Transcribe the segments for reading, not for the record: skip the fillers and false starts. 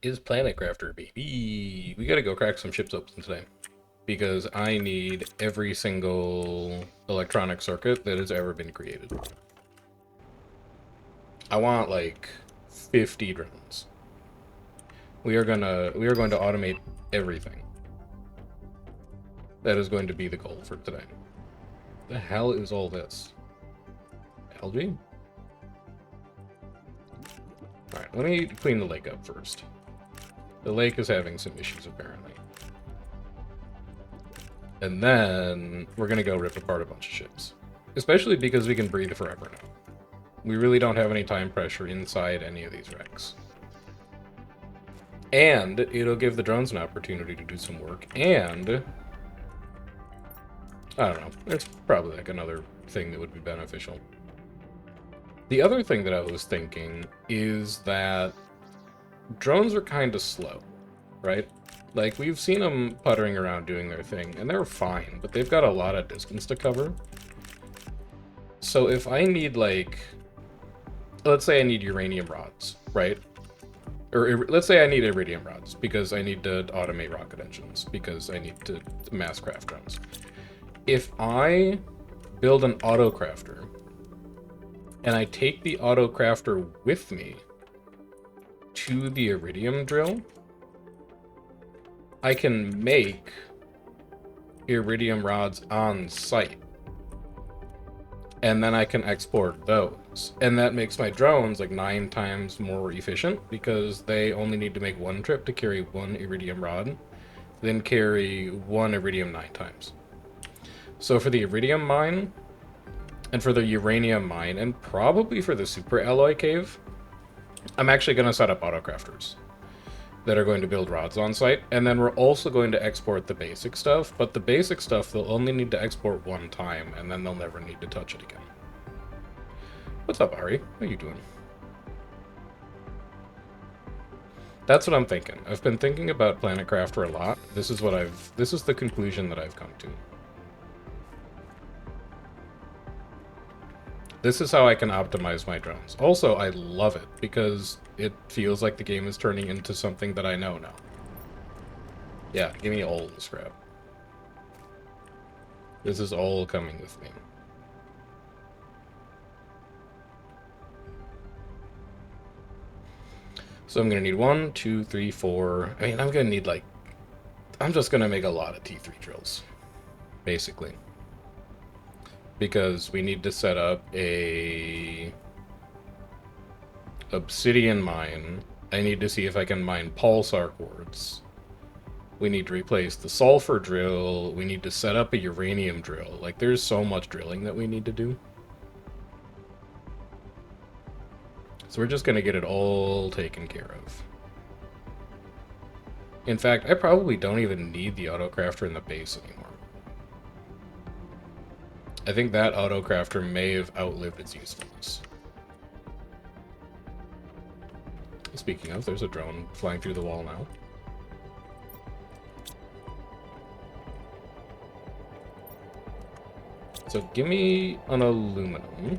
Is PlanetCrafter, baby. We gotta go crack some ships open today. Because I need every single electronic circuit that has ever been created. I want like 50 drones. We are going to automate everything. That is going to be the goal for today. The hell is all this? Algae? Alright, let me clean the lake up first. The lake is having some issues, apparently. And then we're gonna go rip apart a bunch of ships. Especially because we can breathe forever now. We really don't have any time pressure inside any of these wrecks. And it'll give the drones an opportunity to do some work, and I don't know, there's probably like another thing that would be beneficial. The other thing that I was thinking is that drones are kind of slow, right? Like, we've seen them puttering around doing their thing, and they're fine, but they've got a lot of distance to cover. So if I need, like, let's say I need uranium rods, right? Or let's say I need iridium rods, because I need to automate rocket engines, because I need to mass craft drones. If I build an autocrafter, and I take the autocrafter with me to the iridium drill, I can make iridium rods on site. And then I can export those. And that makes my drones like 9 times more efficient, because they only need to make one trip to carry one iridium rod, then carry one iridium 9 times. So for the iridium mine, and for the uranium mine, and probably for the super alloy cave, I'm actually going to set up autocrafters that are going to build rods on site, and then we're also going to export the basic stuff, but the basic stuff they'll only need to export one time, and then they'll never need to touch it again. What's up, Ari? How you doing? That's what I'm thinking. I've been thinking about PlanetCrafter a lot. This is the conclusion that I've come to. This is how I can optimize my drones. Also, I love it, because it feels like the game is turning into something that I know now. Yeah, give me all the scrap. This is all coming with me. So I'm gonna need 1, 2, 3, 4. I mean, I'm gonna need like... I'm just gonna make a lot of T3 drills, basically. Because we need to set up a obsidian mine. I need to see if I can mine pulsar quartz. We need to replace the sulfur drill. We need to set up a uranium drill. Like, there's so much drilling that we need to do. So we're just gonna get it all taken care of. In fact, I probably don't even need the autocrafter in the base anymore. I think that autocrafter may have outlived its usefulness. Speaking of, there's a drone flying through the wall now. So give me an aluminum.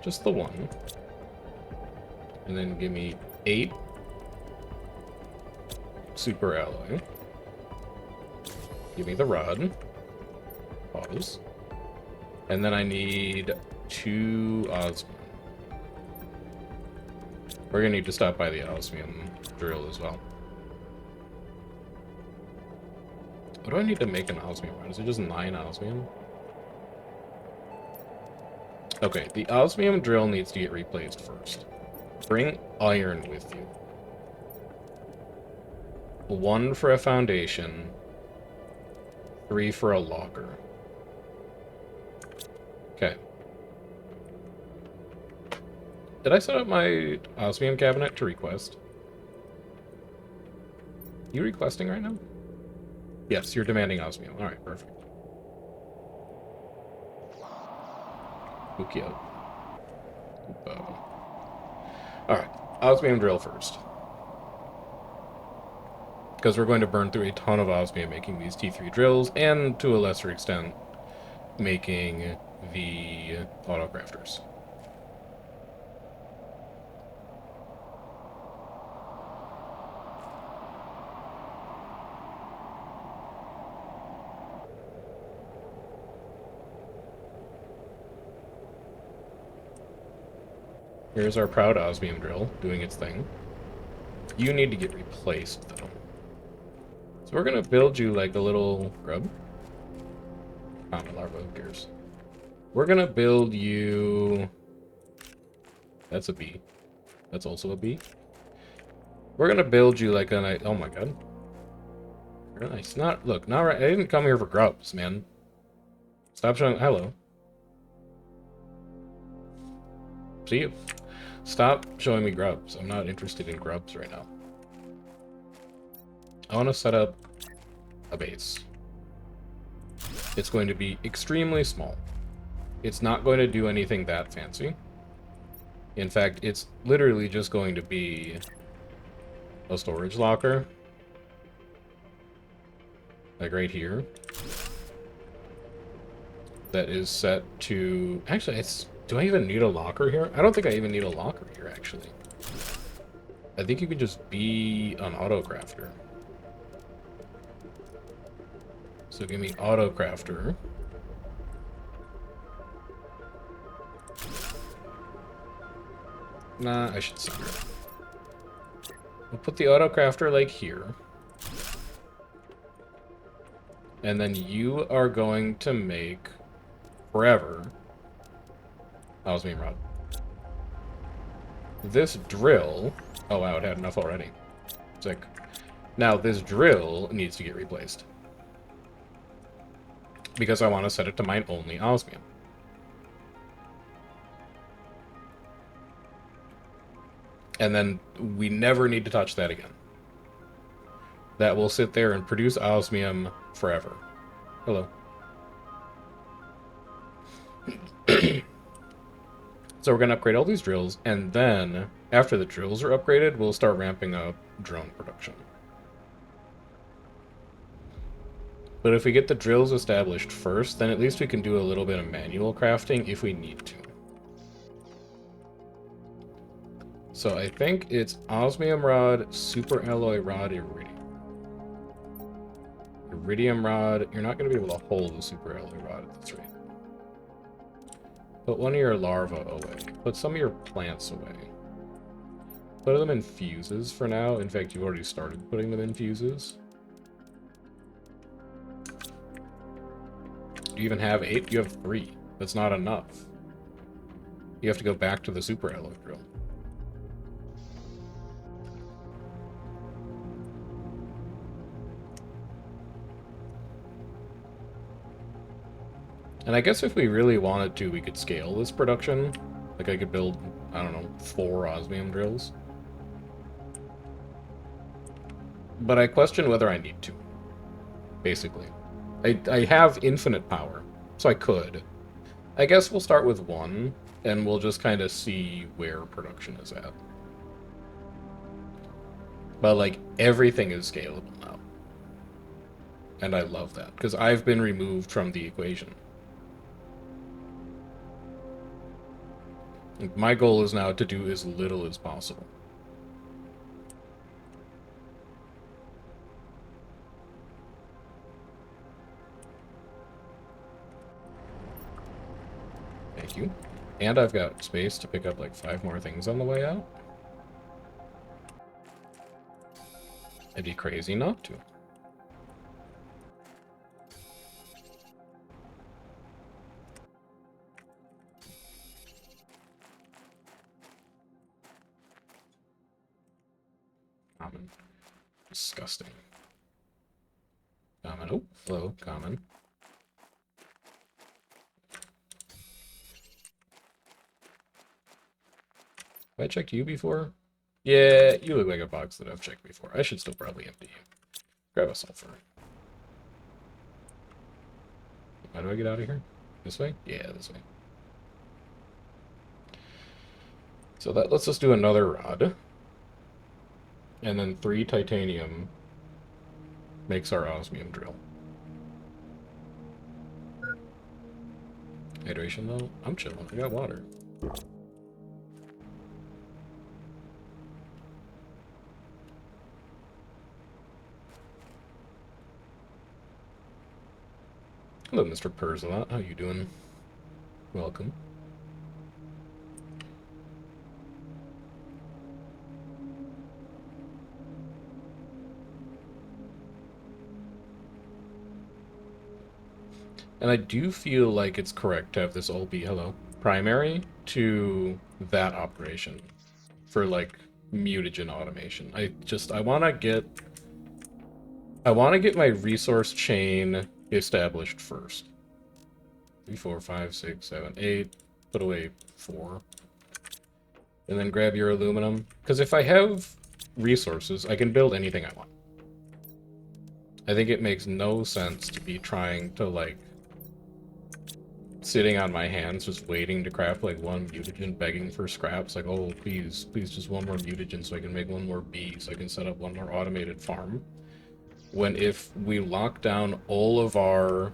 Just the one. And then give me 8 super alloy. Give me the rod. Pause. And then I need 2 osmium. We're gonna need to stop by the osmium drill as well. What do I need to make an osmium rod? Is it just 9 osmium? Okay, the osmium drill needs to get replaced first. Bring iron with you. 1 for a foundation. 3 for a locker. Okay. Did I set up my osmium cabinet to request? You requesting right now? Yes, you're demanding osmium. Alright, perfect. Hook you up. Alright, osmium drill first. Because we're going to burn through a ton of osmium making these T3 drills, and to a lesser extent, making the autocrafters. Here's our proud osmium drill doing its thing. You need to get replaced, though. So we're gonna build you like a little grub. Common larva, who cares? We're gonna build you... That's a bee. That's also a bee. We're gonna build you like a... Oh my god. Very nice. Not... Look, not right... I didn't come here for grubs, man. Stop showing... Hello. See you. Stop showing me grubs. I'm not interested in grubs right now. I want to set up a base. It's going to be extremely small. It's not going to do anything that fancy. In fact, it's literally just going to be a storage locker. Like right here. That is set to... Actually, it's... Do I even need a locker here? I don't think I even need a locker here, actually. I think you can just be an auto-crafter. So give me auto-crafter. Nah, I should center it. We'll put the auto-crafter like here. And then you are going to make forever osmium rod. This drill... Oh wow, it had enough already. Sick. Now this drill needs to get replaced. Because I want to set it to mine only osmium. And then we never need to touch that again. That will sit there and produce osmium forever. Hello. So we're going to upgrade all these drills, and then, after the drills are upgraded, we'll start ramping up drone production. But if we get the drills established first, then at least we can do a little bit of manual crafting if we need to. So I think it's osmium rod, super alloy rod, iridium. Iridium rod, you're not going to be able to hold the super alloy rod at this rate. Put one of your larvae away. Put some of your plants away. Put them in fuses for now. In fact, you've already started putting them in fuses. Do you even have 8? You have 3. That's not enough. You have to go back to the super alloy drill. And I guess if we really wanted to, we could scale this production. Like I could build, I don't know, 4 osmium drills. But I question whether I need to, basically. I have infinite power, so I could. I guess we'll start with 1, and we'll just kind of see where production is at. But, like, everything is scalable now. And I love that, because I've been removed from the equation. My goal is now to do as little as possible. Thank you. And I've got space to pick up like 5 more things on the way out. It'd be crazy not to. Common. Disgusting. Common. Oh, hello, common. Have I checked you before? Yeah, you look like a box that I've checked before. I should still probably empty you. Grab a sulfur. How do I get out of here? This way? Yeah, this way. So that lets us do another rod. And then 3 titanium makes our osmium drill. Hydration though? I'm chilling. I got water. Hello, Mr. Perzelot. How you doing? Welcome. And I do feel like it's correct to have this all be, hello, primary to that operation for, like, mutagen automation. I want to get my resource chain established first. 3, 4, 5, 6, 7, 8. Put away 4. And then grab your aluminum. Because if I have resources, I can build anything I want. I think it makes no sense to be trying to, like, sitting on my hands just waiting to craft, like, one mutagen, begging for scraps. Like, oh, please, please, just one more mutagen so I can make one more bee, so I can set up one more automated farm. When if we lock down all of our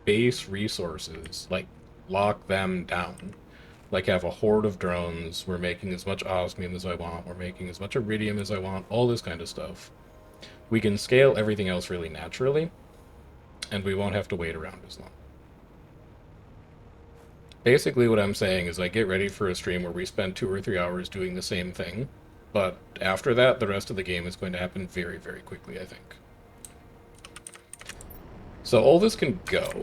base resources, like, lock them down, like have a horde of drones, we're making as much osmium as I want, we're making as much iridium as I want, all this kind of stuff. We can scale everything else really naturally, and we won't have to wait around as long. Basically what I'm saying is, like, get ready for a stream where we spend 2 or 3 hours doing the same thing, but after that, the rest of the game is going to happen very, very quickly, I think. So all this can go.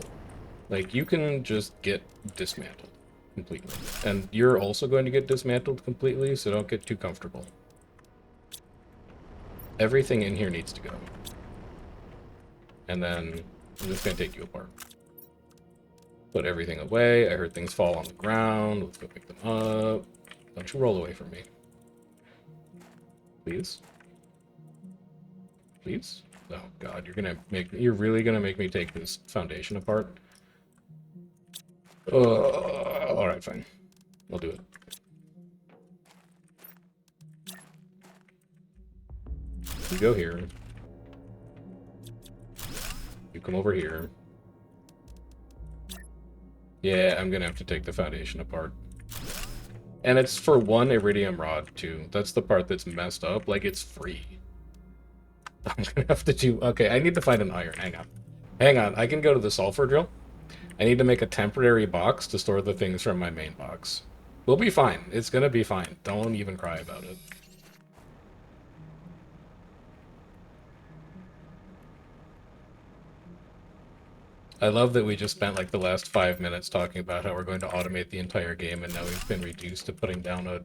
Like, you can just get dismantled completely. And you're also going to get dismantled completely, so don't get too comfortable. Everything in here needs to go. And then I'm just going to take you apart. Put everything away. I heard things fall on the ground. Let's go pick them up. Don't you roll away from me. Please? Please? Oh god, you're really gonna make me take this foundation apart? Alright, fine. I'll do it. You go here. You come over here. Yeah, I'm gonna have to take the foundation apart. And it's for 1 iridium rod, too. That's the part that's messed up. Like, it's free. I'm gonna have to do... Okay, I need to find an iron. Hang on. Hang on, I can go to the sulfur drill. I need to make a temporary box to store the things from my main box. We'll be fine. It's gonna be fine. Don't even cry about it. I love that we just spent like the last 5 minutes talking about how we're going to automate the entire game, and now we've been reduced to putting down a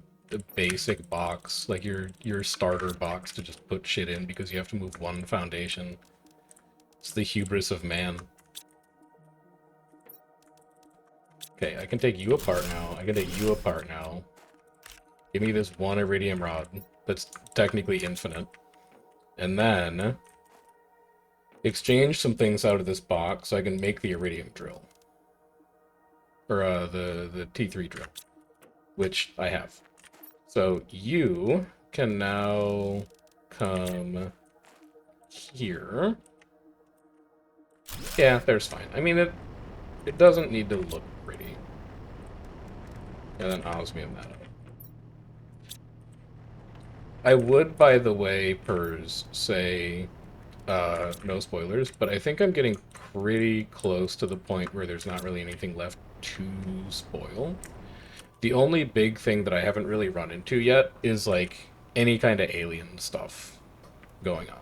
basic box, like your starter box to just put shit in because you have to move 1 foundation. It's the hubris of man. Okay, I can take you apart now. I can take you apart now. Give me this 1 iridium rod that's technically infinite. And then exchange some things out of this box so I can make the iridium drill. Or the T3 drill, which I have. So you can now come here. Yeah, there's fine. I mean, it doesn't need to look pretty. And then osmium that up. I would, by the way, Pers, say no spoilers, but I think I'm getting pretty close to the point where there's not really anything left to spoil. The only big thing that I haven't really run into yet is, like, any kind of alien stuff going on.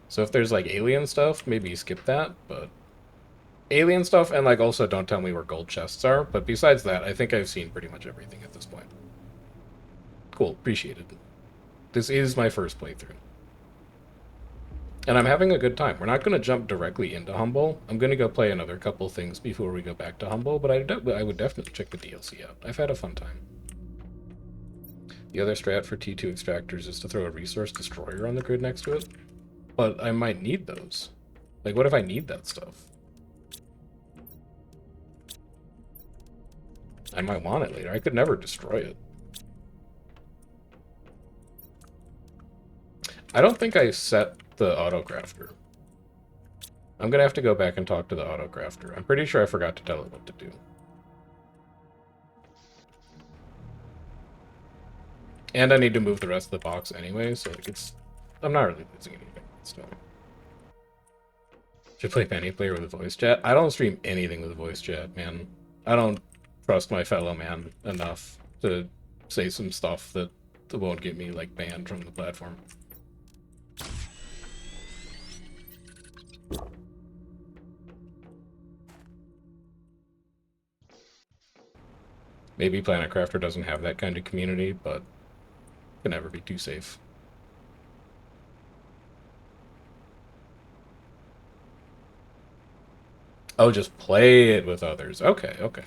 So if there's, like, alien stuff, maybe skip that, but... Alien stuff, and, like, also don't tell me where gold chests are, but besides that, I think I've seen pretty much everything at this point. Cool, appreciated. This is my first playthrough. And I'm having a good time. We're not going to jump directly into Humble. I'm going to go play another couple things before we go back to Humble, but I would definitely check the DLC out. I've had a fun time. The other strat for T2 extractors is to throw a resource destroyer on the grid next to it. But I might need those. Like, what if I need that stuff? I might want it later. I could never destroy it. I don't think I set the autocrafter. I'm gonna have to go back and talk to the autocrafter. I'm pretty sure I forgot to tell it what to do. And I need to move the rest of the box anyway, so like I'm not really losing anything still. Should play any player with a voice chat? I don't stream anything with a voice chat, man. I don't trust my fellow man enough to say some stuff that won't get me like banned from the platform. Maybe PlanetCrafter doesn't have that kind of community, but can never be too safe. Oh, just play it with others. Okay, okay.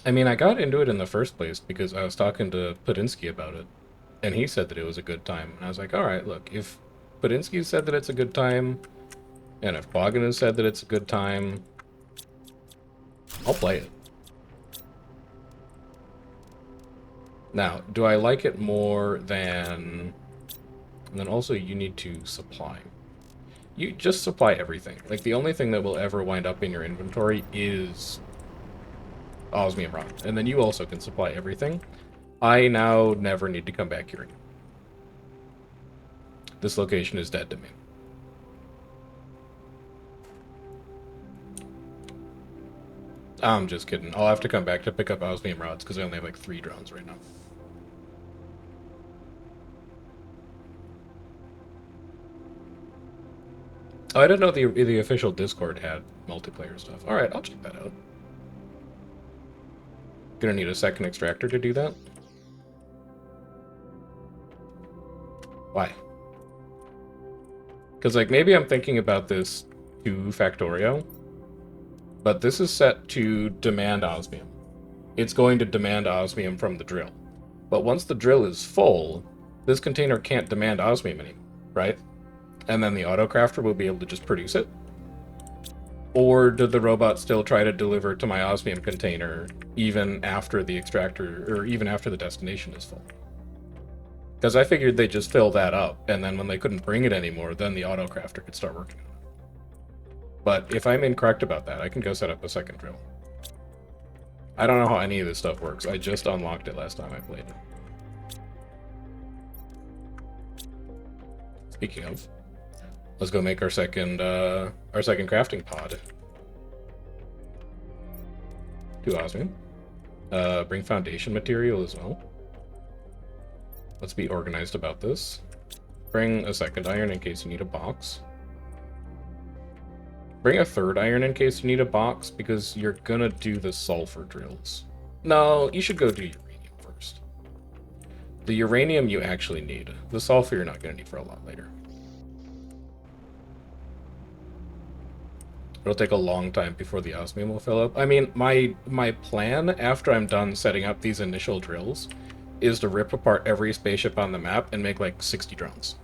I mean, I got into it in the first place because I was talking to Podinsky about it, and he said that it was a good time. And I was like, all right, look, if Podinsky said that it's a good time, and if Bogan has said that it's a good time, I'll play it. Now, do I like it more than... And then also you need to supply. You just supply everything. Like, the only thing that will ever wind up in your inventory is osmium rod. And then you also can supply everything. I now never need to come back here again. This location is dead to me. I'm just kidding. I'll have to come back to pick up osmium rods because I only have like 3 drones right now. Oh, I didn't know the official Discord had multiplayer stuff. Alright, I'll check that out. Gonna need a second extractor to do that? Why? Because, like, maybe I'm thinking about this to Factorio, but this is set to demand osmium. It's going to demand osmium from the drill. But once the drill is full, this container can't demand osmium anymore, right? And then the autocrafter will be able to just produce it? Or did the robot still try to deliver to my osmium container even after the extractor, or even after the destination is full? Because I figured they'd just fill that up, and then when they couldn't bring it anymore, then the autocrafter could start working on it. But if I'm incorrect about that, I can go set up a second drill. I don't know how any of this stuff works. I just unlocked it last time I played it. Speaking of, let's go make our second crafting pod. 2 osmium. Bring foundation material as well. Let's be organized about this. Bring a second iron in case you need a box. Bring a third iron in case you need a box, because you're gonna do the sulfur drills. No, you should go do uranium first. The uranium you actually need. The sulfur you're not gonna need for a lot later. It'll take a long time before the osmium will fill up. I mean, my plan after I'm done setting up these initial drills is to rip apart every spaceship on the map and make like 60 drones.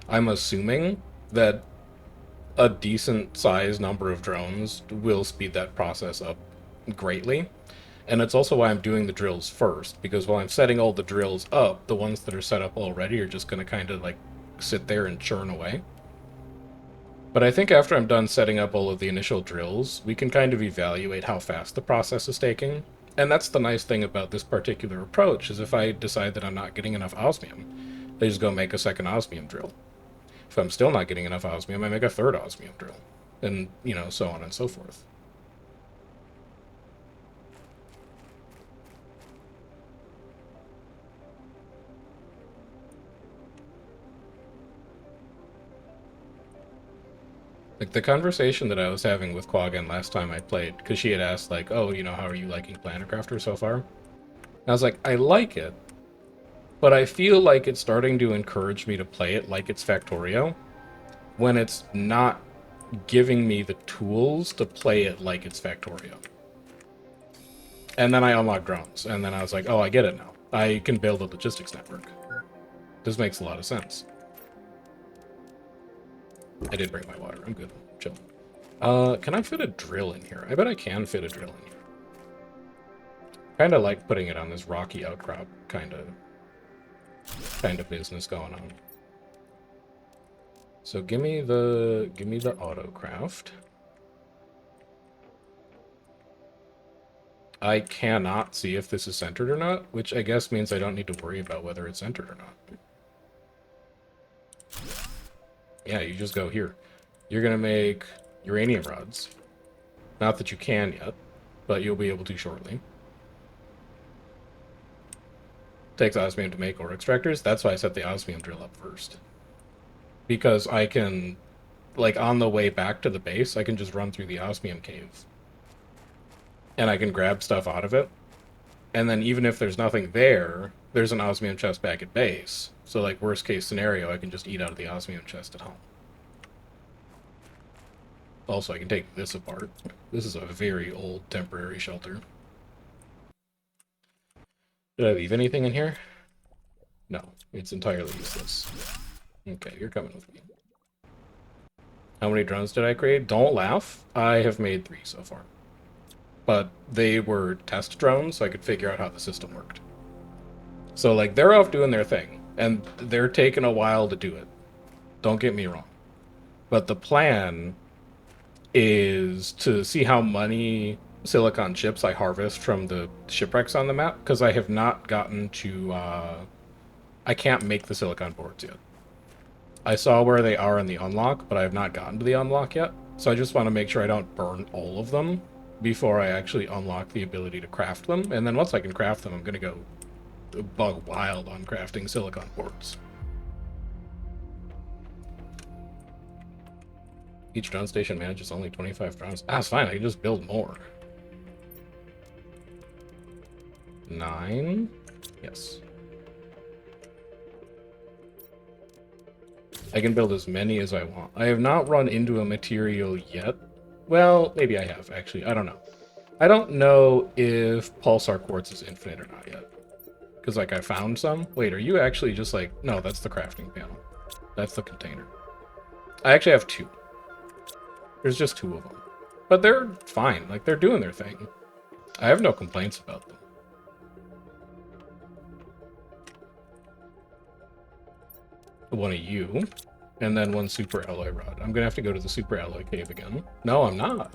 I'm assuming that a decent sized number of drones will speed that process up greatly. And it's also why I'm doing the drills first, because while I'm setting all the drills up, the ones that are set up already are just going to kind of like sit there and churn away. But I think after I'm done setting up all of the initial drills, we can kind of evaluate how fast the process is taking. And that's the nice thing about this particular approach, is if I decide that I'm not getting enough osmium, I just go make a second osmium drill. If I'm still not getting enough osmium, I make a third osmium drill. And, you know, so on and so forth. Like, the conversation that I was having with Quaggan last time I played, because she had asked, like, oh, you know, how are you liking PlanetCrafter so far? And I was like, I like it, but I feel like it's starting to encourage me to play it like it's Factorio, when it's not giving me the tools to play it like it's Factorio. And then I unlocked drones, and then I was like, oh, I get it now. I can build a logistics network. This makes a lot of sense. I did bring my water. I'm good. Chill. Can I fit a drill in here? I bet I can fit a drill in here. Kind of like putting it on this rocky outcrop kind of business going on. So give me the autocraft. I cannot see if this is centered or not, which I guess means I don't need to worry about whether it's centered or not. Yeah, you just go here. You're gonna make uranium rods. Not that you can yet, but you'll be able to shortly. Takes osmium to make ore extractors. That's why I set the osmium drill up first. because I can, like, on the way back to the base, I can just run through the osmium cave. And I can grab stuff out of it. And then even if there's nothing there, there's an osmium chest back at base. So, like, worst case scenario, I can just eat out of the osmium chest at home. Also, I can take this apart. This is a very old temporary shelter. Did I leave anything in here? No, it's entirely useless. Okay, you're coming with me. How many drones did I create? Don't laugh. I have made 3 so far. But they were test drones, so I could figure out how the system worked. So, like, they're off doing their thing, and they're taking a while to do it. Don't get me wrong. But the plan is to see how many silicon chips I harvest from the shipwrecks on the map, because I have not gotten to, I can't make the silicon boards yet. I saw where they are in the unlock, but I have not gotten to the unlock yet. So I just want to make sure I don't burn all of them before I actually unlock the ability to craft them. And then once I can craft them, I'm going to go bug wild on crafting silicon boards. Each drone station manages only 25 drones. Ah, it's fine. I can just build more. 9? Yes. I can build as many as I want. I have not run into a material yet. Well, maybe I have, actually. I don't know. I don't know if pulsar quartz is infinite or not yet. Because, like, I found some. Wait, are you actually just like... No, that's the crafting panel. That's the container. I actually have 2. There's just 2 of them. But they're fine. Like, they're doing their thing. I have no complaints about them. One of you. And then 1 super alloy rod. I'm gonna have to go to the super alloy cave again. No, I'm not.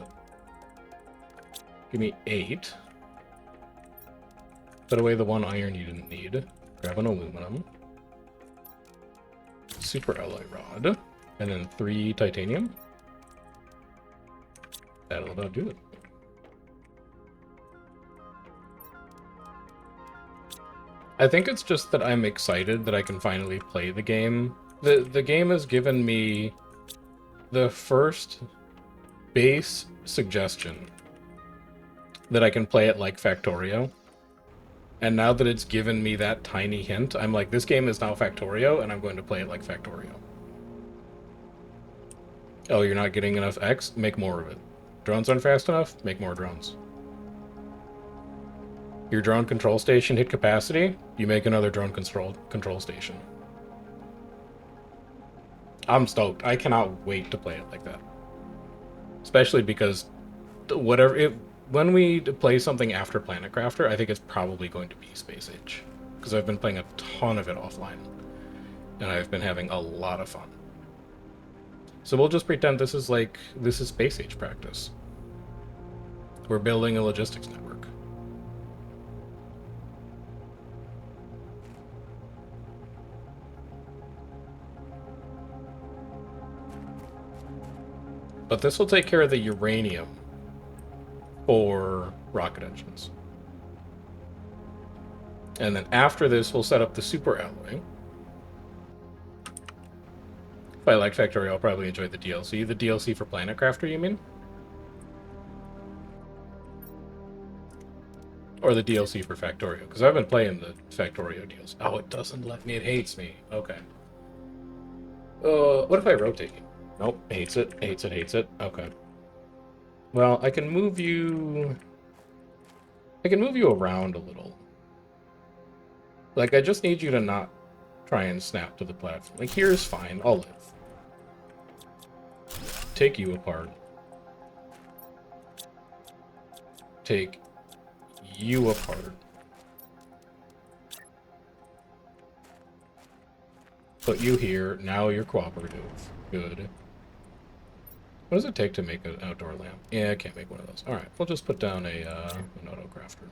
Give me 8. Put away the 1 iron you didn't need. Grab an aluminum. Super alloy rod. And then 3 titanium. That'll about do it. I think it's just that I'm excited that I can finally play the game. The game has given me the first base suggestion that I can play it like Factorio. And now that it's given me that tiny hint, I'm like, this game is now Factorio, and I'm going to play it like Factorio. Oh, you're not getting enough X? Make more of it. Drones aren't fast enough? Make more drones. Your drone control station hit capacity? You make another drone control station. I'm stoked. I cannot wait to play it like that. Especially because when we play something after PlanetCrafter, I think it's probably going to be Space Age. Because I've been playing a ton of it offline. And I've been having a lot of fun. So we'll just pretend this is Space Age practice. We're building a logistics network. But this will take care of the uranium for rocket engines. And then after this, we'll set up the super alloy. If I like Factorio, I'll probably enjoy the DLC. The DLC for PlanetCrafter, you mean? Or the DLC for Factorio? Because I've been playing the Factorio DLC. Oh, it doesn't let me. It hates me. Okay. What if I rotate you? Nope. Hates it. Hates it. Hates it. Okay. Well, I can move you... I can move you around a little. Like, I just need you to not try and snap to the platform. Like, here's fine. I'll live. Take you apart. Take you apart. Put you here. Now you're cooperative. Good. What does it take to make an outdoor lamp? Yeah, I can't make one of those. Alright, we'll just put down an auto crafter.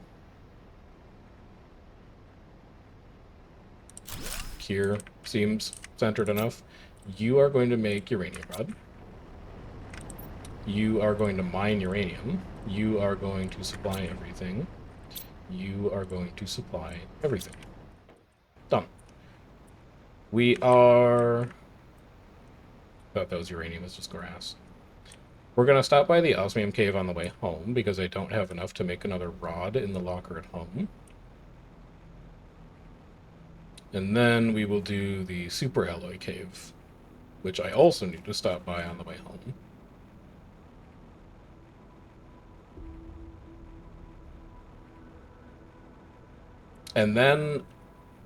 Here seems centered enough. You are going to make uranium rod. You are going to mine uranium. You are going to supply everything. You are going to supply everything. Done. We are Thought that was uranium, it's just grass. We're going to stop by the osmium cave on the way home, because I don't have enough to make another rod in the locker at home. And then we will do the super alloy cave, which I also need to stop by on the way home. And then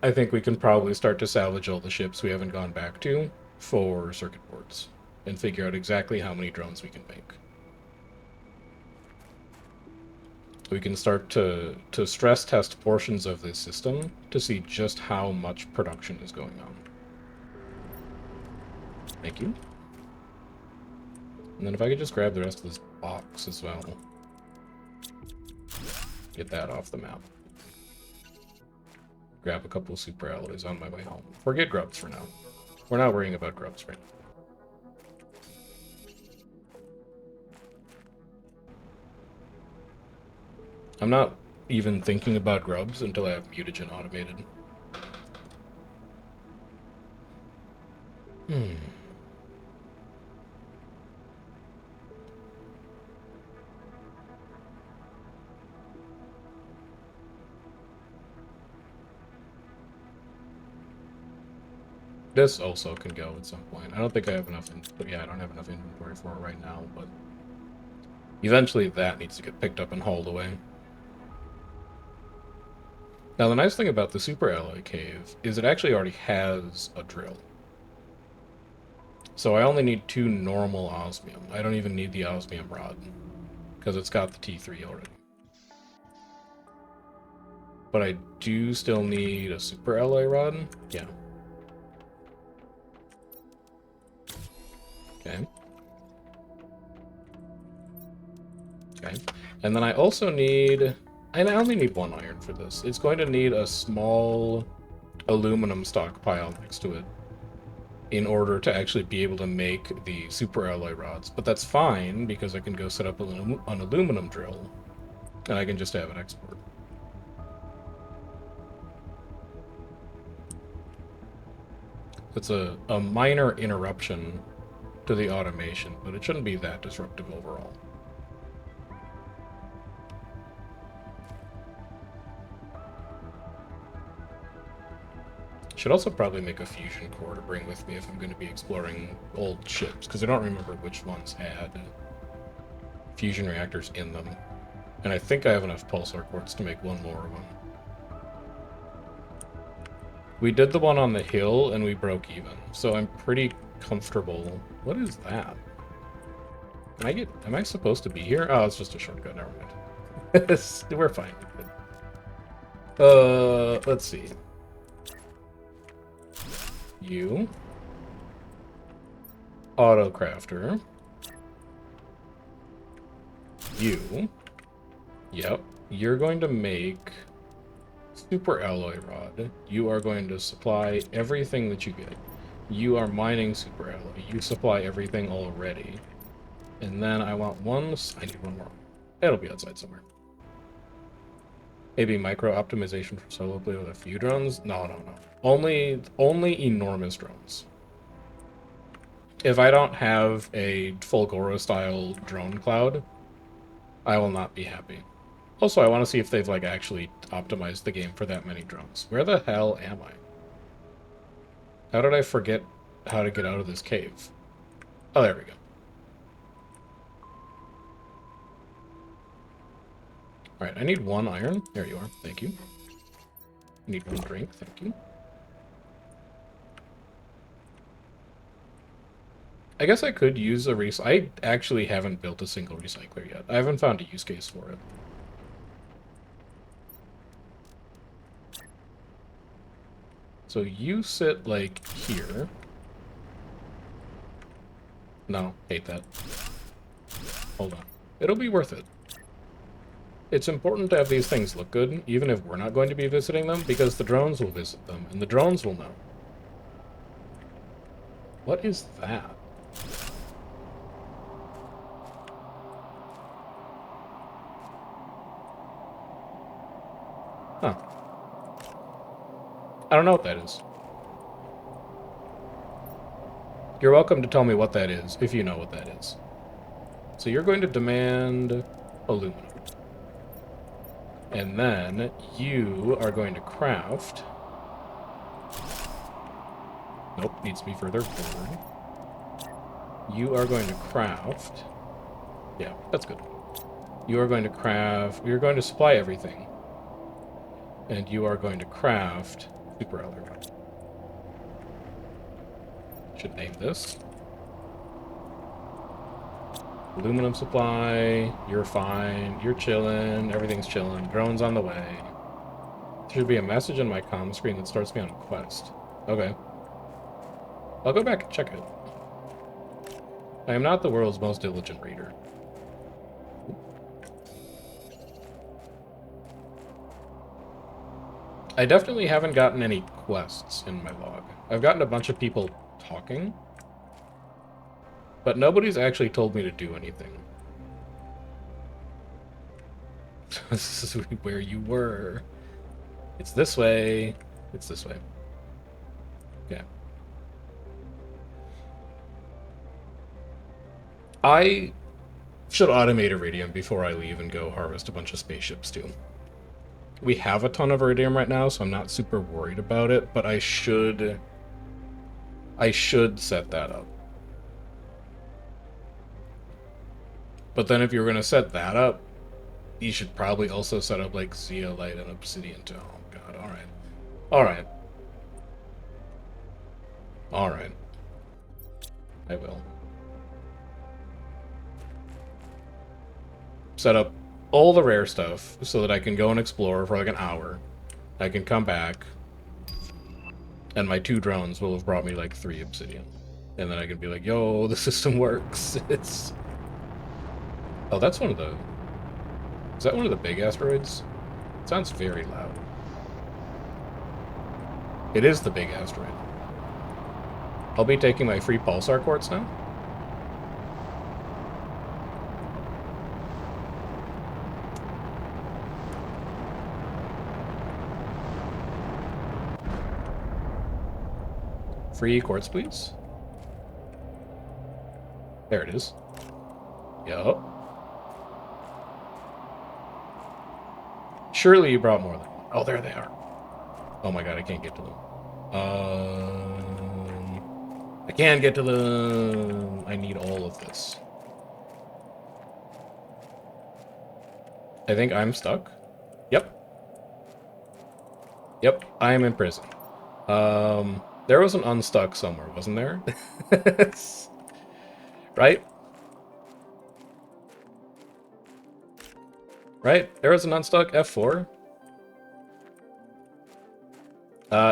I think we can probably start to salvage all the ships we haven't gone back to for circuit boards and figure out exactly how many drones we can make. We can start to stress test portions of this system to see just how much production is going on. Thank you. And then if I could just grab the rest of this box as well. Get that off the map. Grab a couple of super alloys on my way home. Forget grubs for now. We're not worrying about grubs right now. I'm not even thinking about grubs until I have mutagen automated. This also can go at some point. I don't think I have enough. Yeah, I don't have enough inventory for it right now, but eventually that needs to get picked up and hauled away. Now, the nice thing about the super alloy cave is it actually already has a drill. So I only need 2 normal osmium. I don't even need the osmium rod, because it's got the T3 already. But I do still need a super alloy rod. Yeah. Okay. Okay. And then I also need... I only need 1 iron for this. It's going to need a small aluminum stockpile next to it in order to actually be able to make the super alloy rods. But that's fine, because I can go set up an aluminum drill, and I can just have it export. It's a minor interruption to the automation, but it shouldn't be that disruptive overall. Should also probably make a fusion core to bring with me if I'm going to be exploring old ships, because I don't remember which ones had fusion reactors in them. And I think I have enough pulsar quartz to make 1 more of them. We did the one on the hill, and we broke even, so I'm pretty comfortable. What is that? Am I supposed to be here? Oh, it's just a shortcut, never mind. We're fine. Let's see. You. Autocrafter. You. Yep. You're going to make super alloy rod. You are going to supply everything that you get. You are mining super alloy. You supply everything already. And then I want one... I need 1 more. It'll be outside somewhere. Maybe micro-optimization for solo play with a few drones? No. Only enormous drones. If I don't have a full Goro-style drone cloud, I will not be happy. Also, I want to see if they've, like, actually optimized the game for that many drones. Where the hell am I? How did I forget how to get out of this cave? Oh, there we go. Alright, I need 1 iron. There you are. Thank you. I need 1 drink. Thank you. I guess I could use a I actually haven't built a single recycler yet. I haven't found a use case for it. So you sit, like, here. No, hate that. Hold on. It'll be worth it. It's important to have these things look good, even if we're not going to be visiting them, because the drones will visit them, and the drones will know. What is that? Huh. I don't know what that is. You're welcome to tell me what that is, if you know what that is. So you're going to demand aluminum. And then you are going to craft... Nope, needs to be further forward. You are going to craft... Yeah, that's good. You are going to craft... You're going to supply everything. And you are going to craft super alloy. Should name this. Aluminum supply. You're fine. You're chilling. Everything's chilling. Drone's on the way. There should be a message on my comm screen that starts me on a quest. Okay. I'll go back and check it. I am not the world's most diligent reader. I definitely haven't gotten any quests in my log. I've gotten a bunch of people talking, but nobody's actually told me to do anything. This is where you were. It's this way. It's this way. Okay. I should automate iridium before I leave and go harvest a bunch of spaceships too. We have a ton of iridium right now, so I'm not super worried about it, but I should set that up. But then if you're going to set that up, you should probably also set up like zeolite and obsidian too. Oh god, alright. Alright. Alright. I will. Set up all the rare stuff so that I can go and explore for like an hour. I can come back, and my 2 drones will have brought me like 3 obsidian. And then I can be like, yo, the system works. It's... Oh, that's one of the... Is that one of the big asteroids? It sounds very loud. It is the big asteroid. I'll be taking my free pulsar quartz now. Free quartz, please. There it is. Yup. Surely you brought more than one. Oh, there they are. Oh my god, I can't get to them. I can't get to them. I need all of this. I think I'm stuck. Yep. Yep, I am in prison. There was an unstuck somewhere, wasn't there? Right? Right? There was an unstuck F4.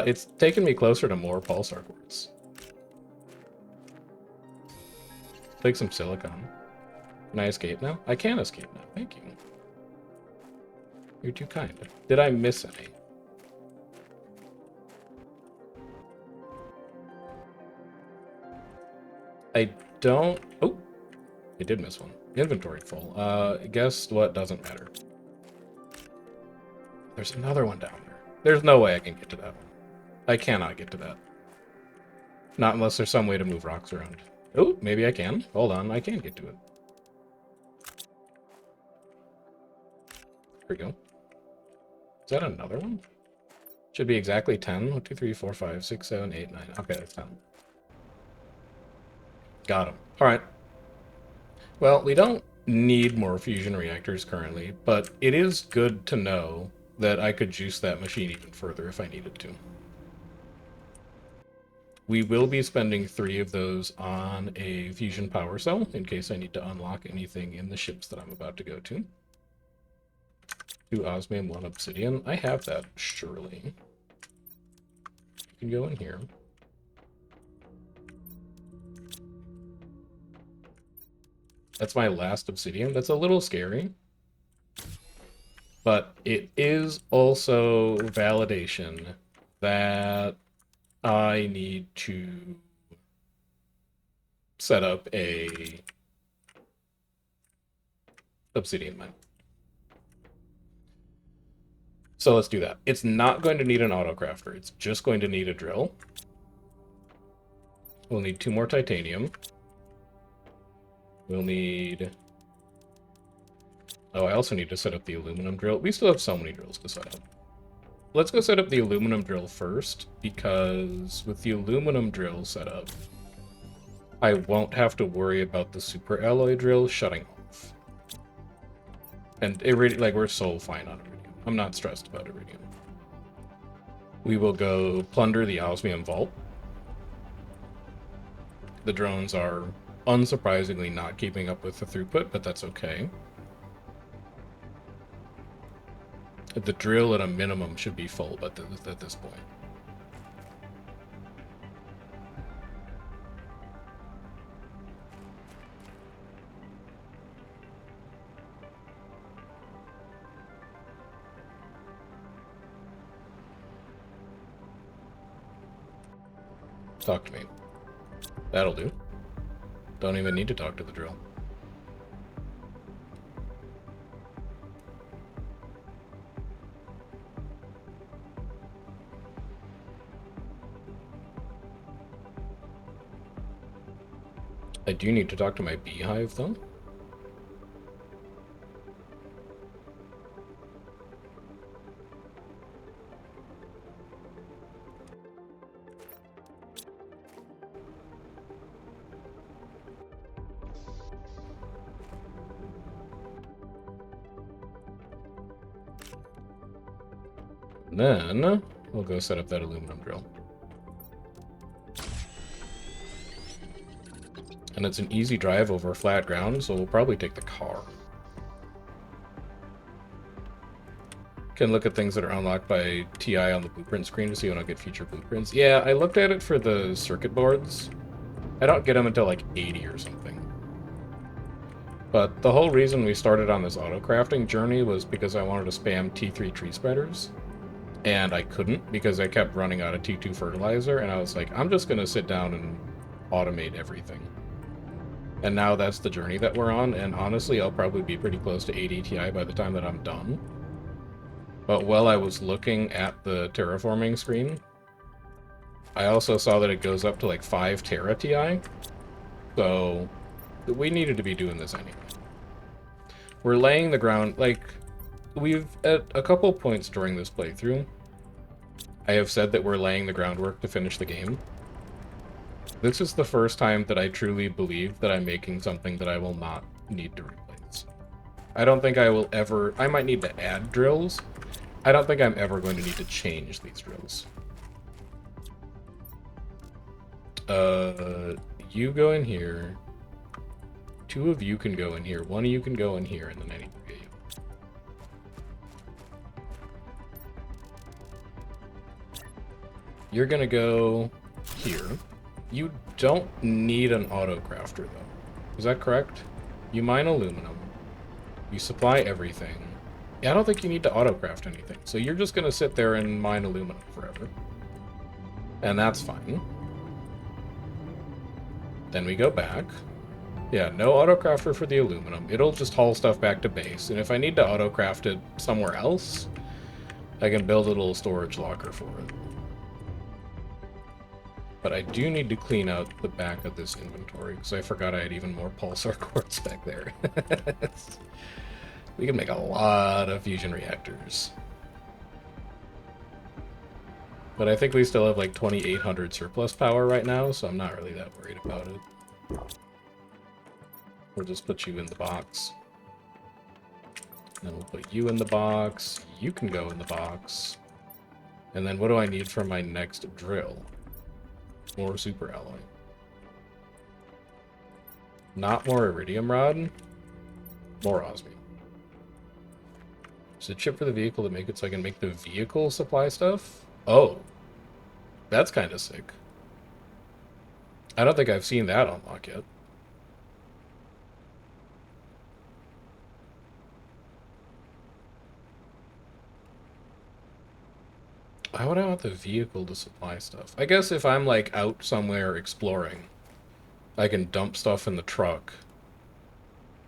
It's taken me closer to more pulsar quartz. Take some silicon. Can I escape now? I can escape now. Thank you. You're too kind. Did I miss any? I don't... Oh! I did miss one. Inventory full. Guess what doesn't matter. There's another one down there. There's no way I can get to that one. I cannot get to that. Not unless there's some way to move rocks around. Oh, maybe I can. Hold on, I can get to it. There we go. Is that another one? Should be exactly 10. 1, 2, 3, 4, 5, 6, 7, 8, 9. Okay, that's 10. Got him. Alright. Well, we don't need more fusion reactors currently, but it is good to know that I could juice that machine even further if I needed to. We will be spending 3 of those on a fusion power cell in case I need to unlock anything in the ships that I'm about to go to. 2 osmium, 1 obsidian. I have that, surely. You can go in here. That's my last obsidian. That's a little scary. But it is also validation that I need to set up a obsidian mine. So let's do that. It's not going to need an autocrafter. It's just going to need a drill. We'll need 2 more titanium. We'll need... Oh, I also need to set up the aluminum drill. We still have so many drills to set up. Let's go set up the aluminum drill first, because with the aluminum drill set up, I won't have to worry about the super alloy drill shutting off. And like, we're so fine on iridium. I'm not stressed about iridium. We will go plunder the osmium vault. The drones are unsurprisingly not keeping up with the throughput, but that's okay. The drill at a minimum should be full at this point. Talk to me. That'll do. Don't even need to talk to the drill. I do need to talk to my beehive, though. Then we'll go set up that aluminum drill. And it's an easy drive over flat ground, so we'll probably take the car. Can look at things that are unlocked by TI on the blueprint screen to see when I'll get future blueprints. Yeah, I looked at it for the circuit boards. I don't get them until like 80 or something. But the whole reason we started on this auto crafting journey was because I wanted to spam T3 tree spreaders. And I couldn't because I kept running out of T2 fertilizer, and I was like, I'm just going to sit down and automate everything. And now that's the journey that we're on, and honestly, I'll probably be pretty close to 80 Ti by the time that I'm done. But while I was looking at the terraforming screen, I also saw that it goes up to like 5 Tera Ti, so we needed to be doing this anyway. We're laying the ground, like, we've, at a couple points during this playthrough, I have said that we're laying the groundwork to finish the game. This is the first time that I truly believe that I'm making something that I will not need to replace. I don't think I will ever... I might need to add drills. I don't think I'm ever going to need to change these drills. You go in here. 2 of you can go in here. 1 of you can go in here, and then I need to get you. You're gonna go here. You don't need an auto crafter, though. Is that correct? You mine aluminum. You supply everything. Yeah, I don't think you need to auto craft anything. So you're just gonna sit there and mine aluminum forever. And that's fine. Then we go back. Yeah, no auto crafter for the aluminum. It'll just haul stuff back to base. And if I need to auto craft it somewhere else, I can build a little storage locker for it. But I do need to clean out the back of this inventory, because I forgot I had even more pulsar quartz back there. We can make a lot of fusion reactors. But I think we still have like 2,800 surplus power right now, so I'm not really that worried about it. We'll just put you in the box. And then we'll put you in the box. You can go in the box. And then what do I need for my next drill? More super alloy. Not more iridium rod. More osmium. Is it chip for the vehicle to make it so I can make the vehicle supply stuff? Oh. That's kind of sick. I don't think I've seen that unlock yet. Why would I want the vehicle to supply stuff? I guess if I'm, like, out somewhere exploring, I can dump stuff in the truck,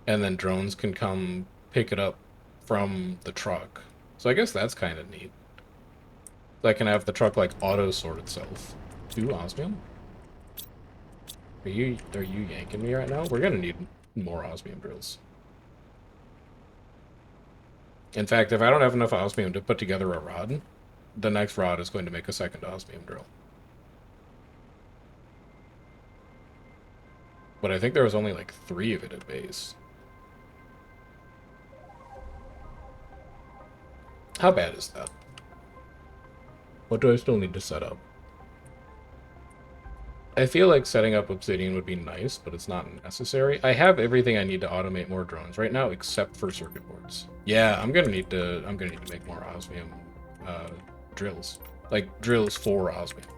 and then drones can come pick it up from the truck. So I guess that's kind of neat. I can have the truck, like, auto-sort itself. 2 osmium? Are you yanking me right now? We're gonna need more osmium drills. In fact, if I don't have enough osmium to put together a rod, the next rod is going to make a second osmium drill. But I think there was only like 3 of it at base. How bad is that? What do I still need to set up? I feel like setting up obsidian would be nice, but it's not necessary. I have everything I need to automate more drones right now, except for circuit boards. Yeah, I'm gonna need to make more osmium drills, like drills for osmium.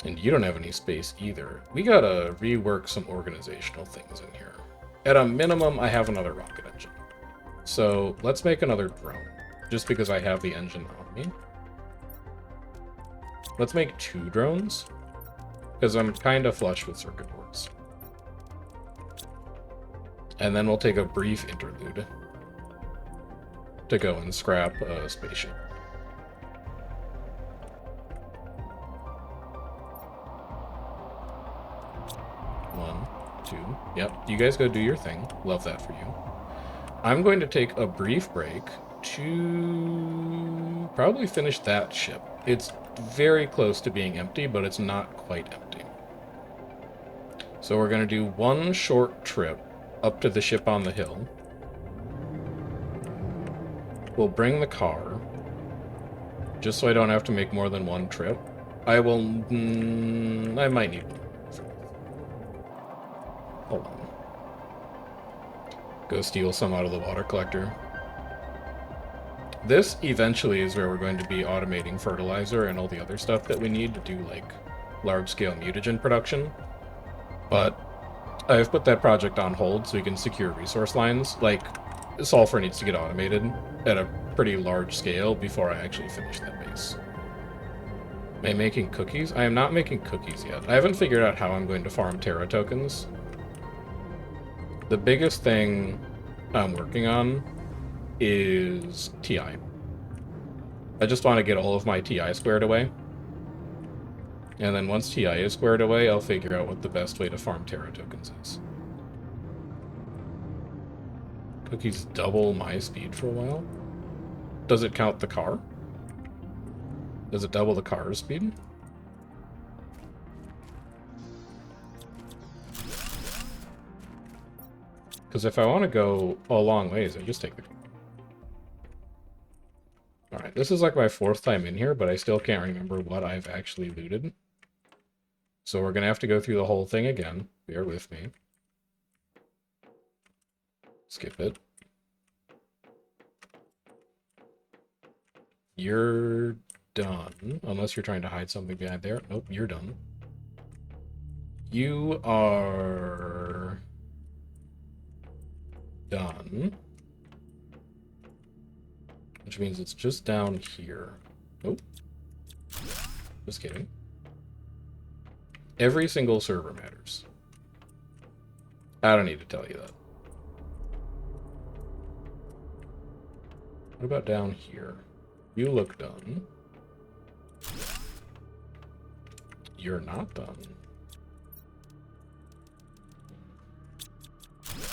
And you don't have any space either. We gotta rework some organizational things in here. At a minimum, I have another rocket engine. So let's make another drone, just because I have the engine on me. Let's make 2 drones, because I'm kind of flush with circuit boards. And then we'll take a brief interlude to go and scrap a spaceship. One, 2. Yep, you guys go do your thing. Love that for you. I'm going to take a brief break to probably finish that ship. It's very close to being empty, but it's not quite empty. So we're going to do one short trip up to the ship on the hill. We'll bring the car, just so I don't have to make more than one trip. I will... I might need one. Hold on. Go steal some out of the water collector. This eventually is where we're going to be automating fertilizer and all the other stuff that we need to do, like, large-scale mutagen production. But I've put that project on hold so we can secure resource lines. Like, sulfur needs to get automated at a pretty large scale before I actually finish that base. Am I making cookies? I am not making cookies yet. I haven't figured out how I'm going to farm Terra tokens. The biggest thing I'm working on is TI. I just want to get all of my TI squared away. And then once TI is squared away, I'll figure out what the best way to farm Terra tokens is. Cookies double my speed for a while? Does it count the car? Does it double the car's speed? Because if I want to go a long ways, I just take the car. Alright, this is like my 4th time in here, but I still can't remember what I've actually looted. So we're going to have to go through the whole thing again. Bear with me. Skip it. You're done. Unless you're trying to hide something behind there. Nope, you're done. You are... done. Which means it's just down here. Nope. Just kidding. Every single server matters. I don't need to tell you that. What about down here? You look done. You're not done.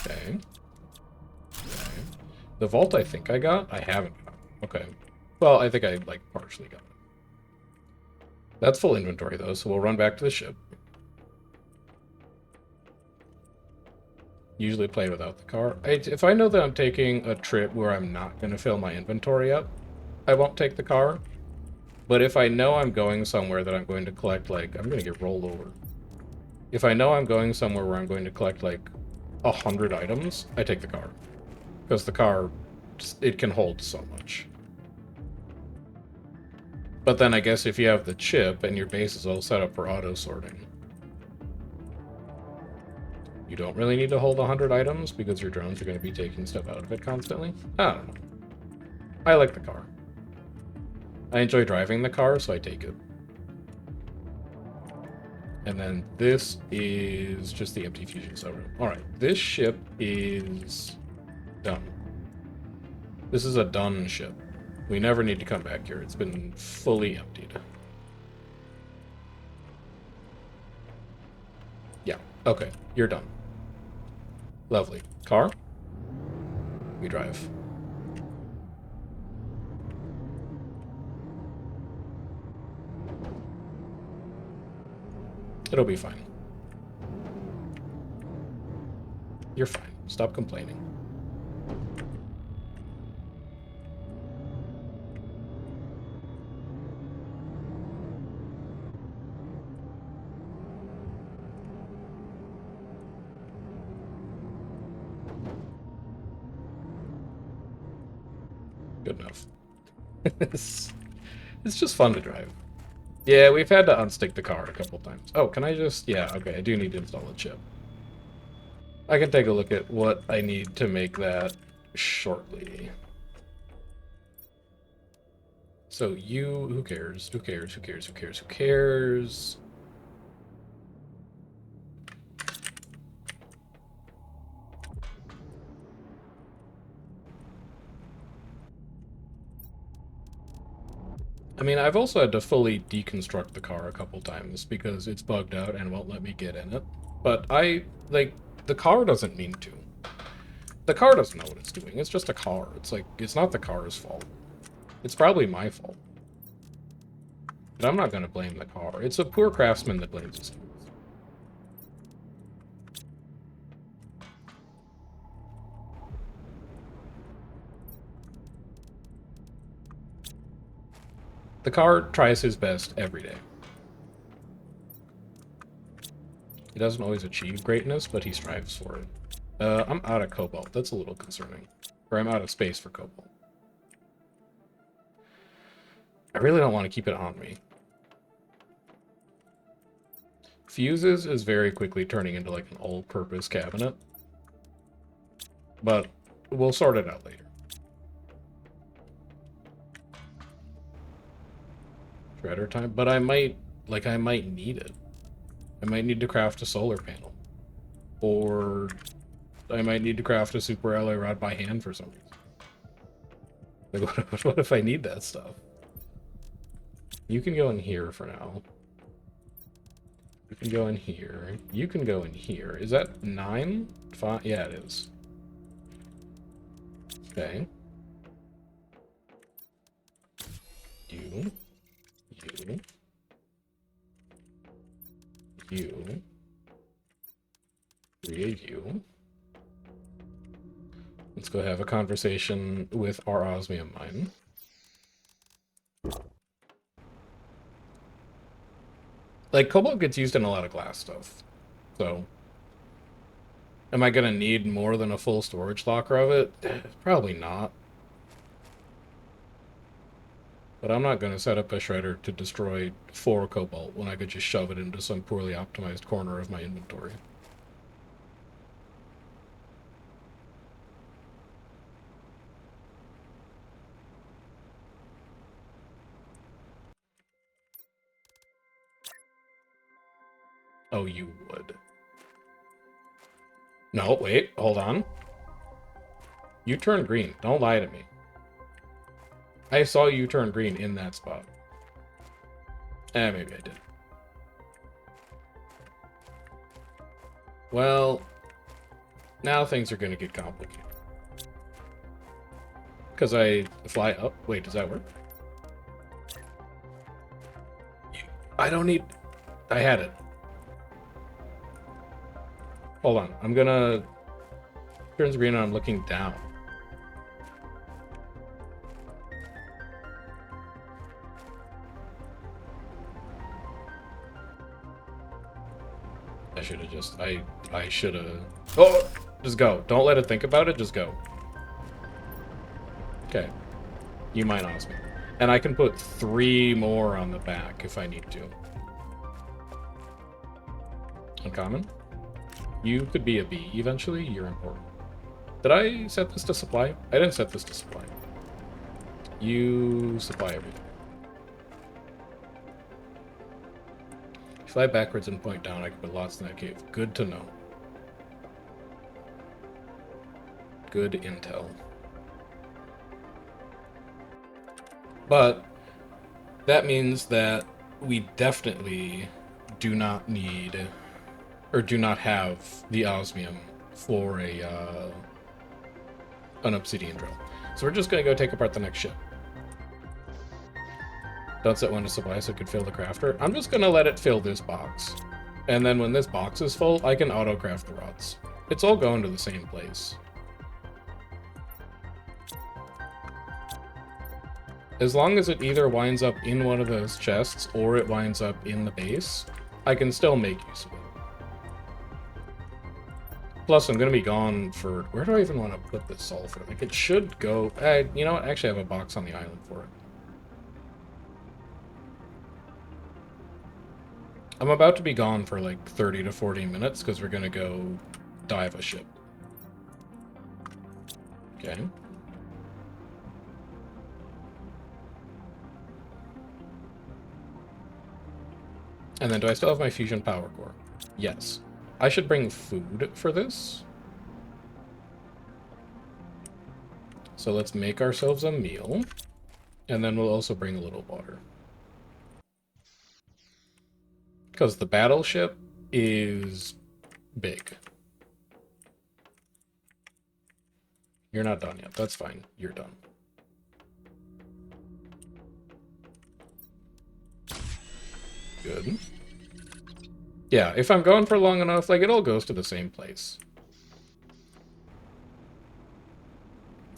Okay. Okay. The vault I think I got, I haven't got. Okay. Well, I think I, like, partially got it. That's full inventory, though, so we'll run back to the ship. Usually play without the car. If I know that I'm taking a trip where I'm not going to fill my inventory up, I won't take the car. But if I know I'm going somewhere that I'm going to collect, like, I'm going to get rolled over. If I know I'm going somewhere where I'm going to collect, like, 100 items, I take the car. Because the car, it can hold so much. But then I guess if you have the chip and your base is all set up for auto-sorting, you don't really need to hold 100 items because your drones are going to be taking stuff out of it constantly. I don't know. I like the car. I enjoy driving the car, so I take it. And then this is just the empty fusion cell room. Alright, this ship is done. This is a done ship. We never need to come back here. It's been fully emptied. Okay, you're done. Lovely. Car? We drive. It'll be fine. You're fine. Stop complaining. Good enough. it's just fun to drive. Yeah, we've had to unstick the car a couple times. Oh, can I just... Yeah, okay, I do need to install a chip. I can take a look at what I need to make that shortly. So you... Who cares? Who cares? Who cares? Who cares? Who cares? I mean, I've also had to fully deconstruct the car a couple times because it's bugged out and won't let me get in it. But the car doesn't mean to. The car doesn't know what it's doing. It's just a car. It's like, it's not the car's fault. It's probably my fault. But I'm not going to blame the car. It's a poor craftsman that blames his tools. The car tries his best every day. He doesn't always achieve greatness, but he strives for it. I'm out of cobalt. That's a little concerning. Or I'm out of space for cobalt. I really don't want to keep it on me. Fuses is very quickly turning into like an all-purpose cabinet. But we'll sort it out later. Shredder time? But I might need it. I might need to craft a solar panel. Or I might need to craft a super alloy rod by hand for some reason. Like, what if I need that stuff? You can go in here for now. You can go in here. You can go in here. Is that 9? 5? Yeah, it is. Okay. You. 3 of you. Let's go have a conversation with our osmium mine. Like, cobalt gets used in a lot of glass stuff. So, am I going to need more than a full storage locker of it? Probably not. But I'm not going to set up a shredder to destroy 4 cobalt when I could just shove it into some poorly optimized corner of my inventory. Oh, you would. No, wait, hold on. You turned green. Don't lie to me. I saw you turn green in that spot. Maybe I did. Well, now things are going to get complicated. Because I fly up. Wait, does that work? I don't need... I had it. Hold on. I'm gonna... Turns green and I'm looking down. I should have just... I should have... Oh! Just go. Don't let it think about it. Just go. Okay. You mine Osmond. And I can put 3 more on the back if I need to. Uncommon. You could be a bee eventually. You're important. Did I set this to supply? I didn't set this to supply. You supply everything. Fly backwards and point down. I can put lots in that cave. Good to know. Good intel. But that means that we definitely do not need or do not have the osmium for an obsidian drill. So we're just going to go take apart the next ship. Don't set one to supply so it could fill the crafter. I'm just going to let it fill this box. And then when this box is full, I can auto-craft the rods. It's all going to the same place. As long as it either winds up in one of those chests or it winds up in the base, I can still make use of it. Plus, I'm going to be gone for... Where do I even want to put this sulfur? Like, it should go... you know what? I actually have a box on the island for it. I'm about to be gone for like 30 to 40 minutes because we're going to go dive a ship. Okay. And then do I still have my fusion power core? Yes. I should bring food for this. So let's make ourselves a meal. And then we'll also bring a little water. Because the battleship is big. You're not done yet. That's fine. You're done. Good. Yeah, if I'm going for long enough, like, it all goes to the same place.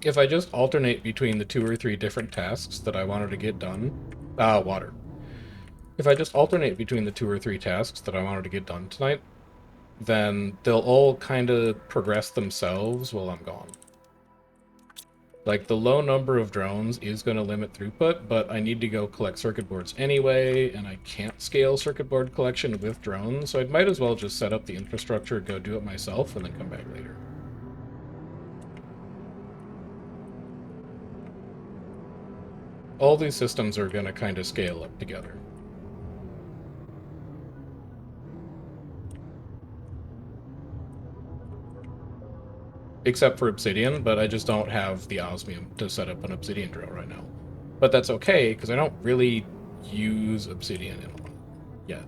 If I just alternate between the 2 or 3 different tasks that I wanted to get done... water. If I just alternate between the 2 or 3 tasks that I wanted to get done tonight, then they'll all kind of progress themselves while I'm gone. Like, the low number of drones is going to limit throughput, but I need to go collect circuit boards anyway, and I can't scale circuit board collection with drones, so I might as well just set up the infrastructure, go do it myself, and then come back later. All these systems are going to kind of scale up together. Except for obsidian, but I just don't have the osmium to set up an obsidian drill right now. But that's okay, because I don't really use obsidian in a lot yet.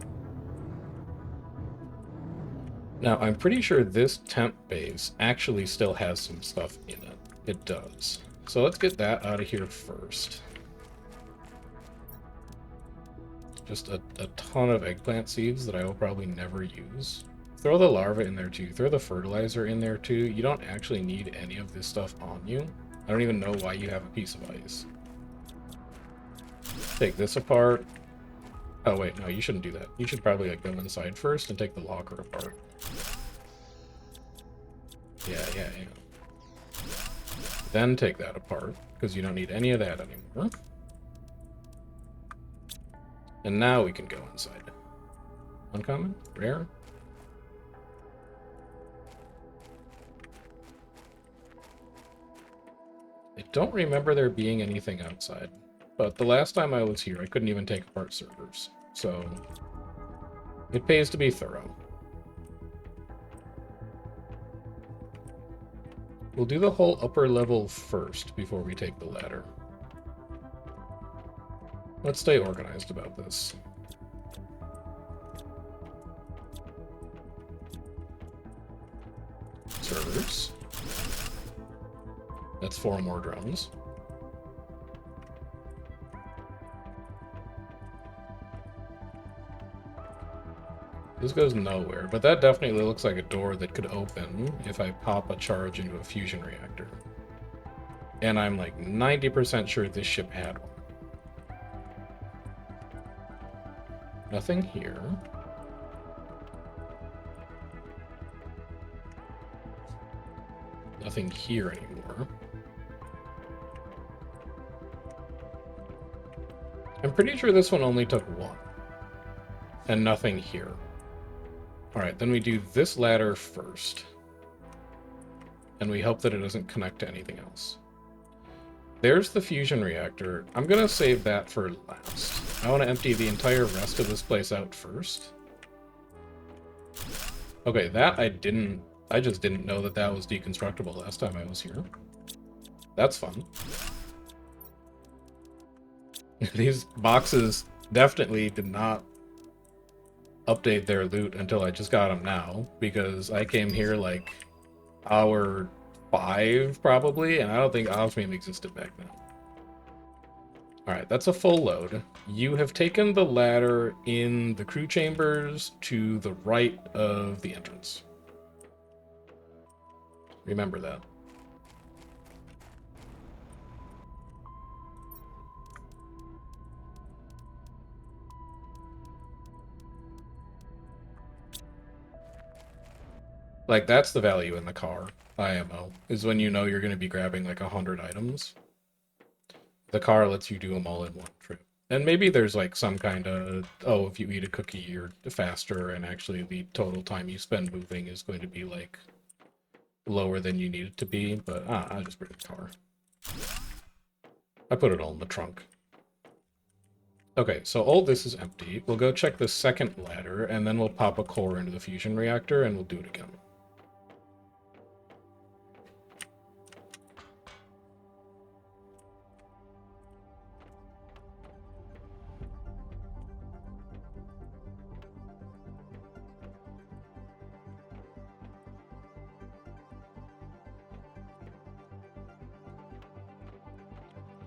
Now, I'm pretty sure this temp base actually still has some stuff in it. It does. So let's get that out of here first. Just a ton of eggplant seeds that I will probably never use. Throw the larva in there too. Throw the fertilizer in there too. You don't actually need any of this stuff on you. I don't even know why you have a piece of ice. Take this apart. Oh wait, no, you shouldn't do that. You should probably like go inside first and take the locker apart. Yeah. Then take that apart, because you don't need any of that anymore. And now we can go inside. Uncommon? Rare? I don't remember there being anything outside, but the last time I was here, I couldn't even take apart servers, so it pays to be thorough. We'll do the whole upper level first before we take the ladder. Let's stay organized about this. Servers. That's 4 more drones. This goes nowhere, but that definitely looks like a door that could open if I pop a charge into a fusion reactor. And I'm like 90% sure this ship had one. Nothing here. Nothing here anymore. I'm pretty sure this one only took 1. And nothing here. Alright, then we do this ladder first. And we hope that it doesn't connect to anything else. There's the fusion reactor. I'm gonna save that for last. I want to empty the entire rest of this place out first. Okay, that I just didn't know that that was deconstructible last time I was here. That's fun. These boxes definitely did not update their loot until I just got them now, because I came here like hour 5 probably, and I don't think Osmium existed back then. Alright, that's a full load. You have taken the ladder in the crew chambers to the right of the entrance. Remember that. Like, that's the value in the car, IMO, is when you know you're going to be grabbing like 100 items. The car lets you do them all in one trip. And maybe there's like some kind of, oh, if you eat a cookie, you're faster, and actually the total time you spend moving is going to be like lower than you need it to be, but I just bring the car. I put it all in the trunk. Okay, so all this is empty. We'll go check the second ladder, and then we'll pop a core into the fusion reactor, and we'll do it again.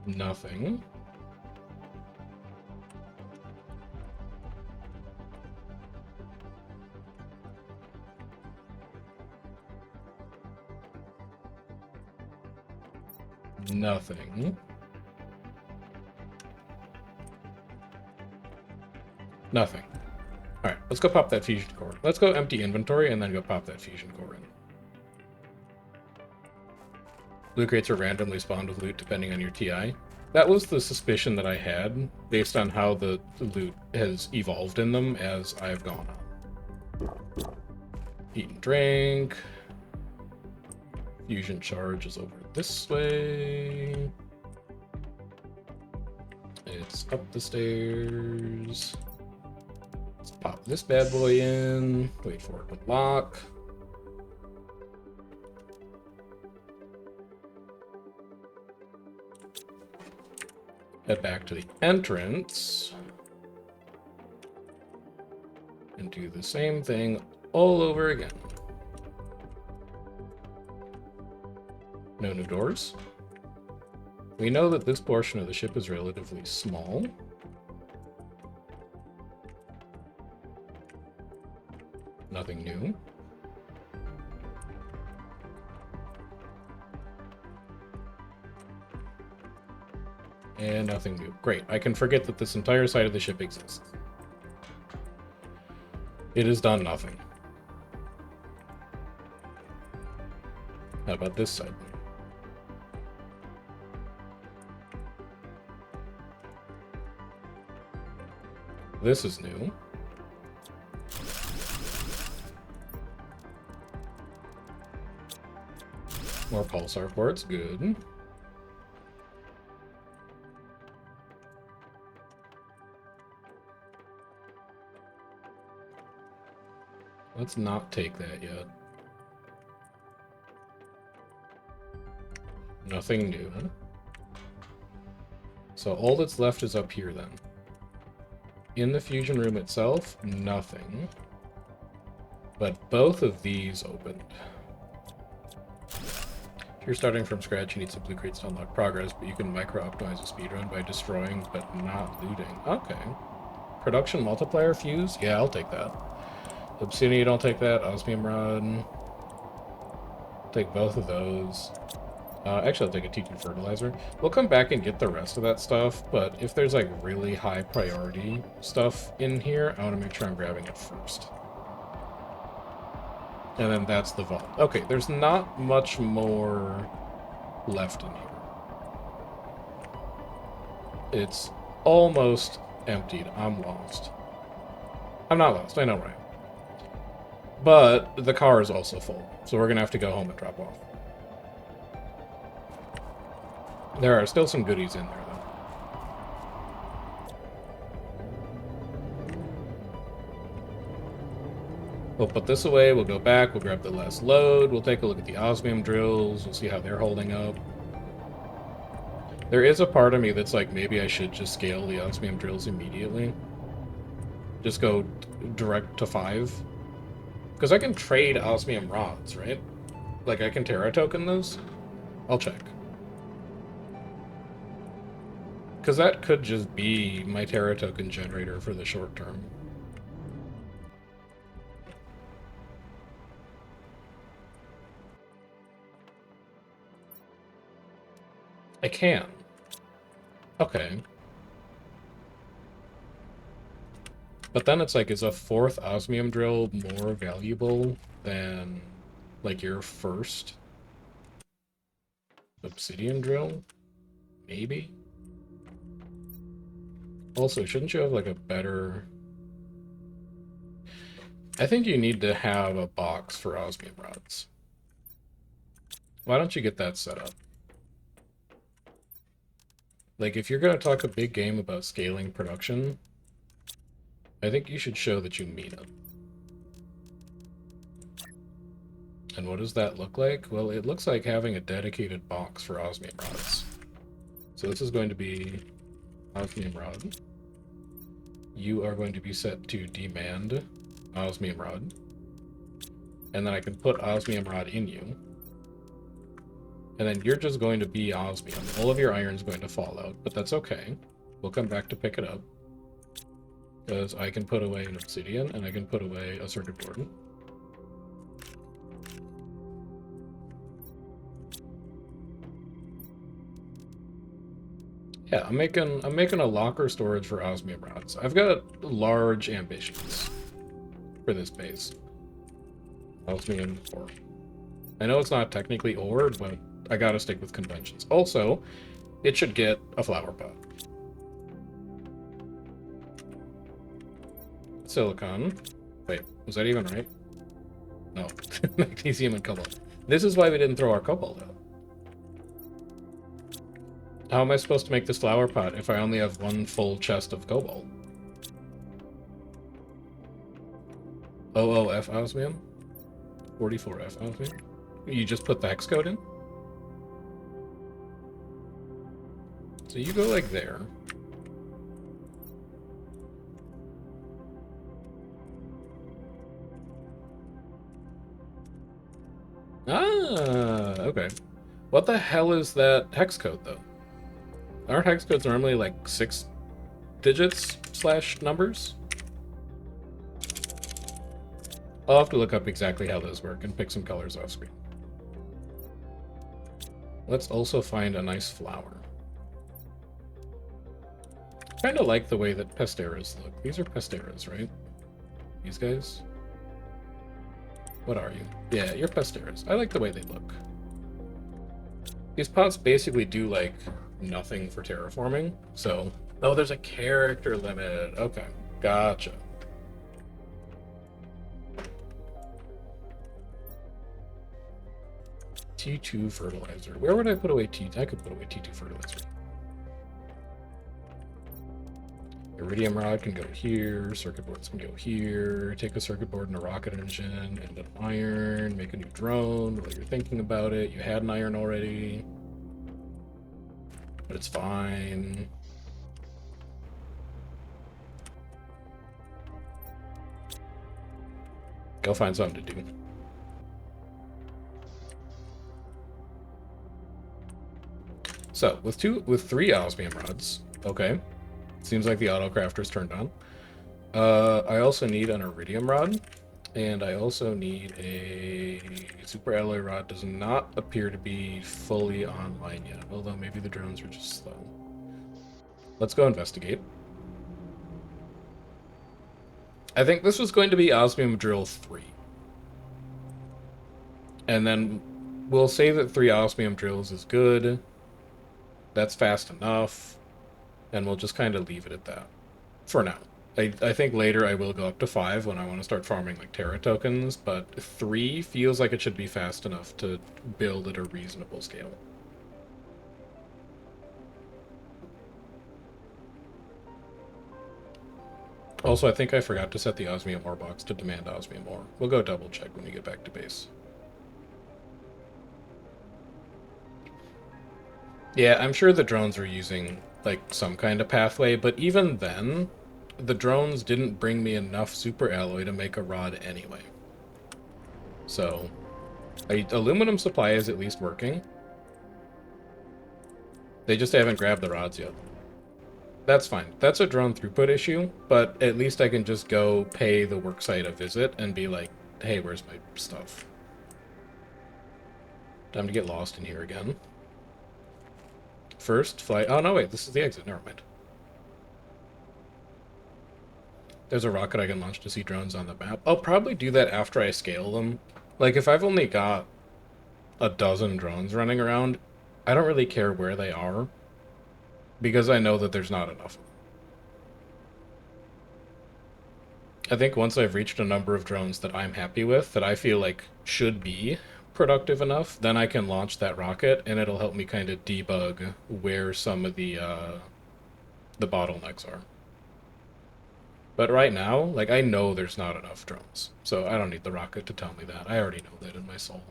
Nothing. Nothing. Nothing. Alright, let's go pop that fusion core. Let's go empty inventory and then go pop that fusion core in. Loot crates are randomly spawned with loot depending on your TI. That was the suspicion that I had, based on how the loot has evolved in them as I've gone on. Eat and drink. Fusion charge is over this way. It's up the stairs. Let's pop this bad boy in. Wait for it to lock. Head back to the entrance. And do the same thing all over again. No new doors. We know that this portion of the ship is relatively small. Nothing new. And nothing new. Great. I can forget that this entire side of the ship exists. It has done nothing. How about this side? This is new. More pulsar ports, good. Let's not take that yet. Nothing new. So all that's left is up here then. In the fusion room itself, nothing. But both of these opened. If you're starting from scratch, you need some blue crates to unlock progress, but you can micro-optimize a speedrun by destroying but not looting. Okay. Production multiplier fuse? Yeah, I'll take that. Obsidian, don't take that. Osmium rod. Take both of those. Actually, I'll take a T2 fertilizer. We'll come back and get the rest of that stuff, but if there's like really high priority stuff in here, I want to make sure I'm grabbing it first. And then that's the vault. Okay, there's not much more left in here. It's almost emptied. I'm lost. I'm not lost, I know, right? But the car is also full, so we're gonna have to go home and drop off. There are still some goodies in there, though. We'll put this away, we'll go back, we'll grab the last load, we'll take a look at the osmium drills, we'll see how they're holding up. There is a part of me that's like, maybe I should just scale the osmium drills immediately. Just go direct to 5. Because I can trade osmium rods, right? Like, I can Terra token those? I'll check. Because that could just be my Terra token generator for the short term. I can. Okay. But then it's like, is a 4th osmium drill more valuable than, like, your first obsidian drill? Maybe? Also, shouldn't you have, like, a better... I think you need to have a box for osmium rods. Why don't you get that set up? Like, if you're going to talk a big game about scaling production, I think you should show that you mean it. And what does that look like? Well, it looks like having a dedicated box for osmium rods. So this is going to be osmium rod. You are going to be set to demand osmium rod. And then I can put osmium rod in you. And then you're just going to be osmium. All of your iron's going to fall out, but that's okay. We'll come back to pick it up. Because I can put away an obsidian, and I can put away a circuit board. Yeah, I'm making a locker storage for osmium rods. I've got large ambitions for this base. Osmium ore. I know it's not technically ore, but I gotta stick with conventions. Also, it should get a flower pot. Silicon. Wait, was that even right? No. Magnesium and cobalt. This is why we didn't throw our cobalt out. How am I supposed to make this flower pot if I only have one full chest of cobalt? OOF osmium? 44F osmium? You just put the hex code in? So you go like there. Ah, okay. What the hell is that hex code, though? Aren't hex codes normally like 6 digits / numbers? I'll have to look up exactly how those work and pick some colors off screen. Let's also find a nice flower. Kind of like the way that Pesteras look. These are Pesteras, right? These guys? What are you? Yeah, you're Pesteras. I like the way they look. These pots basically do, like, nothing for terraforming, so... Oh, there's a character limit. Okay, gotcha. T2 fertilizer. Where would I put away T2? I could put away T2 fertilizer. Iridium rod can go here. Circuit boards can go here. Take a circuit board and a rocket engine and an iron. Make a new drone while you're thinking about it. You had an iron already. But it's fine. Go find something to do. So, with 3 osmium rods, okay. Seems like the autocrafter's turned on. I also need an iridium rod, and I also need a super alloy rod. Does not appear to be fully online yet, although maybe the drones are just slow. Let's go investigate. I think this was going to be osmium drill 3. And then we'll say that 3 osmium drills is good. That's fast enough. And we'll just kind of leave it at that. For now. I think later I will go up to 5 when I want to start farming like Terra tokens, but 3 feels like it should be fast enough to build at a reasonable scale. Also, I think I forgot to set the osmium ore box to demand osmium ore. We'll go double check when we get back to base. Yeah, I'm sure the drones are using like some kind of pathway, but even then, the drones didn't bring me enough super alloy to make a rod anyway. So, aluminum supply is at least working. They just haven't grabbed the rods yet. That's fine. That's a drone throughput issue, but at least I can just go pay the worksite a visit and be like, hey, where's my stuff? Time to get lost in here again. First, fly... Oh, no, wait, this is the exit. Never mind. There's a rocket I can launch to see drones on the map. I'll probably do that after I scale them. Like, if I've only got a dozen drones running around, I don't really care where they are, because I know that there's not enough. I think once I've reached a number of drones that I'm happy with, that I feel like should be productive enough, then I can launch that rocket, and it'll help me kind of debug where some of the bottlenecks are. But right now, like, I know there's not enough drones, so I don't need the rocket to tell me that. I already know that in my soul.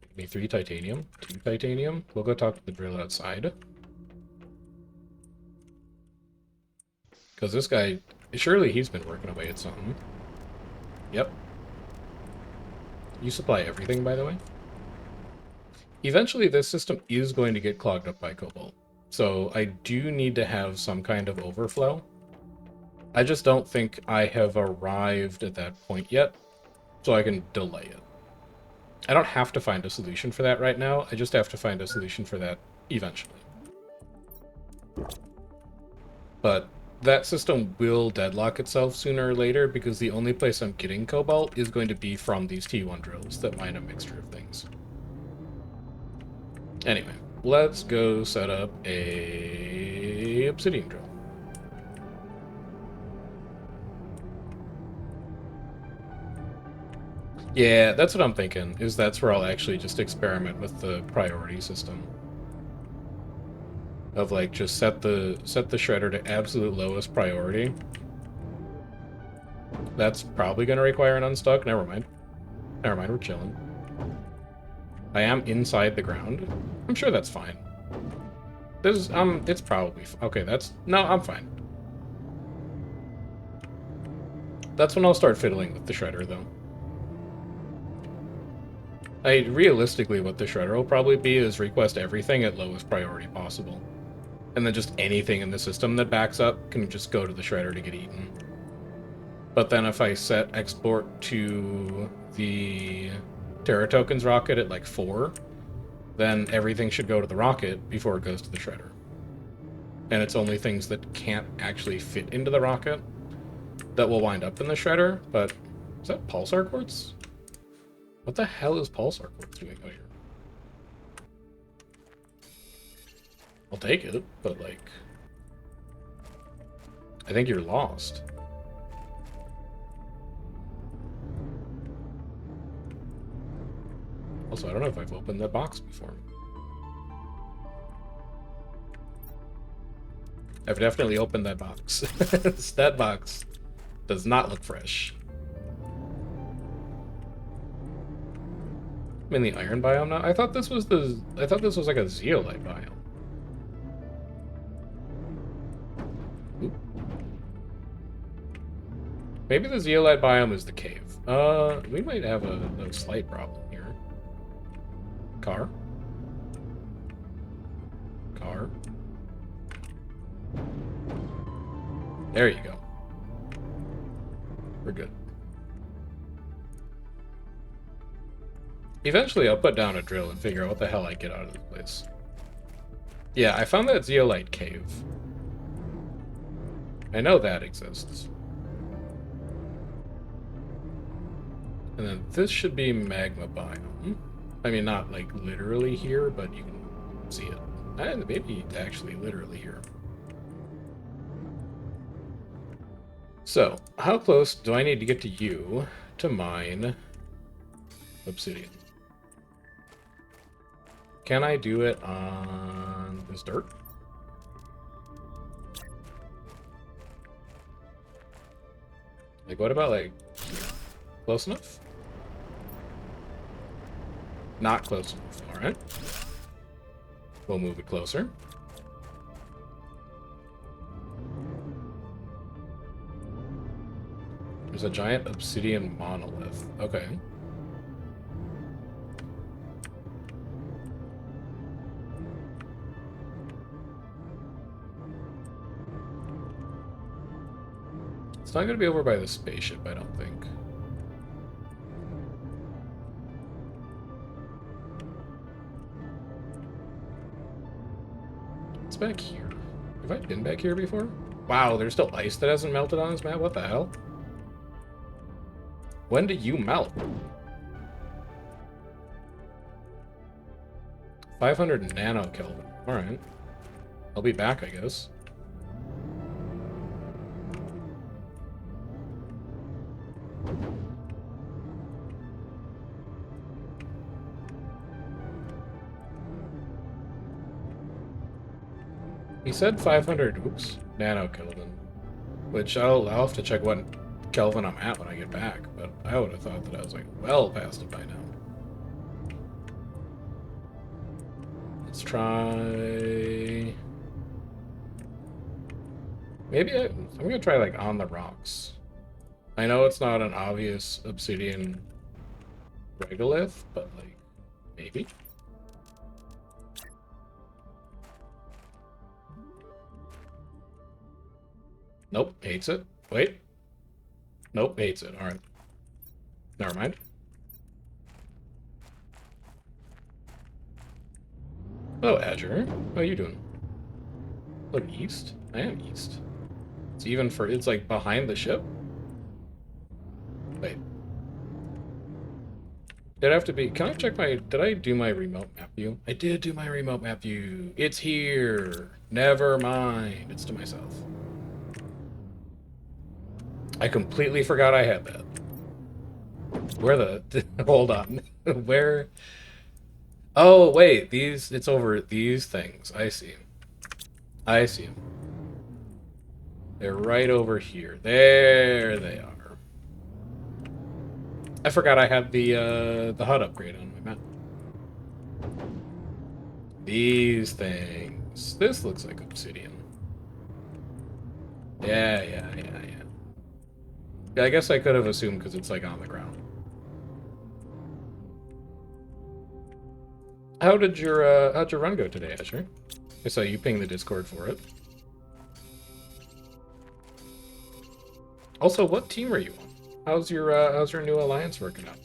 Give me 3 titanium, 2 titanium. We'll go talk to the drill outside. Because this guy, surely he's been working away at something. Yep. You supply everything, by the way? Eventually, this system is going to get clogged up by cobalt. So I do need to have some kind of overflow. I just don't think I have arrived at that point yet, so I can delay it. I don't have to find a solution for that right now. I just have to find a solution for that eventually. But that system will deadlock itself sooner or later, because the only place I'm getting cobalt is going to be from these T1 drills that mine a mixture of things. Anyway, let's go set up a obsidian drill. Yeah, that's what I'm thinking, is that's where I'll actually just experiment with the priority system. Of, like, just set the shredder to absolute lowest priority. That's probably going to require an unstuck. Never mind. Never mind, we're chilling. I am inside the ground. I'm sure that's fine. This it's probably... Okay, that's... No, I'm fine. That's when I'll start fiddling with the shredder, though. Realistically, what the shredder will probably be is request everything at lowest priority possible. And then just anything in the system that backs up can just go to the shredder to get eaten. But then if I set export to the Terra Tokens rocket at like 4, then everything should go to the rocket before it goes to the shredder. And it's only things that can't actually fit into the rocket that will wind up in the shredder. But is that pulsar quartz? What the hell is pulsar quartz doing out here? I'll take it, but like, I think you're lost. Also, I don't know if I've opened that box before. I've definitely opened that box. That box does not look fresh. I'm in the iron biome now. I thought this was like a zeolite biome. Oop. Maybe the zeolite biome is the cave. We might have a slight problem here. Car. There you go. We're good. Eventually I'll put down a drill and figure out what the hell I get out of this place. Yeah, I found that zeolite cave. I know that exists. And then this should be magma biome. I mean, not like literally here, but you can see it. And maybe actually literally here. So, how close do I need to get to you to mine obsidian? Can I do it on this dirt? Like, what about, like, close enough? Not close enough, alright. We'll move it closer. There's a giant obsidian monolith. Okay. It's not going to be over by the spaceship, I don't think. It's back here. Have I been back here before? Wow, there's still ice that hasn't melted on this map? What the hell? When do you melt? 500 nanokelvin. Alright. I'll be back, I guess. He said 500, oops, nanokelvin. Which I'll have to check what Kelvin I'm at when I get back, but I would have thought that I was like well past it by now. Let's try. Maybe I'm gonna try like on the rocks. I know it's not an obvious obsidian regolith, but like maybe. Nope, hates it. Wait. Nope, hates it. Alright. Never mind. Oh, Azure. How are you doing? Look, east? I am east. It's even for... It's like behind the ship? Wait. Did I have to be... Can I check my... Did I do my remote map view? I did do my remote map view. It's here. Never mind. It's to myself. I completely forgot I had that. Where the... Hold on. Where... Oh, wait. These... It's over these things. I see. I see them. They're right over here. There they are. I forgot I had the HUD upgrade on my map. These things. This looks like obsidian. Yeah. I guess I could have assumed because it's like on the ground. How'd your run go today, Asher? I saw you ping the Discord for it. Also, what team are you on? How's your new alliance working out?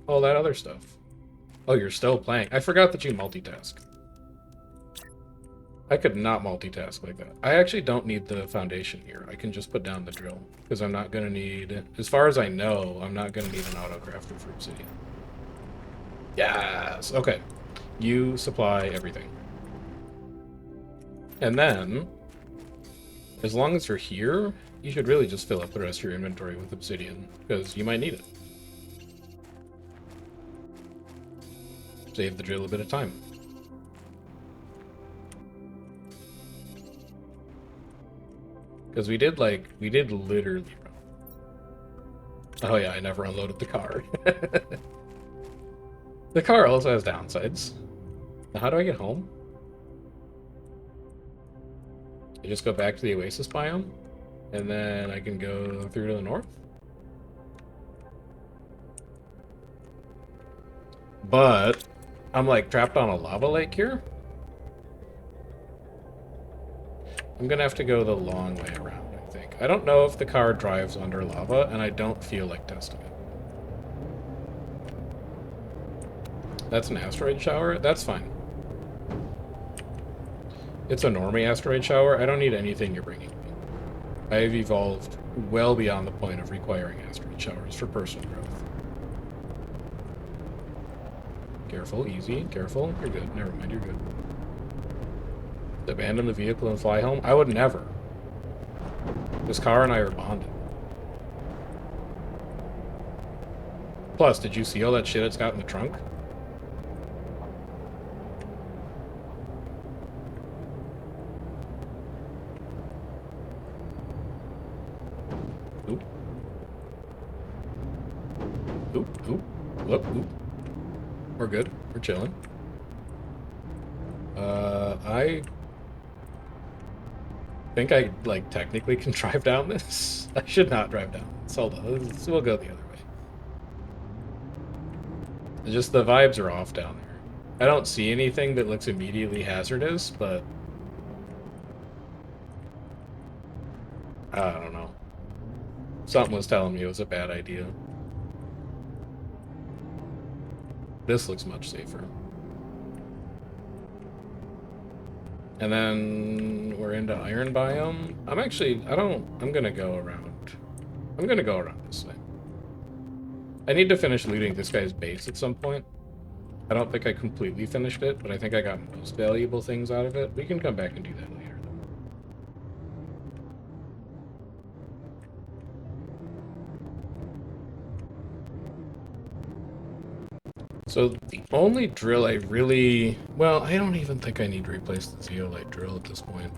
All that other stuff. Oh, you're still playing. I forgot that you multitask. I could not multitask like that. I actually don't need the foundation here. I can just put down the drill. Because I'm not going to need... As far as I know, I'm not going to need an auto-crafter for obsidian. Yes! Okay. You supply everything. And then, as long as you're here, you should really just fill up the rest of your inventory with obsidian. Because you might need it. Save the drill a bit of time. Because we did literally run. Oh yeah, I never unloaded the car. The car also has downsides. Now how do I get home? I just go back to the Oasis biome, and then I can go through to the north. But I'm like trapped on a lava lake here. I'm gonna have to go the long way around, I think. I don't know if the car drives under lava, and I don't feel like testing it. That's an asteroid shower? That's fine. It's a normie asteroid shower. I don't need anything you're bringing me. I have evolved well beyond the point of requiring asteroid showers for personal growth. Careful, easy, careful. You're good. Never mind, you're good. Abandon the vehicle and fly home? I would never. This car and I are bonded. Plus, did you see all that shit it's got in the trunk? Oop. Oop, oop. Whoop, oop. We're good. We're chilling. I think I, like, technically can drive down this. I should not drive down this. Hold on. We'll go the other way. Just the vibes are off down there. I don't see anything that looks immediately hazardous, but I don't know. Something was telling me it was a bad idea. This looks much safer. And then we're into iron biome. I'm gonna go around. I'm gonna go around this way. I need to finish looting this guy's base at some point. I don't think I completely finished it, but I think I got most valuable things out of it. We can come back and do that later. So the only drill I really... Well, I don't even think I need to replace the zeolite drill at this point.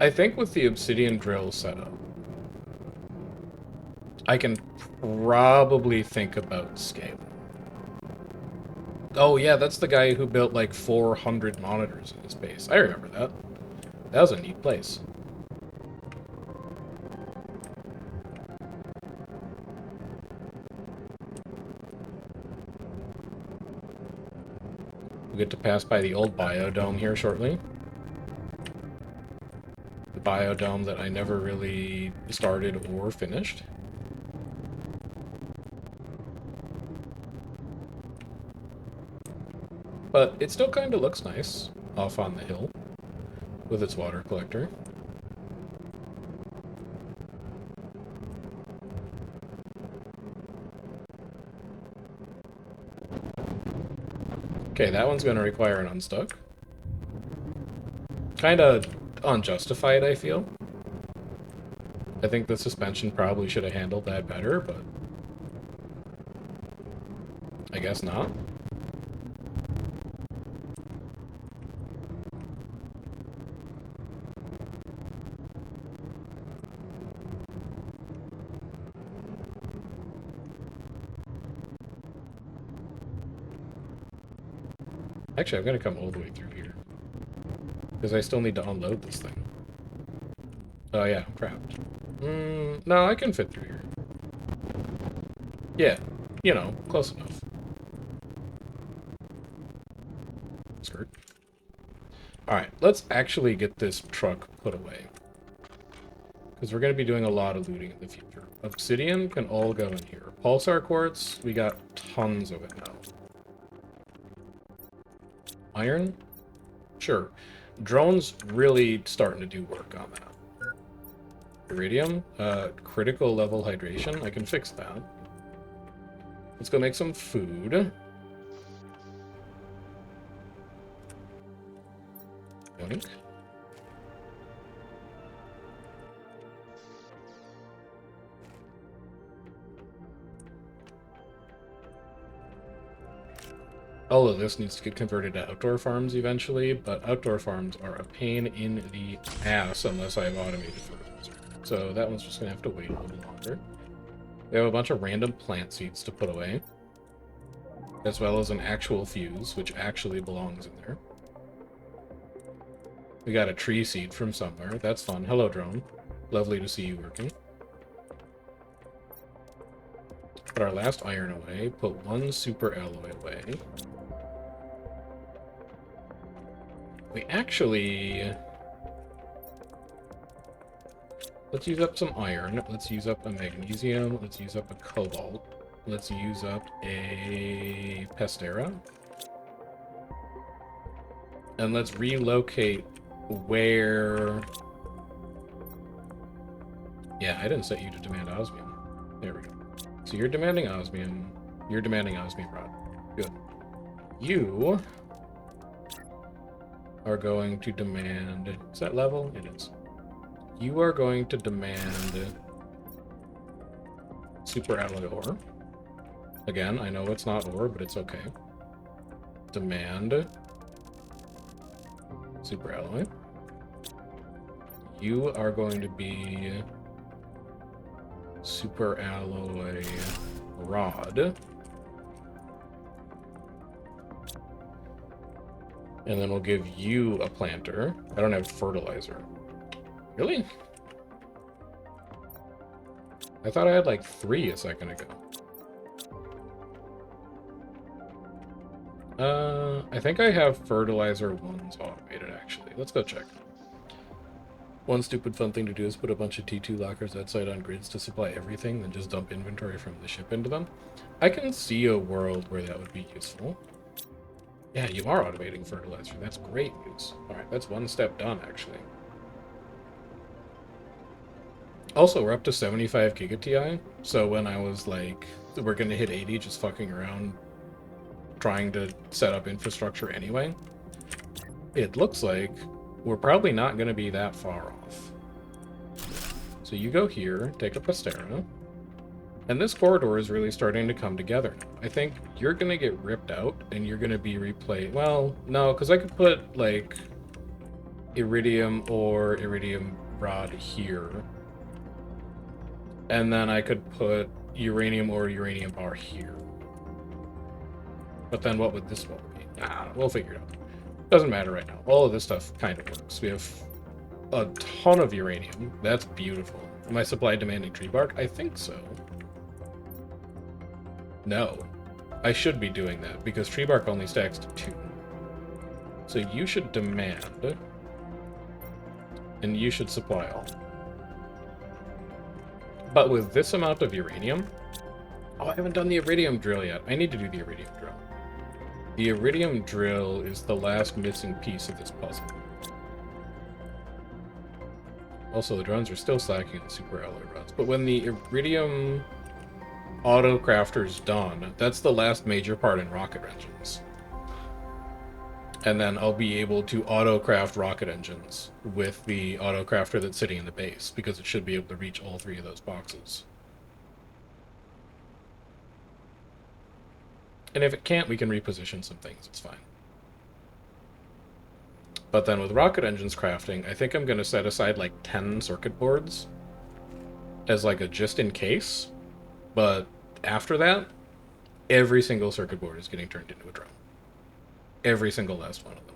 I think with the obsidian drill setup, I can probably think about scaling. Oh yeah, that's the guy who built like 400 monitors in his base. I remember that. That was a neat place. We get to pass by the old biodome here shortly. The biodome that I never really started or finished. But it still kind of looks nice off on the hill with its water collector. Okay, that one's going to require an unstuck. Kind of unjustified, I feel. I think the suspension probably should have handled that better, but I guess not. Actually, I'm going to come all the way through here. Because I still need to unload this thing. Oh yeah, crap. No, I can fit through here. Yeah, you know, close enough. Skirt. Alright, let's actually get this truck put away. Because we're going to be doing a lot of looting in the future. Obsidian can all go in here. Pulsar quartz, we got tons of it now. Iron? Sure. Drone's really starting to do work on that. Iridium? Critical level hydration? I can fix that. Let's go make some food. Yoink. All of this needs to get converted to outdoor farms eventually, but outdoor farms are a pain in the ass unless I have automated fertilizer. So that one's just going to have to wait a little longer. We have a bunch of random plant seeds to put away, as well as an actual fuse, which actually belongs in there. We got a tree seed from somewhere. That's fun. Hello, drone. Lovely to see you working. Put our last iron away. Put one super alloy away. We actually... Let's use up some iron. Let's use up a magnesium. Let's use up a cobalt. Let's use up a pestera. And let's relocate where... Yeah, I didn't set you to demand osmium. There we go. So you're demanding osmium. You're demanding osmium rod. Good. You are going to demand... Is that level? It is. You are going to demand super alloy ore. Again, I know it's not ore, but it's okay. Demand super alloy. You are going to be super alloy rod. And then we'll give you a planter. I don't have fertilizer. Really? I thought I had like 3 a second ago. I think I have fertilizer ones automated, actually. Let's go check. One stupid fun thing to do is put a bunch of T2 lockers outside on grids to supply everything, then just dump inventory from the ship into them. I can see a world where that would be useful. Yeah, you are automating fertilizer. That's great news. Alright, that's one step done, actually. Also, we're up to 75 giga-TI, so when I was like, we're gonna hit 80 just fucking around trying to set up infrastructure anyway, it looks like we're probably not gonna be that far off. So you go here, take a postera, and this corridor is really starting to come together now. I think you're gonna get ripped out, and you're gonna be replayed. Well, no, because I could put, like, iridium or iridium rod here. And then I could put uranium or uranium bar here. But then what would this one be? We'll figure it out. Doesn't matter right now. All of this stuff kind of works. We have a ton of uranium. That's beautiful. Am I supply demanding tree bark? I think so. No. I should be doing that, because tree bark only stacks to 2. So you should demand, and you should supply all. But with this amount of uranium... Oh, I haven't done the iridium drill yet. I need to do the iridium drill. The iridium drill is the last missing piece of this puzzle. Also, the drones are still slacking in super alloy rods. But when the iridium auto crafter's done, that's the last major part in rocket engines. And then I'll be able to auto craft rocket engines with the auto crafter that's sitting in the base, because it should be able to reach all 3 of those boxes. And if it can't, we can reposition some things. It's fine. But then with rocket engines crafting, I think I'm going to set aside like 10 circuit boards as like a just in case. But after that, every single circuit board is getting turned into a drone. Every single last one of them.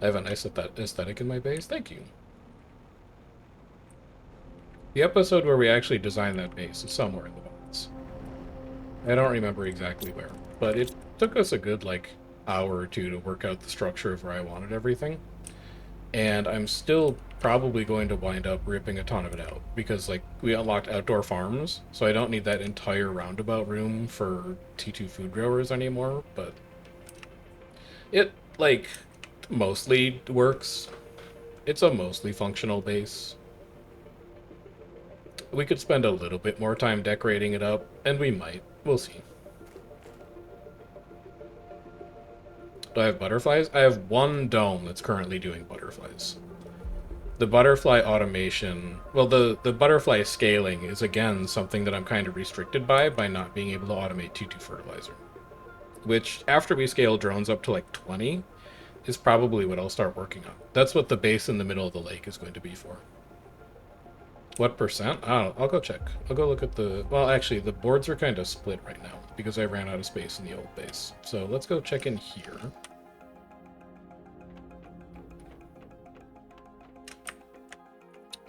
I have a nice aesthetic in my base. Thank you. The episode where we actually designed that base is somewhere in the box. I don't remember exactly where, but it took us a good, like, hour or 2 to work out the structure of where I wanted everything. And I'm still probably going to wind up ripping a ton of it out, because, like, we unlocked outdoor farms, so I don't need that entire roundabout room for T2 food growers anymore, but it, like, mostly works. It's a mostly functional base. We could spend a little bit more time decorating it up, and we might. We'll see. Do I have butterflies? I have 1 dome that's currently doing butterflies. The butterfly automation... Well, the butterfly scaling is, again, something that I'm kind of restricted by not being able to automate T2 fertilizer. Which, after we scale drones up to, like, 20, is probably what I'll start working on. That's what the base in the middle of the lake is going to be for. What percent? Oh, I'll go check. I'll go look at the... Well, actually, the boards are kind of split right now, because I ran out of space in the old base. So let's go check in here.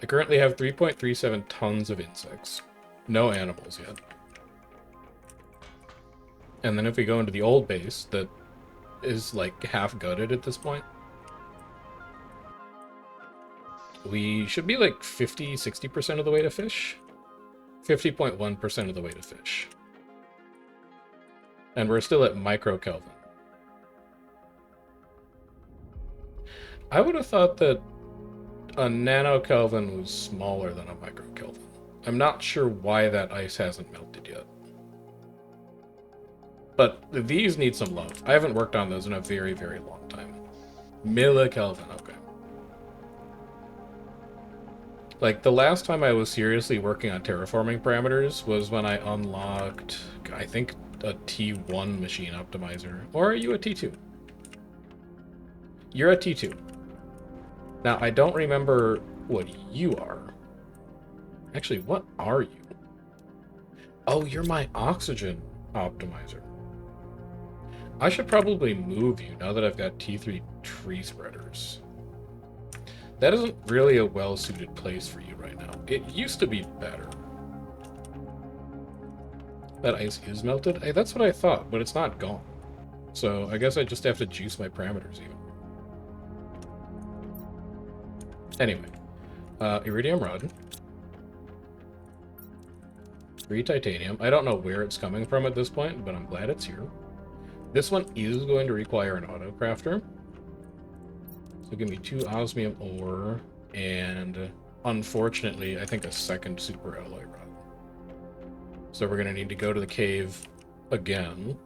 I currently have 3.37 tons of insects. No animals yet. And then if we go into the old base, that is like half gutted at this point, we should be like 50-60% of the way to fish. 50.1% of the way to fish. And we're still at micro Kelvin. I would have thought that a nano Kelvin was smaller than a micro Kelvin. I'm not sure why that ice hasn't melted yet. But these need some love. I haven't worked on those in a very, very long time. Millikelvin, okay. Like, the last time I was seriously working on terraforming parameters was when I unlocked, I think, a T1 machine optimizer. Or are you a T2? You're a T2. Now, I don't remember what you are. Actually, what are you? Oh, you're my oxygen optimizer. I should probably move you now that I've got T3 tree spreaders. That isn't really a well-suited place for you right now. It used to be better. That ice is melted? Hey, that's what I thought, but it's not gone. So I guess I just have to juice my parameters even. Anyway, iridium rod. 3 titanium. I don't know where it's coming from at this point, but I'm glad it's here. This one is going to require an auto crafter. So give me 2 osmium ore, and unfortunately, I think a second super alloy rod. So we're going to need to go to the cave again.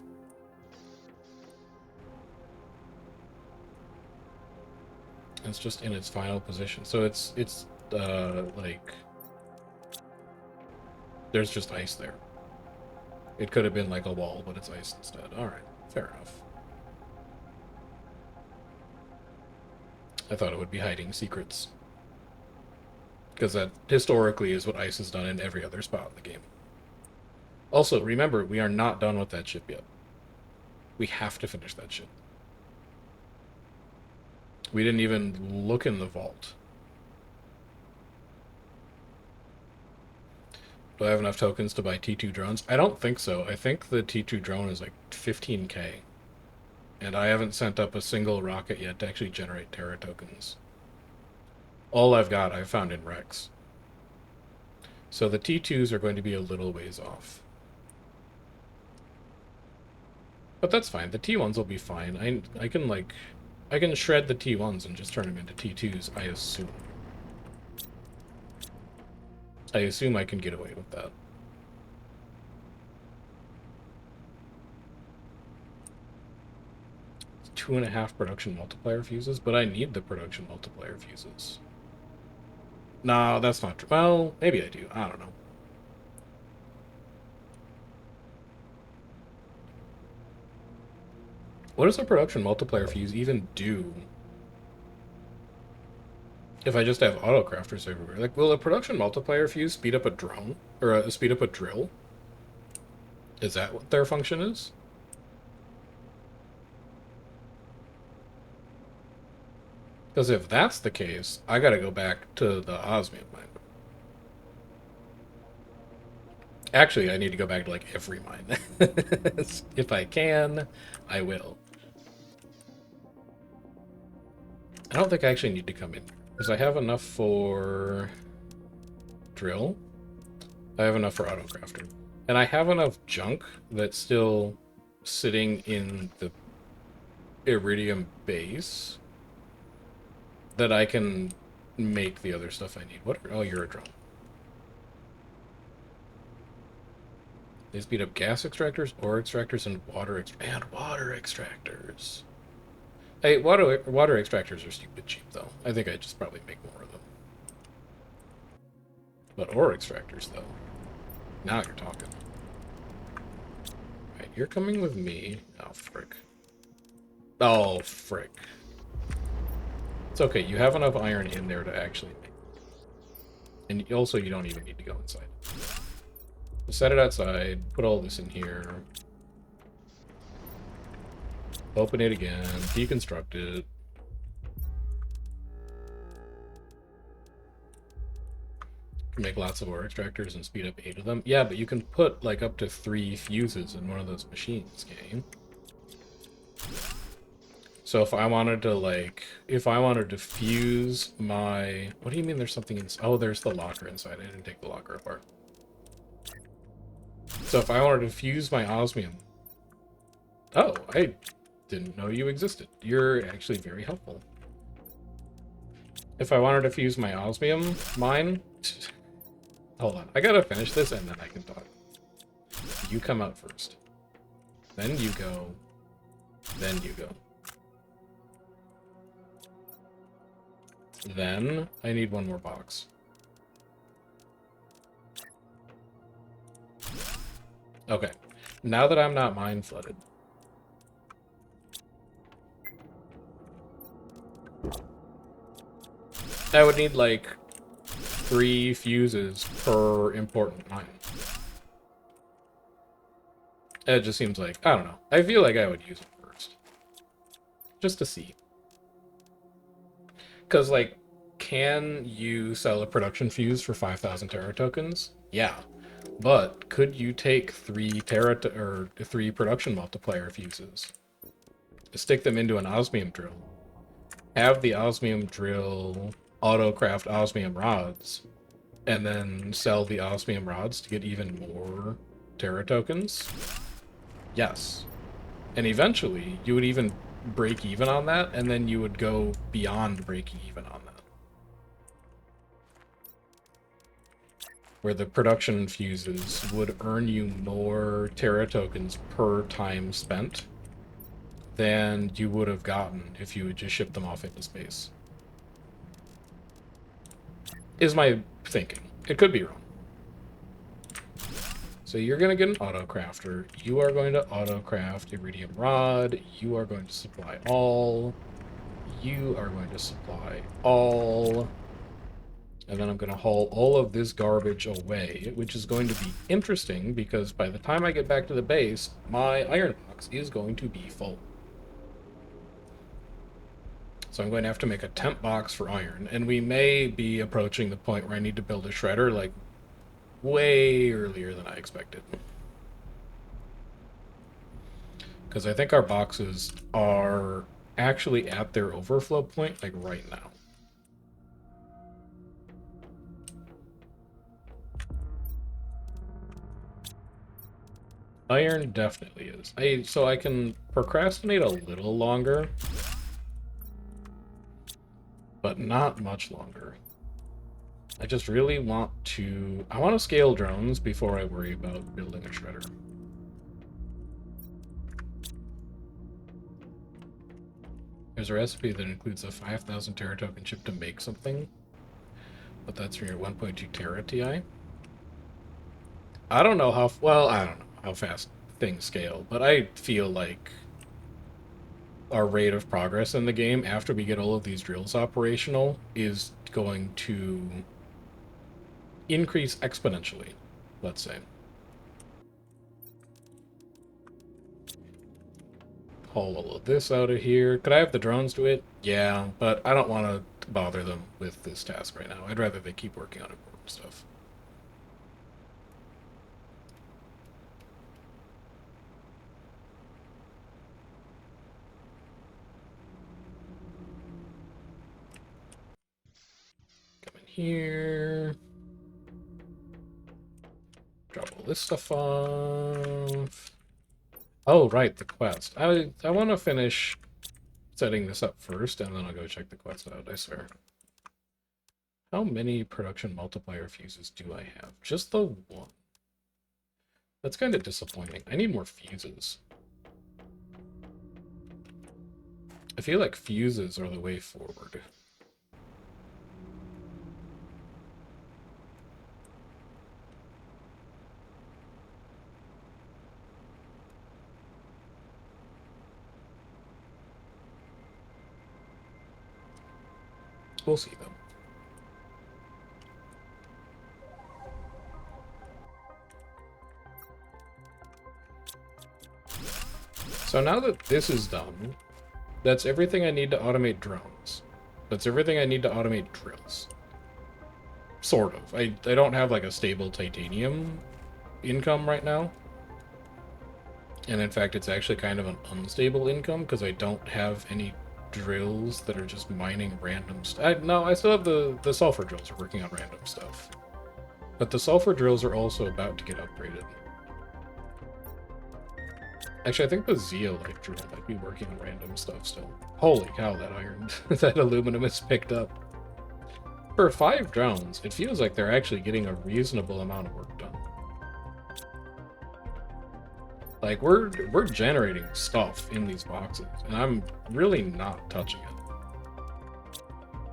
It's just in its final position. So it's like, there's just ice there. It could have been like a wall, but it's ice instead. All right, fair enough. I thought it would be hiding secrets. Because that historically is what ice has done in every other spot in the game. Also, remember, we are not done with that ship yet. We have to finish that ship. We didn't even look in the vault. Do I have enough tokens to buy T2 drones? I don't think so. I think the T2 drone is like 15k. And I haven't sent up a single rocket yet to actually generate Terra tokens. All I've got, I've found in Rex. So the T2s are going to be a little ways off. But that's fine. The T1s will be fine. I can shred the T1s and just turn them into T2s, I assume. I assume I can get away with that. It's 2.5 production multiplier fuses, but I need the production multiplier fuses. No, that's not true. Well, maybe I do. I don't know. What does a production multiplier fuse even do? If I just have auto crafters everywhere. Like, will a production multiplier fuse speed up a drone? Or speed up a drill? Is that what their function is? Because if that's the case, I gotta go back to the osmium mine. Actually, I need to go back to, like, every mine. If I can, I will. I don't think I actually need to come in. Because I have enough for drill. I have enough for auto crafter. And I have enough junk that's still sitting in the iridium base that I can make the other stuff I need. What? Oh, you're a drone. They speed up gas extractors, ore extractors, and water extractors. Hey, water extractors are stupid cheap, though. I think I just probably make more of them. But ore extractors, though. Now you're talking. Right, you're coming with me. Oh, frick. Oh, frick. It's okay, you have enough iron in there to actually make. And also, you don't even need to go inside. Just set it outside, put all this in here. Open it again, deconstruct it. Make lots of ore extractors and speed up 8 of them. Yeah, but you can put like up to 3 fuses in one of those machines, game. So if I wanted to fuse my... What do you mean there's something inside? Oh, there's the locker inside. I didn't take the locker apart. So if I wanted to fuse my osmium... Oh, I didn't know you existed. You're actually very helpful. If I wanted to fuse my osmium mine... Hold on, I gotta finish this and then I can talk. You come out first. Then you go. Then you go. Then I need one more box. Okay, now that I'm not mine flooded. I would need like 3 fuses per important mine. It just seems like, I don't know. I feel like I would use it for just to see. Because, like, can you sell a production fuse for 5,000 Terra tokens? Yeah. But could you take three production multiplier fuses, stick them into an osmium drill, have the osmium drill auto-craft osmium rods, and then sell the osmium rods to get even more Terra tokens? Yes. And eventually, you would even break even on that, and then you would go beyond breaking even on that. Where the production fuses would earn you more Terra tokens per time spent than you would have gotten if you would just ship them off into space. Is my thinking. It could be wrong. So you're going to get an auto-crafter. You are going to auto-craft iridium rod. You are going to supply all. You are going to supply all. And then I'm going to haul all of this garbage away, which is going to be interesting because by the time I get back to the base, my iron box is going to be full. So I'm going to have to make a temp box for iron, and we may be approaching the point where I need to build a shredder, like, way earlier than I expected. Because I think our boxes are actually at their overflow point, like, right now. Iron definitely is. So I can procrastinate a little longer, but not much longer. I just really want to... I want to scale drones before I worry about building a shredder. There's a recipe that includes a 5,000 Terra token chip to make something, but that's from your 1.2 Terra TI. I don't know how... Well, I don't know how fast things scale, but I feel like our rate of progress in the game after we get all of these drills operational is going to increase exponentially, let's say. Haul all of this out of here. Could I have the drones do it? Yeah, but I don't want to bother them with this task right now. I'd rather they keep working on important stuff. Come in here. Drop all this stuff off. Oh, right, the quest. I want to finish setting this up first, and then I'll go check the quest out, I swear. How many production multiplier fuses do I have? Just the one. That's kind of disappointing. I need more fuses. I feel like fuses are the way forward. We'll see, though. So now that this is done, that's everything I need to automate drones. That's everything I need to automate drills. Sort of. I don't have like a stable titanium income right now. And in fact, it's actually kind of an unstable income because I don't have any drills that are just mining random stuff. No, I still have the sulfur drills are working on random stuff. But the sulfur drills are also about to get upgraded. Actually, I think the zeolite drill might be working on random stuff still. Holy cow, that iron, that aluminum is picked up. For 5 drones, it feels like they're actually getting a reasonable amount of work done. Like, we're generating stuff in these boxes, and I'm really not touching it.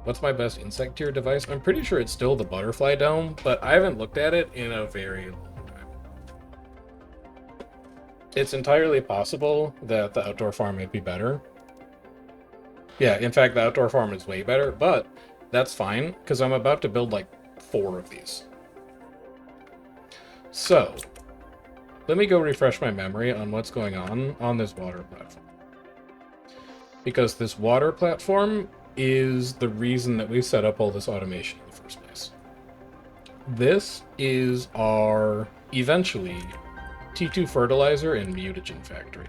What's my best insect tier device? I'm pretty sure it's still the butterfly dome, but I haven't looked at it in a very long time. It's entirely possible that the outdoor farm might be better. Yeah, in fact, the outdoor farm is way better, but that's fine, because I'm about to build like 4 of these. So, let me go refresh my memory on what's going on this water platform. Because this water platform is the reason that we set up all this automation in the first place. This is our, eventually, T2 fertilizer and mutagen factory.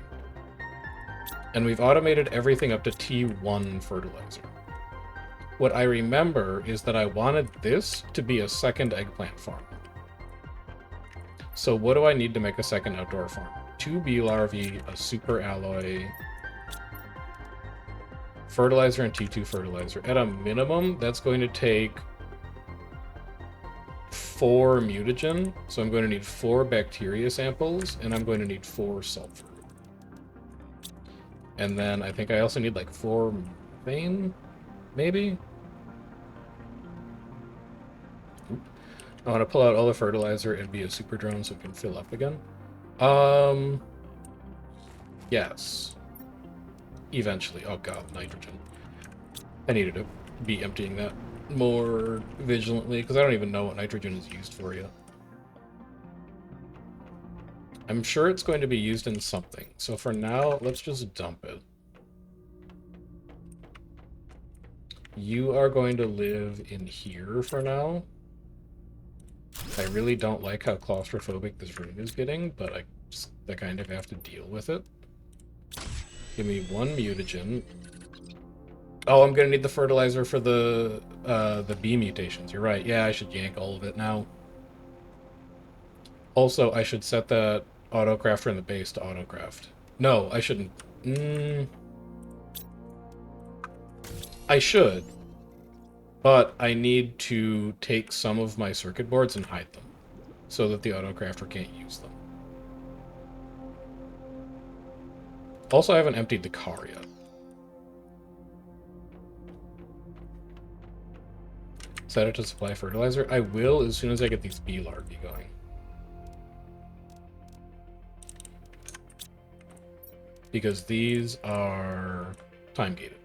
And we've automated everything up to T1 fertilizer. What I remember is that I wanted this to be a second eggplant farm. So what do I need to make a second outdoor farm? 2 bee larvae, a super alloy, fertilizer, and T2 fertilizer. At a minimum, that's going to take 4 mutagen, so I'm going to need 4 bacteria samples, and I'm going to need 4 sulfur. And then I think I also need like 4 methane, maybe? Oop. I want to pull out all the fertilizer and be a super drone so it can fill up again. Yes. Eventually. Oh god, nitrogen. I needed to be emptying that more vigilantly, because I don't even know what nitrogen is used for yet. I'm sure it's going to be used in something. So for now, let's just dump it. You are going to live in here for now. I really don't like how claustrophobic this room is getting, but I kind of have to deal with it. Give me 1 mutagen. Oh, I'm gonna need the fertilizer for the bee mutations. You're right. Yeah, I should yank all of it now. Also, I should set that autocrafter in the base to autocraft. No, I shouldn't. I should. But I need to take some of my circuit boards and hide them, so that the autocrafter can't use them. Also, I haven't emptied the car yet. Set it to supply fertilizer. I will as soon as I get these bee larvae going. Because these are time-gated.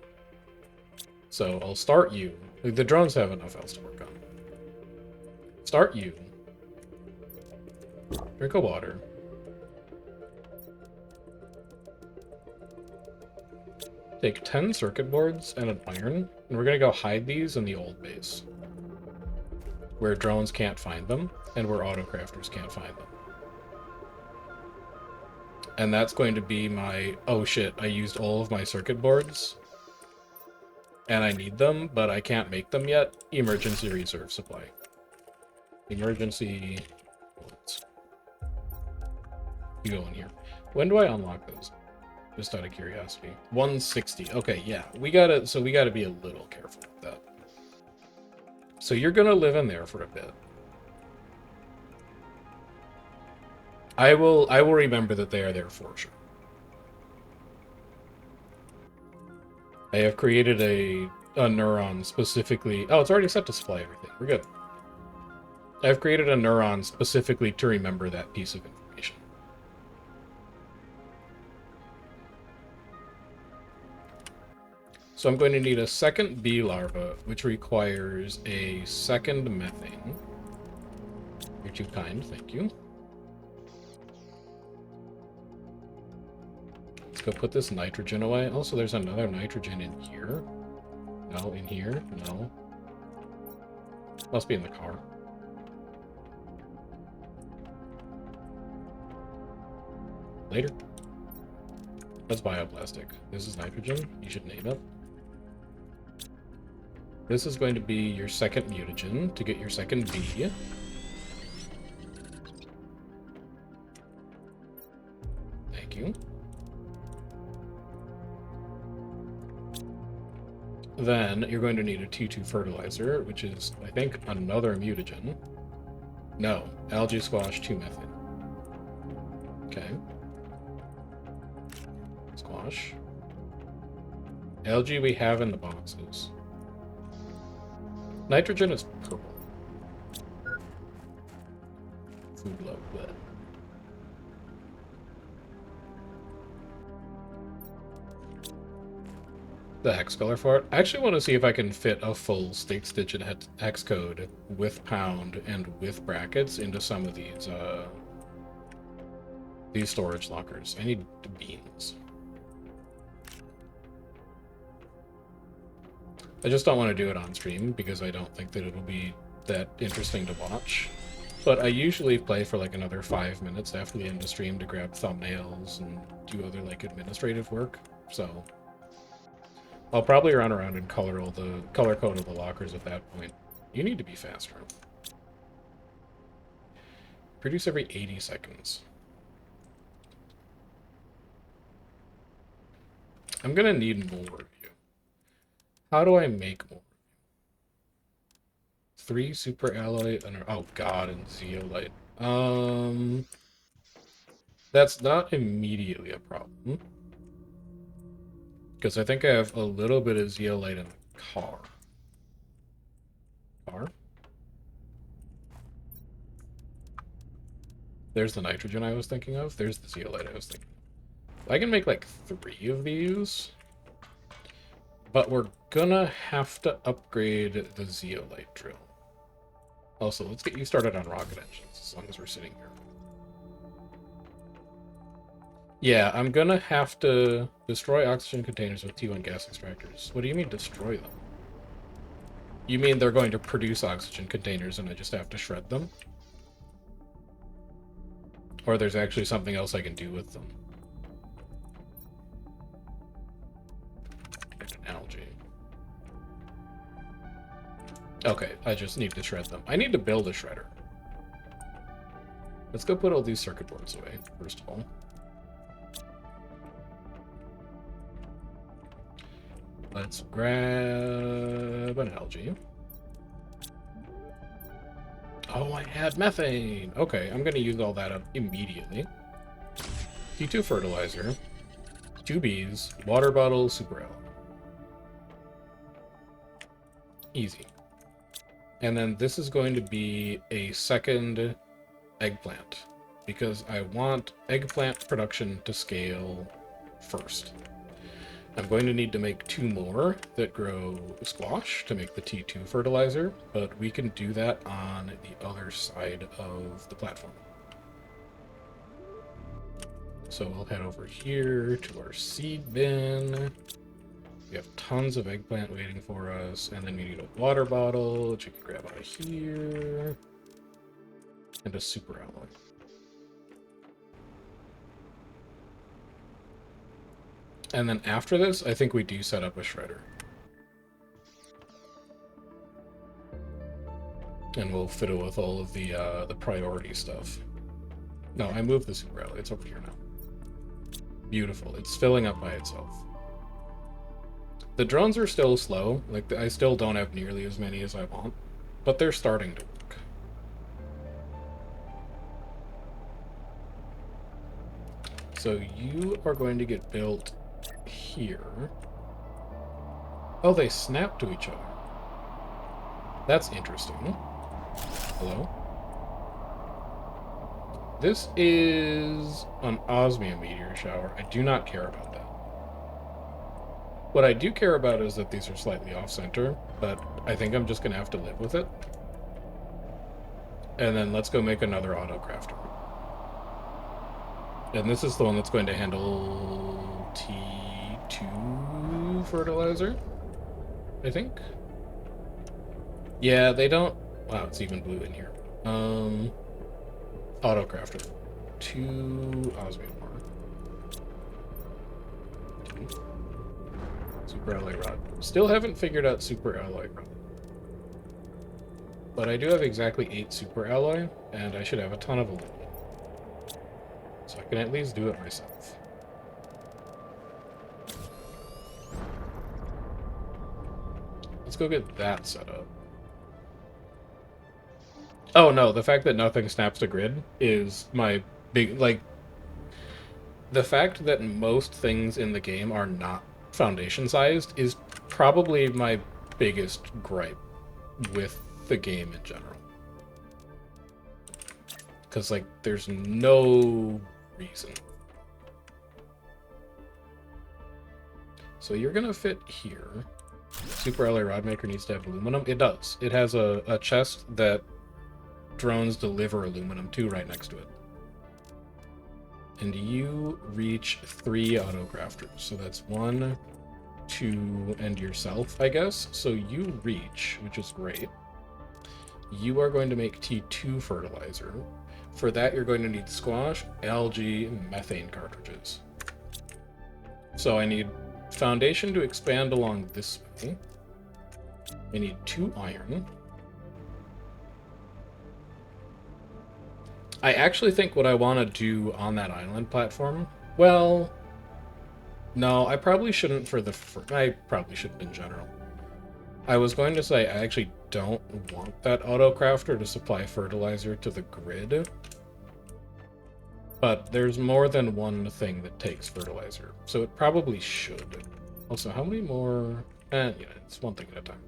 So I'll start you. Like, the drones have enough else to work on. Start you. Drink of water. Take 10 circuit boards and an iron, and we're going to go hide these in the old base, where drones can't find them, and where autocrafters can't find them. And that's going to be my... Oh shit, I used all of my circuit boards, and I need them, but I can't make them yet. Emergency reserve supply. Emergency boards. You go in here. When do I unlock those? Just out of curiosity. 160. Okay, yeah. We gotta be a little careful with that. So you're gonna live in there for a bit. I will remember that they are there for sure. I have created a neuron specifically... Oh, it's already set to supply everything. We're good. I've created a neuron specifically to remember that piece of information. So I'm going to need a second bee larva, which requires a second methane. You're too kind, thank you. Let's go put this nitrogen away. Also, there's another nitrogen in here. No, in here? No. Must be in the car. Later. That's bioplastic. This is nitrogen. You should name it. This is going to be your second mutagen to get your second bee. Thank you. Then you're going to need a T2 fertilizer, which is, I think, another mutagen. No, algae squash 2 methane. Okay. Squash. Algae we have in the boxes. Nitrogen is purple. Food love that. The hex color for it. I actually want to see if I can fit a full state stitch and hex code with pound and with brackets into some of these storage lockers. I need beans. I just don't want to do it on stream because I don't think that it'll be that interesting to watch. But I usually play for like another 5 minutes after the end of stream to grab thumbnails and do other like administrative work. So I'll probably run around and color code all the lockers at that point. You need to be faster. Produce every 80 seconds. I'm gonna need more of you. How do I make more? 3 super alloy and oh god, and zeolite. That's not immediately a problem. Because I think I have a little bit of zeolite in the car. There's the nitrogen I was thinking of. There's the zeolite I was thinking of. I can make like 3 of these. But we're gonna have to upgrade the zeolite drill. Also, let's get you started on rocket engines, as long as we're sitting here. Yeah, I'm gonna have to destroy oxygen containers with T1 gas extractors. What do you mean, destroy them? You mean they're going to produce oxygen containers and I just have to shred them? Or there's actually something else I can do with them? Like an algae. Okay, I just need to shred them. I need to build a shredder. Let's go put all these circuit boards away, first of all. Let's grab an algae. Oh, I had methane! Okay, I'm gonna use all that up immediately. T2 fertilizer. 2 bees. Water bottle, super alloy. Easy. And then this is going to be a second eggplant, because I want eggplant production to scale first. I'm going to need to make 2 more that grow squash to make the T2 fertilizer, but we can do that on the other side of the platform. So we'll head over here to our seed bin. We have tons of eggplant waiting for us, and then we need a water bottle, which you can grab out of here, and a super alloy. And then after this, I think we do set up a shredder. And we'll fiddle with all of the priority stuff. No, I moved the super alloy. It's over here now. Beautiful. It's filling up by itself. The drones are still slow. Like, I still don't have nearly as many as I want, but they're starting to work. So you are going to get built here. Oh, they snap to each other. That's interesting. Hello? This is an osmium meteor shower. I do not care about that. What I do care about is that these are slightly off-center, but I think I'm just going to have to live with it. And then let's go make another auto-crafter. And this is the one that's going to handle T2 fertilizer, I think. Yeah, they don't... Wow, it's even blue in here. Auto-crafter. 2 osmium ore. 2. Super alloy rod. Still haven't figured out super alloy rod. But I do have exactly 8 super alloy, and I should have a ton of aluminum. So I can at least do it myself. Let's go get that set up. Oh no, the fact that nothing snaps to grid is my big, like, the fact that most things in the game are not foundation sized is probably my biggest gripe with the game in general. Because, like, there's no reason. So you're gonna fit here. Super alloy rod maker needs to have aluminum. It does. It has a chest that drones deliver aluminum to right next to it. And you reach 3 auto crafters. So that's 1, to end yourself, I guess. So you reach, which is great. You are going to make T2 fertilizer. For that, you're going to need squash, algae, and methane cartridges. So I need foundation to expand along this way. I need 2 iron. I actually think what I want to do on that island platform, well, no, I probably shouldn't for the... I probably shouldn't in general. I was going to say I actually don't want that auto-crafter to supply fertilizer to the grid. But there's more than one thing that takes fertilizer, so it probably should. Also, how many more... yeah, it's one thing at a time.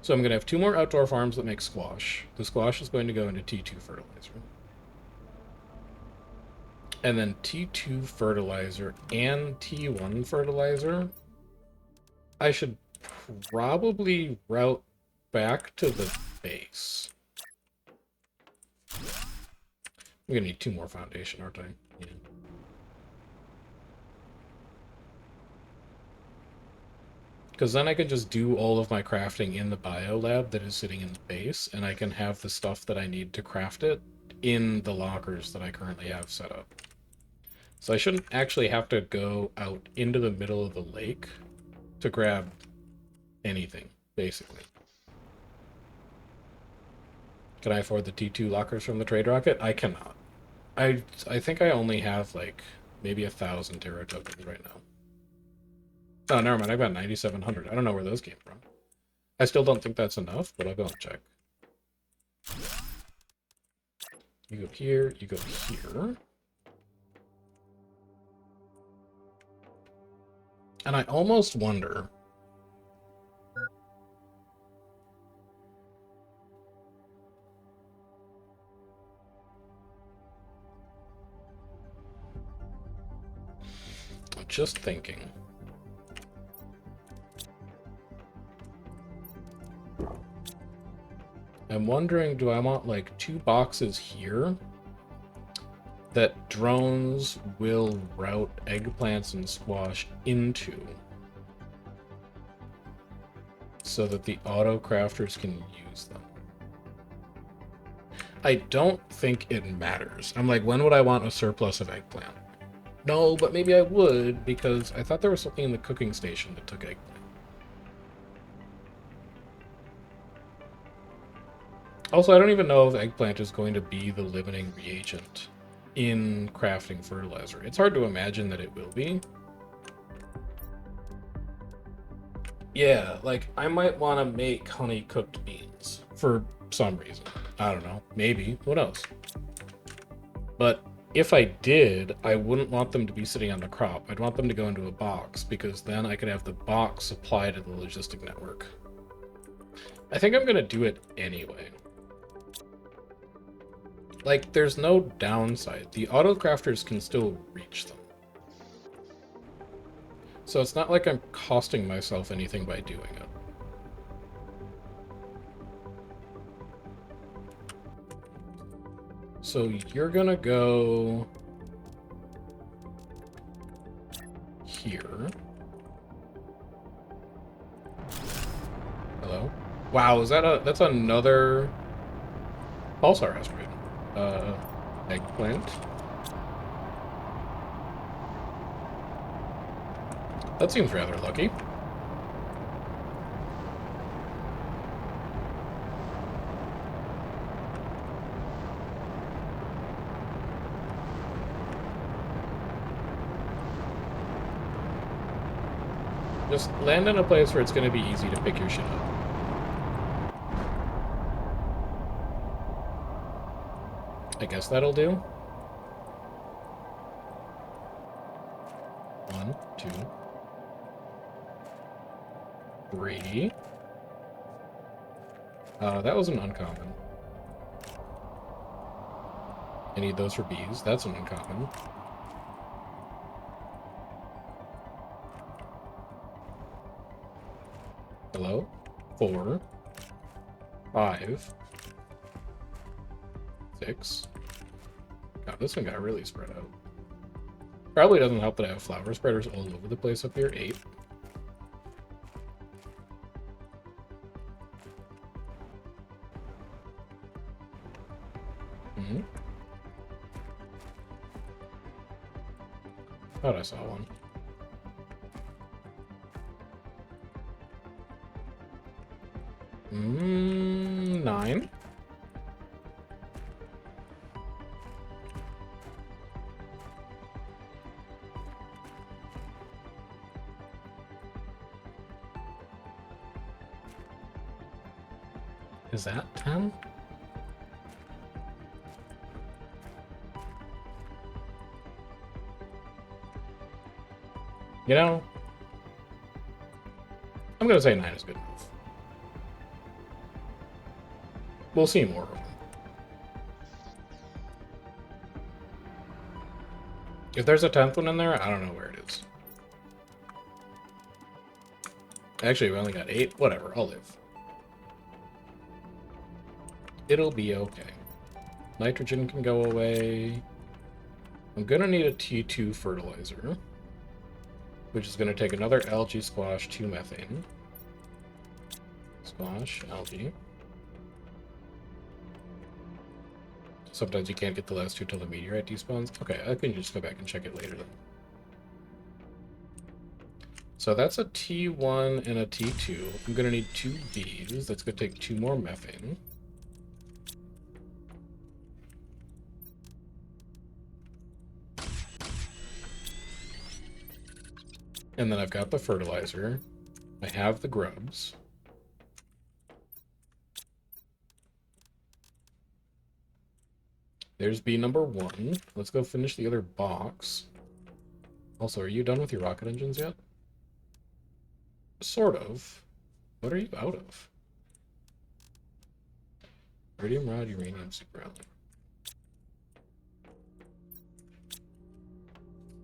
So I'm going to have 2 more outdoor farms that make squash. The squash is going to go into T2 fertilizer. And then T2 fertilizer and T1 fertilizer, I should probably route back to the base. I'm going to need 2 more foundation, aren't I? Yeah. Because then I can just do all of my crafting in the bio lab that is sitting in the base, and I can have the stuff that I need to craft it in the lockers that I currently have set up. So I shouldn't actually have to go out into the middle of the lake to grab anything, basically. Can I afford the T2 lockers from the trade rocket? I cannot. I think I only have, like, maybe 1,000 Terra tokens right now. Oh, never mind. I've got 9,700. I don't know where those came from. I still don't think that's enough, but I'll go and check. You go here. You go here. And I almost wonder... I'm just thinking... I'm wondering, do I want like 2 boxes here that drones will route eggplants and squash into so that the auto crafters can use them? I don't think it matters. I'm like, when would I want a surplus of eggplant? No, but maybe I would, because I thought there was something in the cooking station that took eggplant. Also, I don't even know if eggplant is going to be the limiting reagent in crafting fertilizer. It's hard to imagine that it will be. Yeah, like, I might want to make honey-cooked beans for some reason. I don't know. Maybe. Who knows? But if I did, I wouldn't want them to be sitting on the crop. I'd want them to go into a box, because then I could have the box supply to the logistic network. I think I'm going to do it anyway. Like, there's no downside. The auto-crafters can still reach them. So it's not like I'm costing myself anything by doing it. So you're gonna go... here. Hello? Wow, is that that's another pulsar asteroid. Eggplant. That seems rather lucky. Just land in a place where it's going to be easy to pick your shit up. I guess that'll do. 1, 2, 3. That was an uncommon. I need those for bees. That's an uncommon. Hello? 4. 5. 6. God, this one got really spread out. Probably doesn't help that I have flower spreaders all over the place up here. 8. Hmm. Thought I saw one. Mm, 9. Is that 10? You know, I'm gonna say 9 is good enough. We'll see more of them. If there's a 10th one in there, I don't know where it is. Actually, we only got 8. Whatever, I'll live. It'll be okay. Nitrogen can go away. I'm gonna need a T2 fertilizer, which is gonna take another algae squash, 2 methane. Squash, algae. Sometimes you can't get the last 2 till the meteorite despawns. Okay, I can just go back and check it later then. So that's a T1 and a T2. I'm gonna need 2 Bs. That's gonna take 2 more methane. And then I've got the fertilizer. I have the grubs. There's bee number 1. Let's go finish the other box. Also, are you done with your rocket engines yet? Sort of. What are you out of? Iridium rod, uranium, super alloy.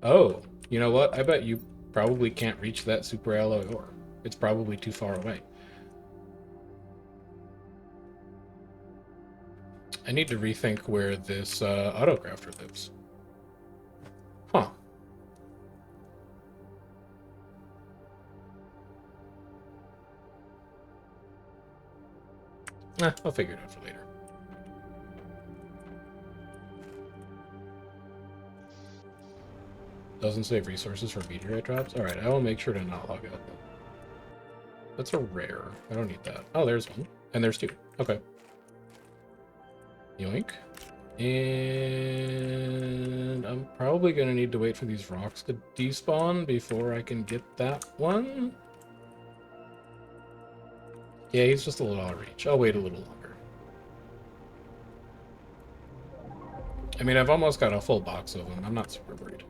Oh, you know what? I bet you probably can't reach that super alloy ore. It's probably too far away. I need to rethink where this autocrafter lives. Huh. I'll figure it out for later. Doesn't save resources for meteorite drops? Alright, I will make sure to not log out. That's a rare. I don't need that. Oh, there's one. And there's 2. Okay. Yoink. And I'm probably going to need to wait for these rocks to despawn before I can get that one. Yeah, he's just a little out of reach. I'll wait a little longer. I mean, I've almost got a full box of them. I'm not super worried.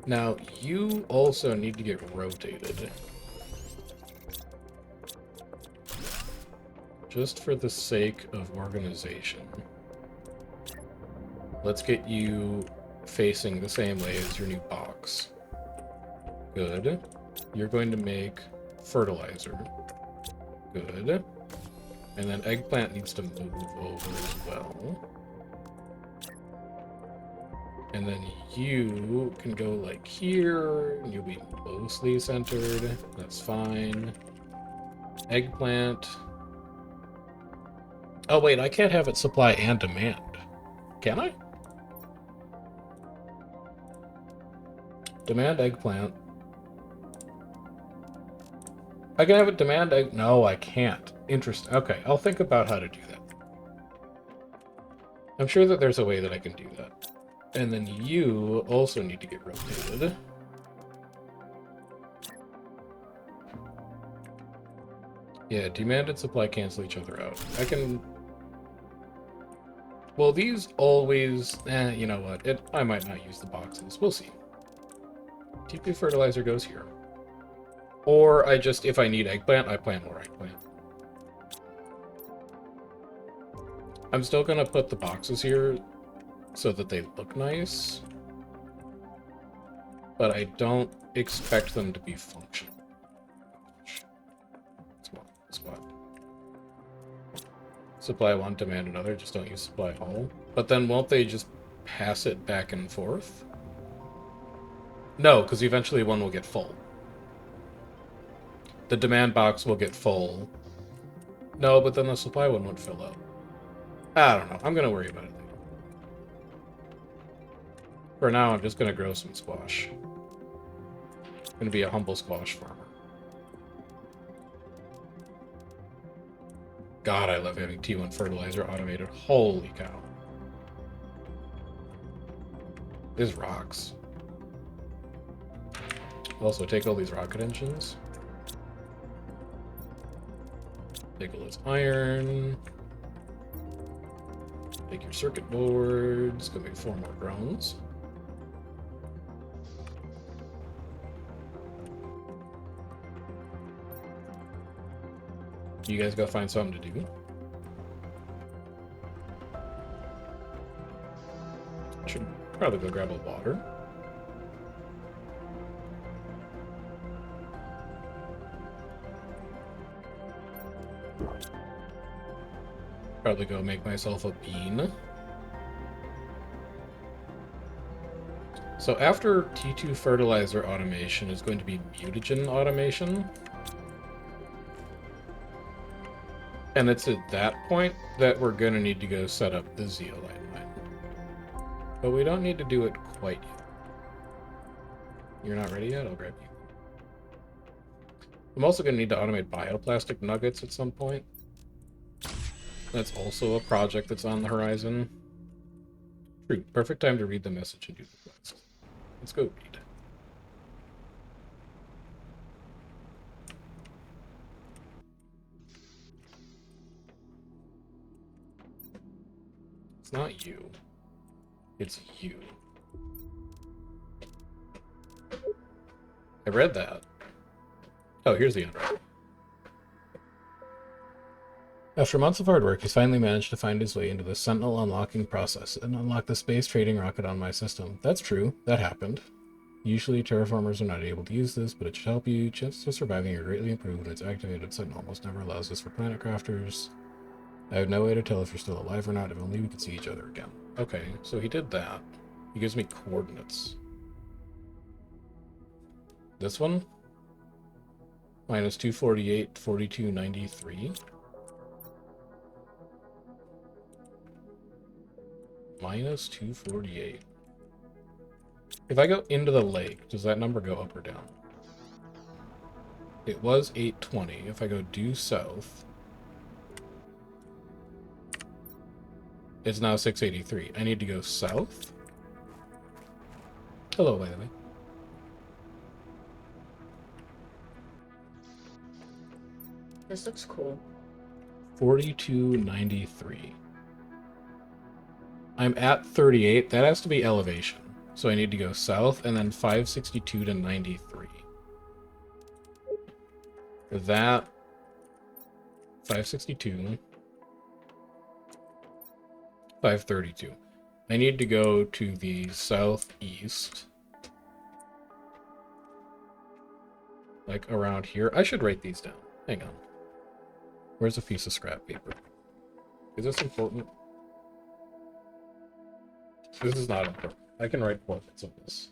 Now, you also need to get rotated. Just for the sake of organization. Let's get you facing the same way as your new box. Good. You're going to make fertilizer. Good. And then eggplant needs to move over as well. And then you can go like here, and you'll be mostly centered. That's fine. Eggplant. Oh wait, I can't have it supply and demand. Can I? Demand eggplant. I can have it demand egg. No, I can't. Interesting. Okay, I'll think about how to do that. I'm sure that there's a way that I can do that. And then you also need to get rotated. Yeah, demand and supply cancel each other out. I can... Well, these always... you know what? I might not use the boxes. We'll see. TP fertilizer goes here. Or I just, if I need eggplant, I plant more eggplant. I'm still going to put the boxes here so that they look nice. But I don't expect them to be functional. Spot. Supply one, demand another. Just don't use supply all. But then won't they just pass it back and forth? No, because eventually one will get full. The demand box will get full. No, but then the supply one won't fill up. I don't know. I'm going to worry about it later. For now, I'm just going to grow some squash. I'm going to be a humble squash farmer. God, I love having T1 fertilizer automated. Holy cow. This rocks. Also, take all these rocket engines. Take all this iron. Take your circuit boards. Go make 4 more drones. You guys go find something to do. Should probably go grab a water. Probably go make myself a bean. So after T2 fertilizer automation is going to be mutagen automation. And it's at that point that we're going to need to go set up the zeolite mine. But we don't need to do it quite yet. You're not ready yet? I'll grab you. I'm also going to need to automate bioplastic nuggets at some point. That's also a project that's on the horizon. True. Perfect time to read the message and do the quest. Let's go read. It's not you. It's you. I read that. Oh, here's the end. After months of hard work, he's finally managed to find his way into the Sentinel unlocking process and unlock the space trading rocket on my system. That's true. That happened. Usually, terraformers are not able to use this, but it should help you. Chances of surviving are greatly improved when it's activated. Sentinel almost never allows this for PlanetCrafters. I have no way to tell if you're still alive or not. If only we could see each other again. Okay, so he did that. He gives me coordinates. This one? Minus 248, 4293. Minus 248. If I go into the lake, does that number go up or down? It was 820. If I go due south, it's now 683. I need to go south? Hello, by the way. This looks cool. 4293. I'm at 38. That has to be elevation. So I need to go south and then 562 to 93. That 562. 532. I need to go to the southeast. Like around here. I should write these down. Hang on. Where's a piece of scrap paper? Is this important? This is not important. I can write coordinates of this.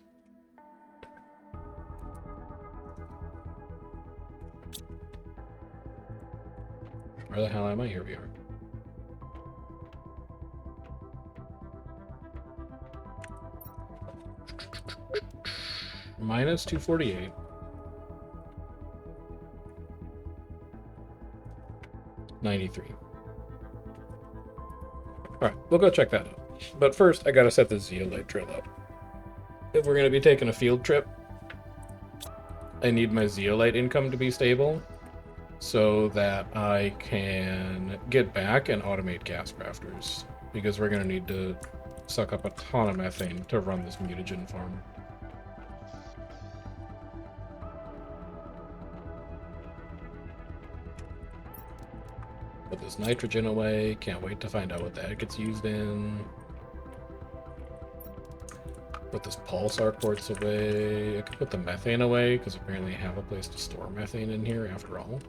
Where the hell am I? Here we are. Minus 248. $93. Alright, we'll go check that out. But first, I gotta set the zeolite drill up. If we're gonna be taking a field trip, I need my zeolite income to be stable so that I can get back and automate gas crafters. Because we're gonna need to suck up a ton of methane to run this mutagen farm. Put this nitrogen away. Can't wait to find out what that gets used in. Put this pulsar quartz away. I could put the methane away, because apparently I have a place to store methane in here after all.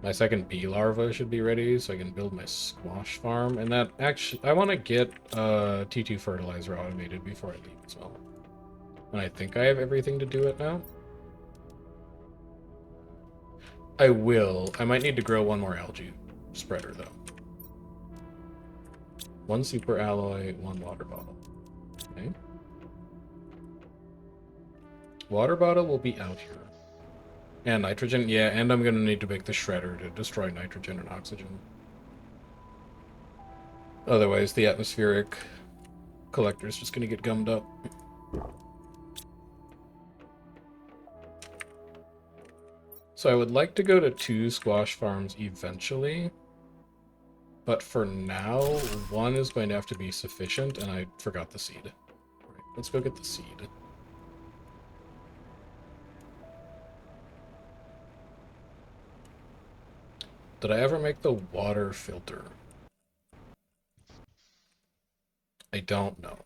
My second bee larva should be ready, so I can build my squash farm. And that actually, I want to get T2 fertilizer automated before I leave as well. And I think I have everything to do it now. I will. I might need to grow one more algae spreader, though. One super alloy, one water bottle. Okay. Water bottle will be out here. And nitrogen, yeah, and I'm gonna need to make the shredder to destroy nitrogen and oxygen. Otherwise, the atmospheric collector is just gonna get gummed up. So I would like to go to 2 squash farms eventually. But for now, 1 is going to have to be sufficient, and I forgot the seed. Right, let's go get the seed. Did I ever make the water filter? I don't know.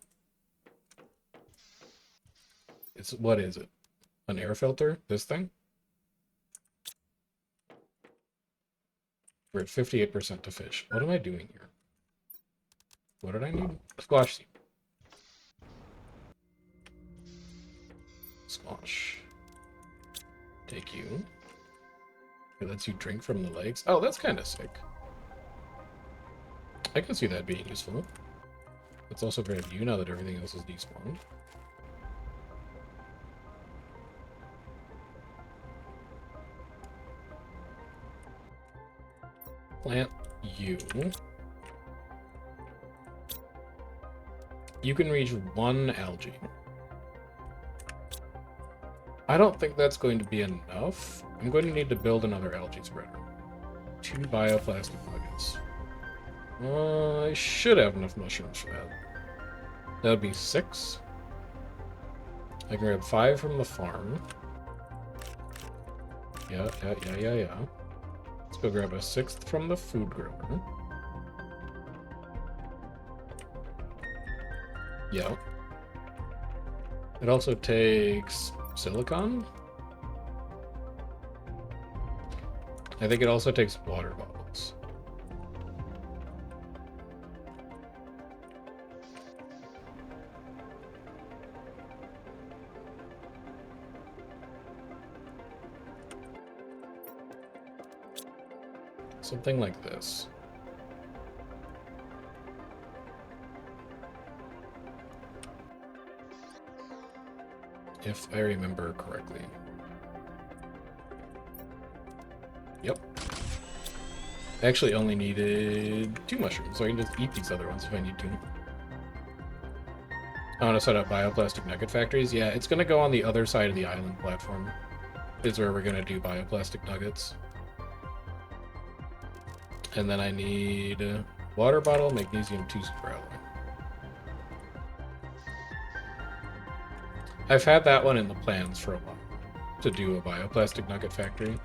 What is it? An air filter? This thing? We're at 58% to fish. What am I doing here? What did I need? Squash seed. Squash. Take you. It lets you drink from the legs. Oh, that's kind of sick. I can see that being useful. Let's also grab you now that everything else is despawned. Plant you. You can reach 1 algae. I don't think that's going to be enough. I'm going to need to build another algae spreader. 2 bioplastic nuggets. I should have enough mushrooms for that. That would be 6. I can grab 5 from the farm. Yeah. Let's go grab a 6th from the food grower. Yeah. It also takes silicon. I think it also takes water bottles. Something like this. If I remember correctly. Yep. I actually only needed 2 mushrooms, so I can just eat these other ones if I need to. I want to set up bioplastic nugget factories. Yeah, it's going to go on the other side of the island platform. Is where we're going to do bioplastic nuggets. And then I need water bottle, magnesium 2 super alloy. I've had that one in the plans for a while, to do a bioplastic nugget factory.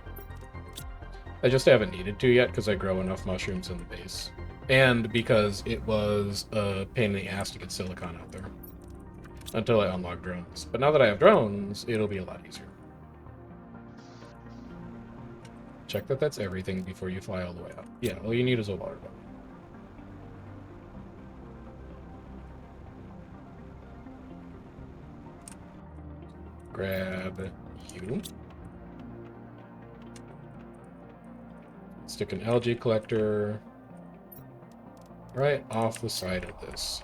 I just haven't needed to yet because I grow enough mushrooms in the base. And because it was a pain in the ass to get silicon out there. Until I unlock drones. But now that I have drones, it'll be a lot easier. Check that that's everything before you fly all the way up. Yeah, all you need is a water bottle. Grab you. Stick an algae collector right off the side of this.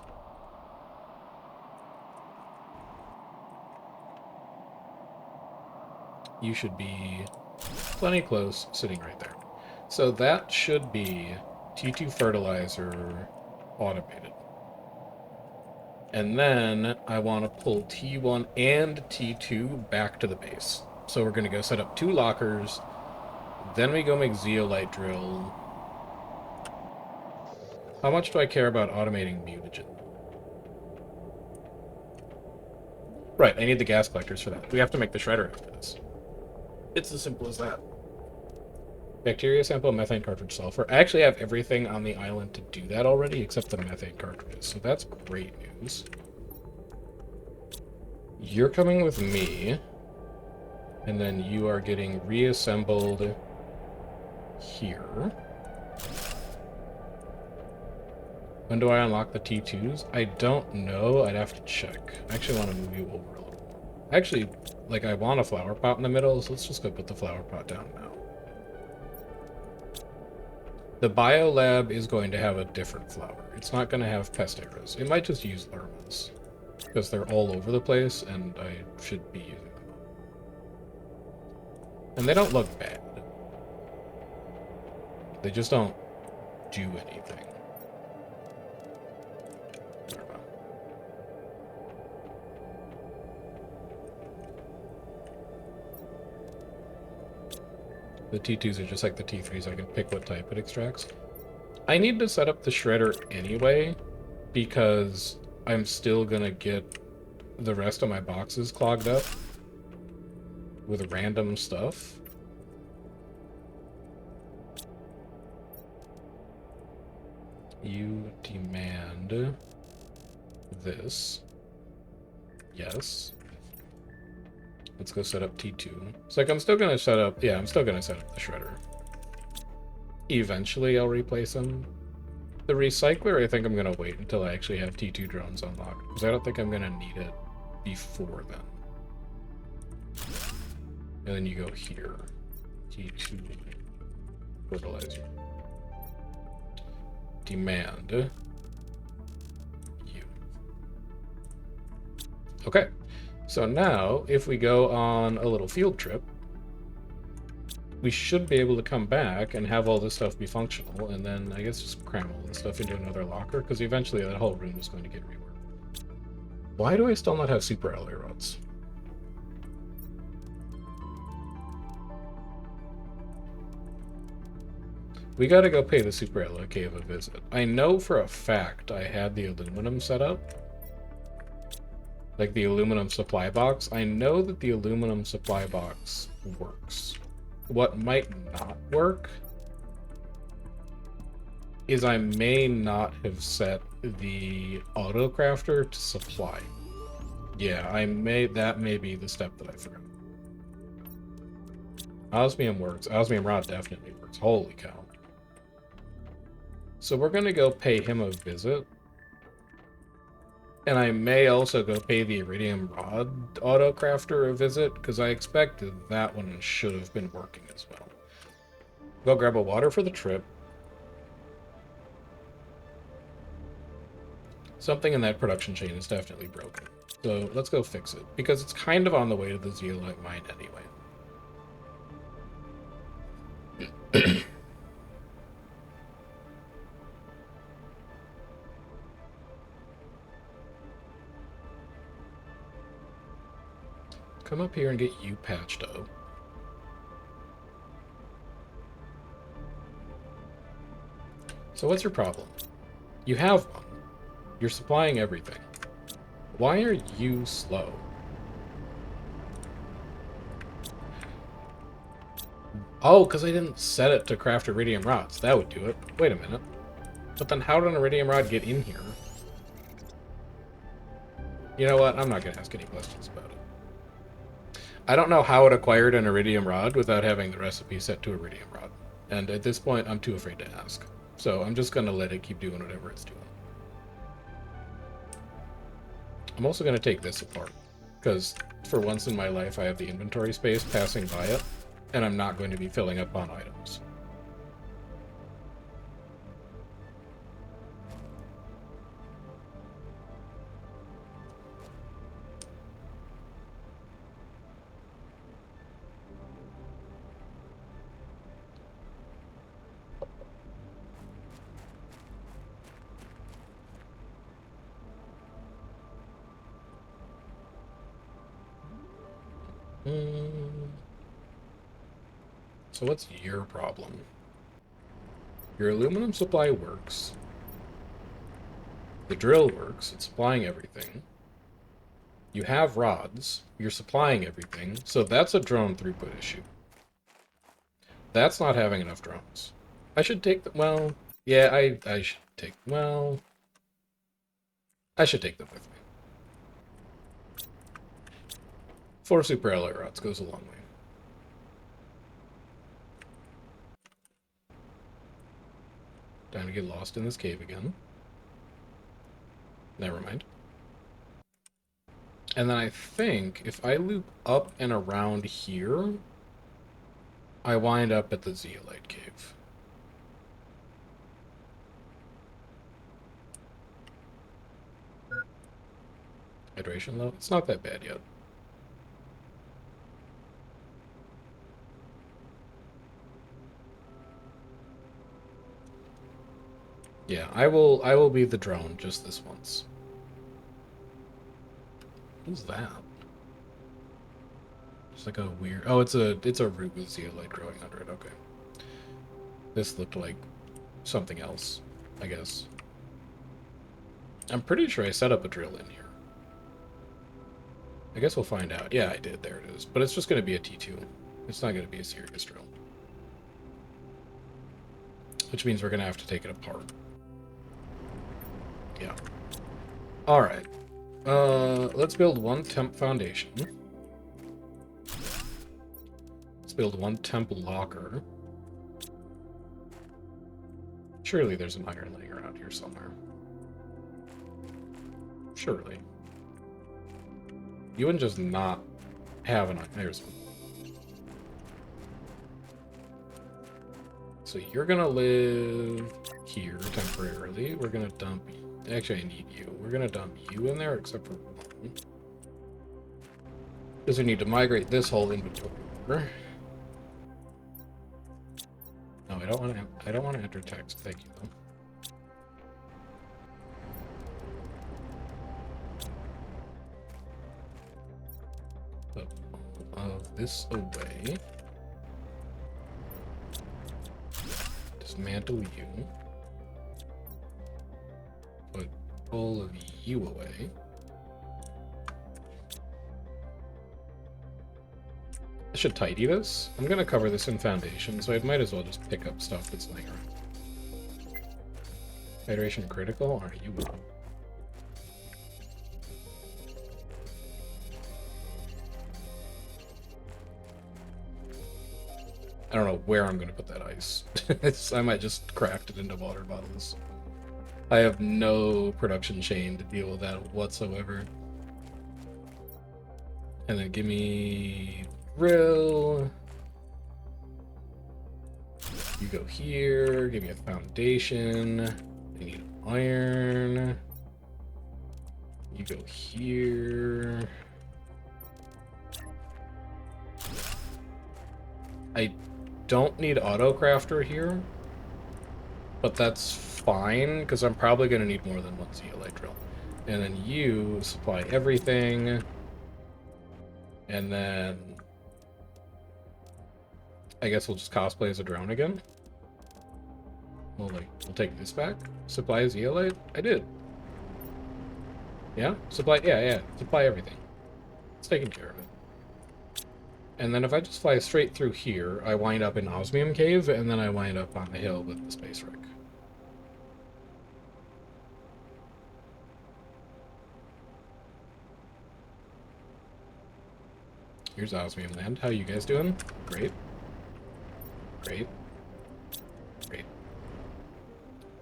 You should be plenty close, sitting right there. So that should be T2 fertilizer automated. And then I want to pull T1 and T2 back to the base. So we're going to go set up 2 lockers. Then we go make zeolite drill. How much do I care about automating mutagen? Right, I need the gas collectors for that. We have to make the shredder after this. It's as simple as that. Bacteria sample, methane cartridge, sulfur. I actually have everything on the island to do that already, except the methane cartridges. So that's great news. You're coming with me. And then you are getting reassembled here. When do I unlock the T2s? I don't know. I'd have to check. I actually want to move you over a little more. Actually, like, I want a flower pot in the middle, so let's just go put the flower pot down now. The biolab is going to have a different flower. It's not going to have pest arrows. It might just use lermas, because they're all over the place, and I should be using them. And they don't look bad. They just don't do anything. The T2s are just like the T3s. I can pick what type it extracts. I need to set up the shredder anyway, because I'm still going to get the rest of my boxes clogged up with random stuff. You demand this. Yes. Let's go set up T2. It's like I'm still going to set up... Yeah, I'm still going to set up the shredder. Eventually, I'll replace them. The recycler, I think I'm going to wait until I actually have T2 drones unlocked, because I don't think I'm going to need it before then. And then you go here. T2 fertilizer. Demand you. Okay. So now, if we go on a little field trip, we should be able to come back and have all this stuff be functional, and then I guess just cram all this stuff into another locker, because eventually that whole room is going to get reworked. Why do I still not have super alloy rods? We gotta go pay the super alloy cave a visit. I know for a fact I had the aluminum set up. Like the aluminum supply box. I know that the aluminum supply box works. What might not work is I may not have set the auto-crafter to supply. Yeah, that may be the step that I forgot. Osmium works. Osmium rod definitely works. Holy cow. So we're gonna go pay him a visit. And I may also go pay the Iridium Rod Auto-Crafter a visit, because I expected that one should have been working as well. Go grab a water for the trip. Something in that production chain is definitely broken. So let's go fix it, because it's kind of on the way to the zeolite mine anyway. Come up here and get you patched up. So what's your problem? You have one. You're supplying everything. Why are you slow? Oh, because I didn't set it to craft iridium rods. That would do it. Wait a minute. But then how did an iridium rod get in here? You know what? I'm not going to ask any questions about it. I don't know how it acquired an iridium rod without having the recipe set to iridium rod. And at this point, I'm too afraid to ask. So I'm just going to let it keep doing whatever it's doing. I'm also going to take this apart, because for once in my life, I have the inventory space passing by it, and I'm not going to be filling up on items. So what's your problem? Your aluminum supply works. The drill works. It's supplying everything. You have rods. You're supplying everything. So that's a drone throughput issue. That's not having enough drones. I should take them. Well, yeah, I should take. Well, I should take them with me. 4 super alloy rods goes a long way. Time to get lost in this cave again. Never mind. And then I think if I loop up and around here, I wind up at the Zeolite Cave. Hydration low? It's not that bad yet. Yeah, I will be the drone just this once. What's that? It's like a weird... Oh, it's a root with zeolite growing under it. Okay. This looked like something else, I guess. I'm pretty sure I set up a drill in here. I guess we'll find out. Yeah, I did. There it is. But it's just going to be a T2. It's not going to be a serious drill. Which means we're going to have to take it apart. Yeah. Alright. Let's build one temp foundation. Let's build one temp locker. Surely there's an iron laying around here somewhere. Surely. You wouldn't just not have an iron. There's one. So you're gonna live here temporarily. We're gonna dump... Actually, I need you. We're gonna dump you in there, except for one. Because we need to migrate this whole inventory over. No, I don't want to. I don't want to enter text. Thank you, though. Put all of this away. Dismantle you. Put all of you away. I should tidy this. I'm gonna cover this in foundation, so I might as well just pick up stuff that's laying around. Hydration critical? Are you will? I don't know where I'm gonna put that ice. I might just craft it into water bottles. I have no production chain to deal with that whatsoever. And then give me drill. You go here. Give me a foundation. I need iron. You go here. I don't need autocrafter here, but that's fine because I'm probably going to need more than one zeolite drill. And then you supply everything. And then I guess we'll just cosplay as a drone again. We'll take this back. Supply zeolite? I did. Yeah? Supply, yeah. Supply everything. It's taken care of it. And then if I just fly straight through here, I wind up in Osmium Cave, and then I wind up on the hill with the space wreck. Here's Osmium Land. How you guys doing? Great. Great. Great.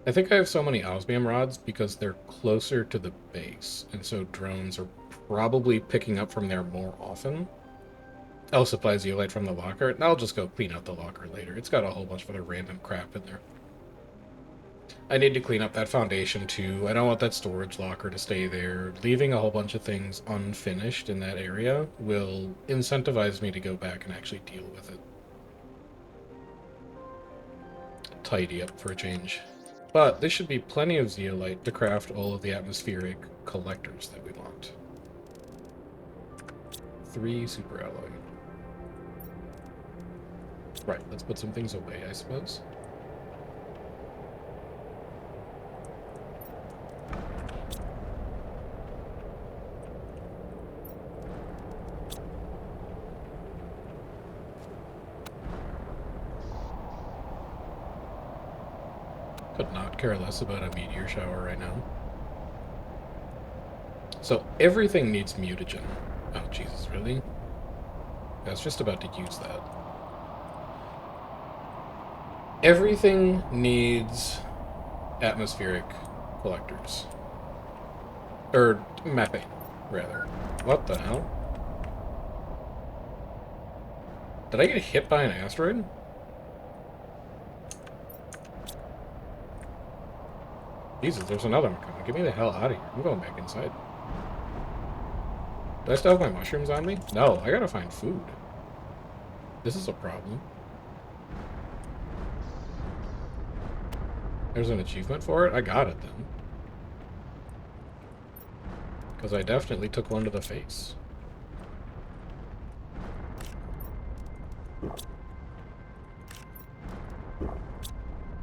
I think I have so many Osmium rods because they're closer to the base, and so drones are probably picking up from there more often. I'll supply zeolite from the locker, and I'll just go clean out the locker later. It's got a whole bunch of other random crap in there. I need to clean up that foundation too. I don't want that storage locker to stay there. Leaving a whole bunch of things unfinished in that area will incentivize me to go back and actually deal with it. Tidy up for a change. But there should be plenty of zeolite to craft all of the atmospheric collectors that we want. 3 super alloy. Right, let's put some things away, I suppose. Could not care less about a meteor shower right now. So everything needs mutagen. Oh, Jesus, really? I was just about to use that. Everything needs atmospheric collectors. Or methane, rather. What the hell? Did I get hit by an asteroid? Jesus, there's another one coming. Get me the hell out of here. I'm going back inside. Do I still have my mushrooms on me? No, I gotta find food. This is a problem. There's an achievement for it? I got it then. Because I definitely took one to the face.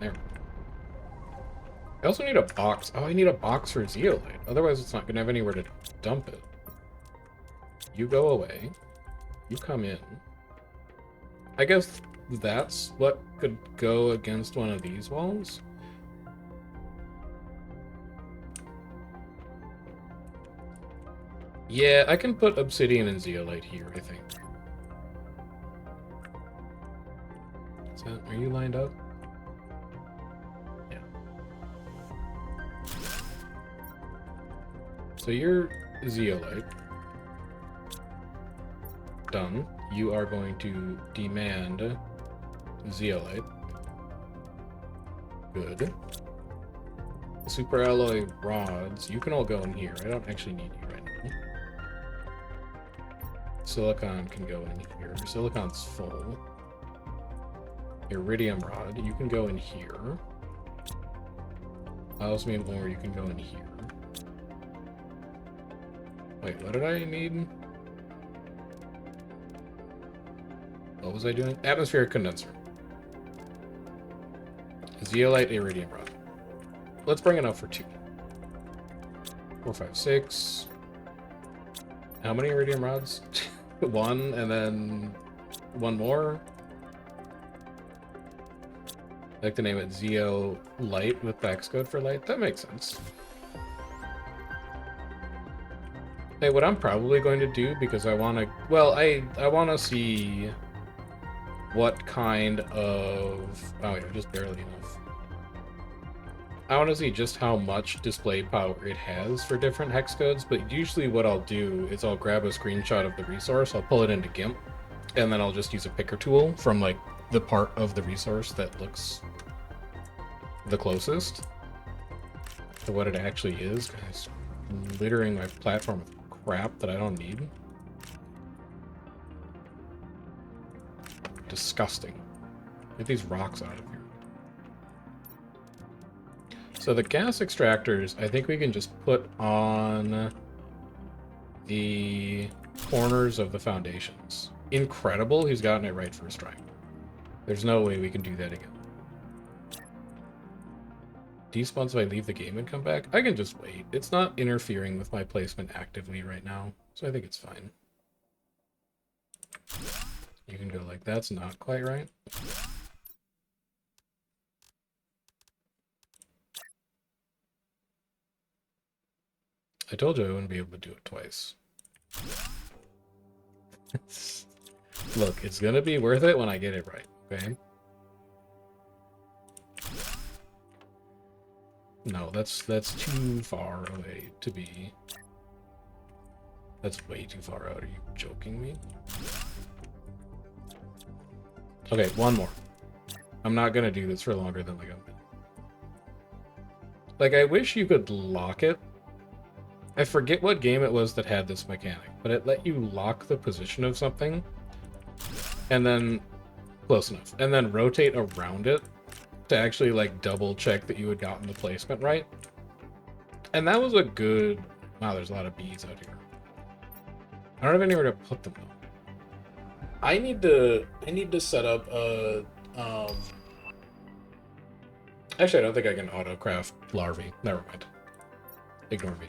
There. I also need a box. Oh, I need a box for zeolite. Otherwise, it's not going to have anywhere to dump it. You go away. You come in. I guess that's what could go against one of these walls. Yeah, I can put obsidian and zeolite here, I think. Is that, are you lined up? Yeah. So you're zeolite. Done. You are going to demand zeolite. Good. Super alloy rods. You can all go in here. I don't actually need you right now. Silicon can go in here. Silicon's full. Iridium rod. You can go in here. Osmium ore. You can go in here. Wait, what did I need? What was I doing? Atmospheric condenser. Zeolite, iridium rod. Let's bring it up for 2. 4, 5, 6. How many iridium rods? 1, and then 1 more. I like to name it Zeo Light with Vex code for light. That makes sense. Hey, what I'm probably going to do, because I want to... Well, I want to see what kind of... Oh, yeah, just barely enough. I want to see just how much display power it has for different hex codes, but usually what I'll do is I'll grab a screenshot of the resource, I'll pull it into GIMP, and then I'll just use a picker tool from, like, the part of the resource that looks the closest to what it actually is. Guys, littering my platform with crap that I don't need. Disgusting. Get these rocks out of here. So the gas extractors, I think we can just put on the corners of the foundations. Incredible, he's gotten it right first try. There's no way we can do that again. Despawns if I leave the game and come back? I can just wait. It's not interfering with my placement actively right now, so I think it's fine. You can go like, that's not quite right. I told you I wouldn't be able to do it twice. Look, it's gonna be worth it when I get it right, okay? No, that's too far away to be. That's way too far out. Are you joking me? Okay, one more. I'm not gonna do this for longer than like a minute. Like, I wish you could lock it. I forget what game it was that had this mechanic, but it let you lock the position of something and then, close enough, and then rotate around it to actually like double check that you had gotten the placement right. And that was a good... Wow, there's a lot of bees out here. I don't have anywhere to put them though. I need to set up a actually, I don't think I can auto-craft larvae. Never mind. Ignore me.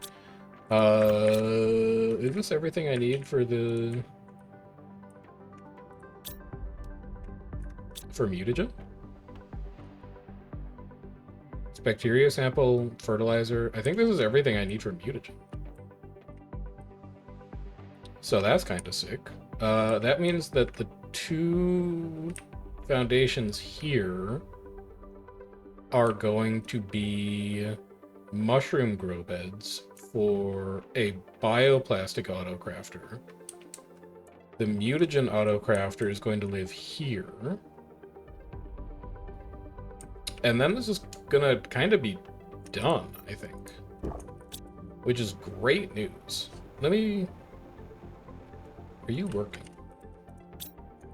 Is this everything I need for the... for mutagen? It's bacteria sample, fertilizer. I think this is everything I need for mutagen. So that's kind of sick. That means that the 2 foundations here are going to be mushroom grow beds for a bioplastic autocrafter. The mutagen autocrafter is going to live here. And then this is gonna kind of be done, I think. Which is great news. Let me... Are you working?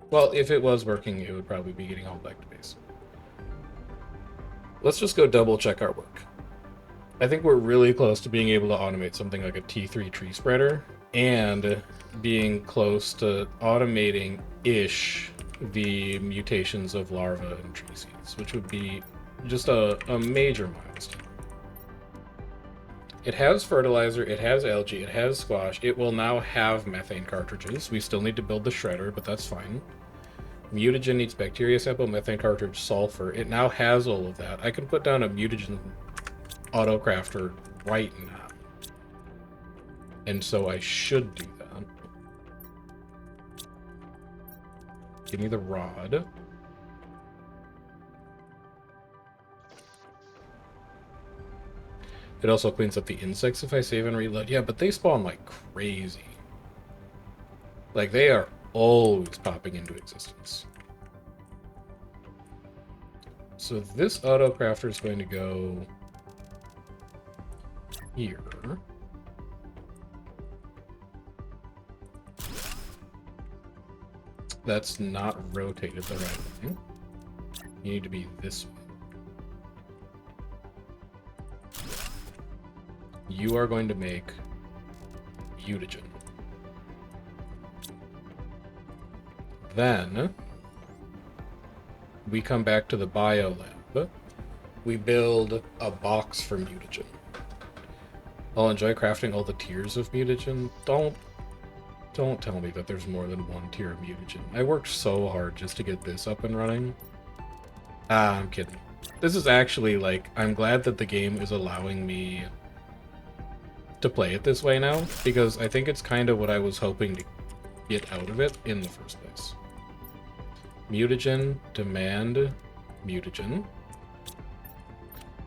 Well, if it was working, it would probably be getting all back to base. Let's just go double check our work. I think we're really close to being able to automate something like a T3 tree spreader, and being close to automating-ish the mutations of larvae and tree seeds, which would be just a major milestone. It has fertilizer, it has algae, it has squash, it will now have methane cartridges. We still need to build the shredder, but that's fine. Mutagen needs bacteria sample, methane cartridge, sulfur. It now has all of that. I can put down a mutagen autocrafter right now. And so I should do that. Give me the rod. It also cleans up the insects if I save and reload. Yeah, but they spawn like crazy. Like, they are always popping into existence. So this autocrafter is going to go here. That's not rotated the right way. You need to be this way. You are going to make mutagen. Then we come back to the bio lab. We build a box for mutagen. I'll enjoy crafting all the tiers of mutagen. Don't tell me that there's more than one tier of mutagen. I worked so hard just to get this up and running. Ah, I'm kidding. This is actually, like, I'm glad that the game is allowing me to play it this way now, because I think it's kind of what I was hoping to get out of it in the first place. Mutagen, demand, mutagen.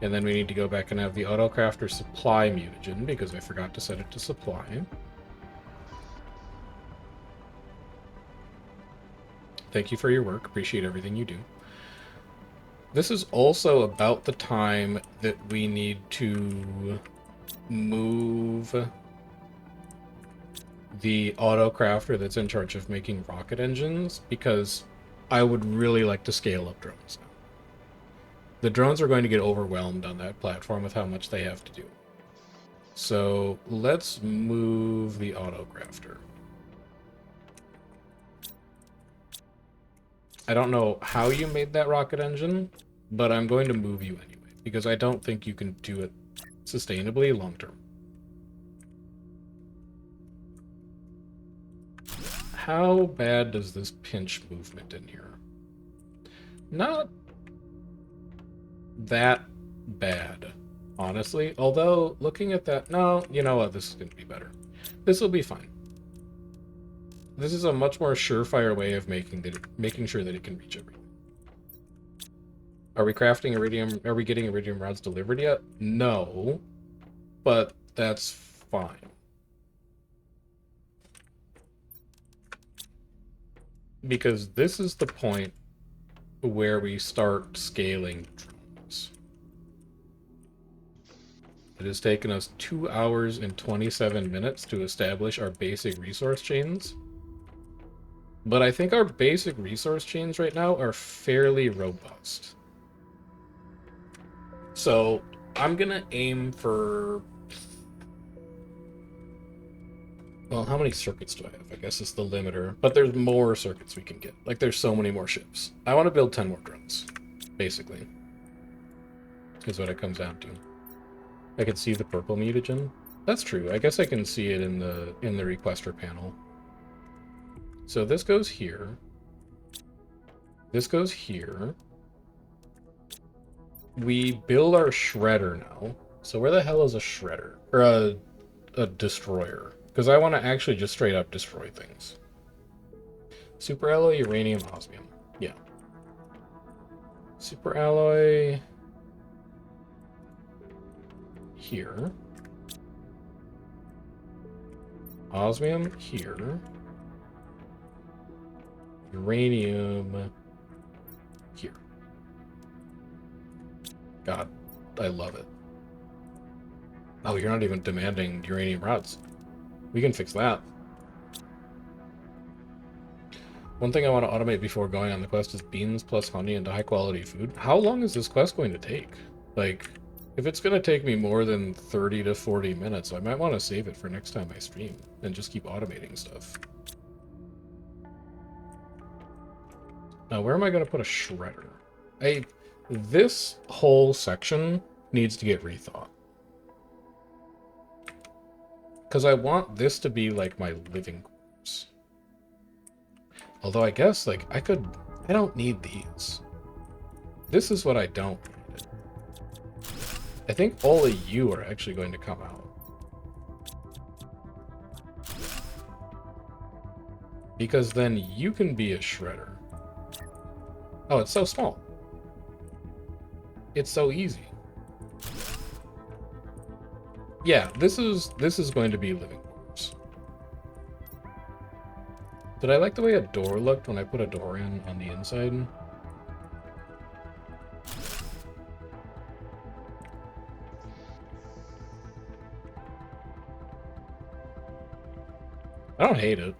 And then we need to go back and have the autocrafter supply mutagen, because I forgot to set it to supply. Thank you for your work. Appreciate everything you do. This is also about the time that we need to move the autocrafter that's in charge of making rocket engines, because I would really like to scale up drones now. The drones are going to get overwhelmed on that platform with how much they have to do. So let's move the autocrafter. I don't know how you made that rocket engine, but I'm going to move you anyway, because I don't think you can do it sustainably long term. How bad does this pinch movement in here? Not that bad, honestly. Although, looking at that... No, you know what? This is going to be better. This will be fine. This is a much more surefire way of making sure that it can reach everything. Are we crafting iridium? Are we getting iridium rods delivered yet? No, but that's fine. Because this is the point where we start scaling drones. It has taken us 2 hours and 27 minutes to establish our basic resource chains. But I think our basic resource chains right now are fairly robust. So I'm gonna aim for... Well, how many circuits do I have? I guess it's the limiter. But there's more circuits we can get. Like, there's so many more ships. I want to build 10 more drones, basically. Is what it comes down to. I can see the purple mutagen. That's true. I guess I can see it in the requester panel. So this goes here. This goes here. We build our shredder now. So where the hell is a shredder? Or a destroyer? Because I want to actually just straight up destroy things. Super alloy, uranium, osmium. Yeah. Super alloy. here. Osmium here. Uranium here. God, I love it. Oh, you're not even demanding uranium rods. We can fix that. One thing I want to automate before going on the quest is beans plus honey into high quality food. How long is this quest going to take? Like, if it's going to take me more than 30 to 40 minutes, I might want to save it for next time I stream and just keep automating stuff. Now, where am I going to put a shredder? This whole section needs to get rethought. Because I want this to be like my living quarters. Although I guess, like, I don't need these. This is what I don't need. I think all of you are actually going to come out. Because then you can be a shredder. Oh, it's so small. It's so easy. Yeah, this is going to be living quarters. Did I like the way a door looked when I put a door in on the inside? I don't hate it.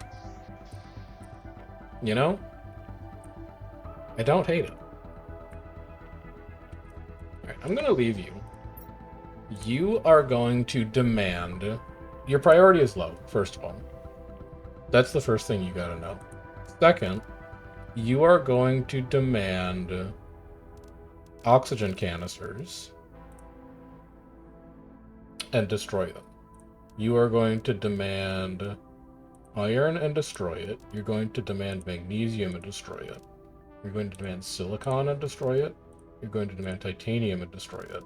You know? I don't hate it. Alright, I'm gonna leave you. You are going to demand... Your priority is low, first of all. That's the first thing you gotta know. Second, you are going to demand oxygen canisters and destroy them. You are going to demand iron and destroy it. You're going to demand magnesium and destroy it. You're going to demand silicon and destroy it. You're going to demand titanium and destroy it.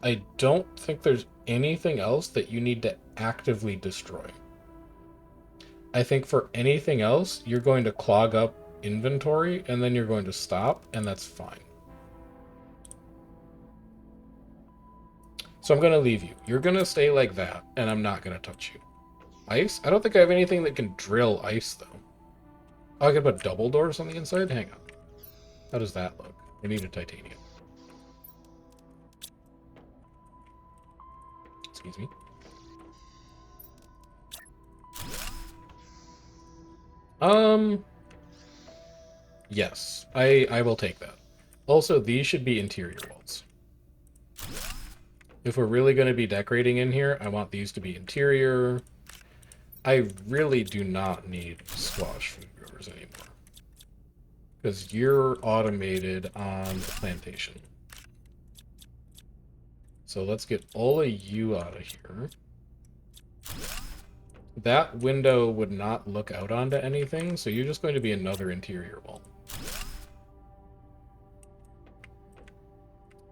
I don't think there's anything else that you need to actively destroy. I think for anything else, you're going to clog up inventory, and then you're going to stop, and that's fine. So I'm going to leave you. You're going to stay like that, and I'm not going to touch you. Ice? I don't think I have anything that can drill ice, though. Oh, I can put double doors on the inside? Hang on. How does that look? I need a titanium. Excuse me. Yes. I will take that. Also, these should be interior walls. If we're really going to be decorating in here, I want these to be interior. I really do not need squash food growers anymore. Because you're automated on the plantation. So let's get all of you out of here. That window would not look out onto anything, so you're just going to be another interior wall.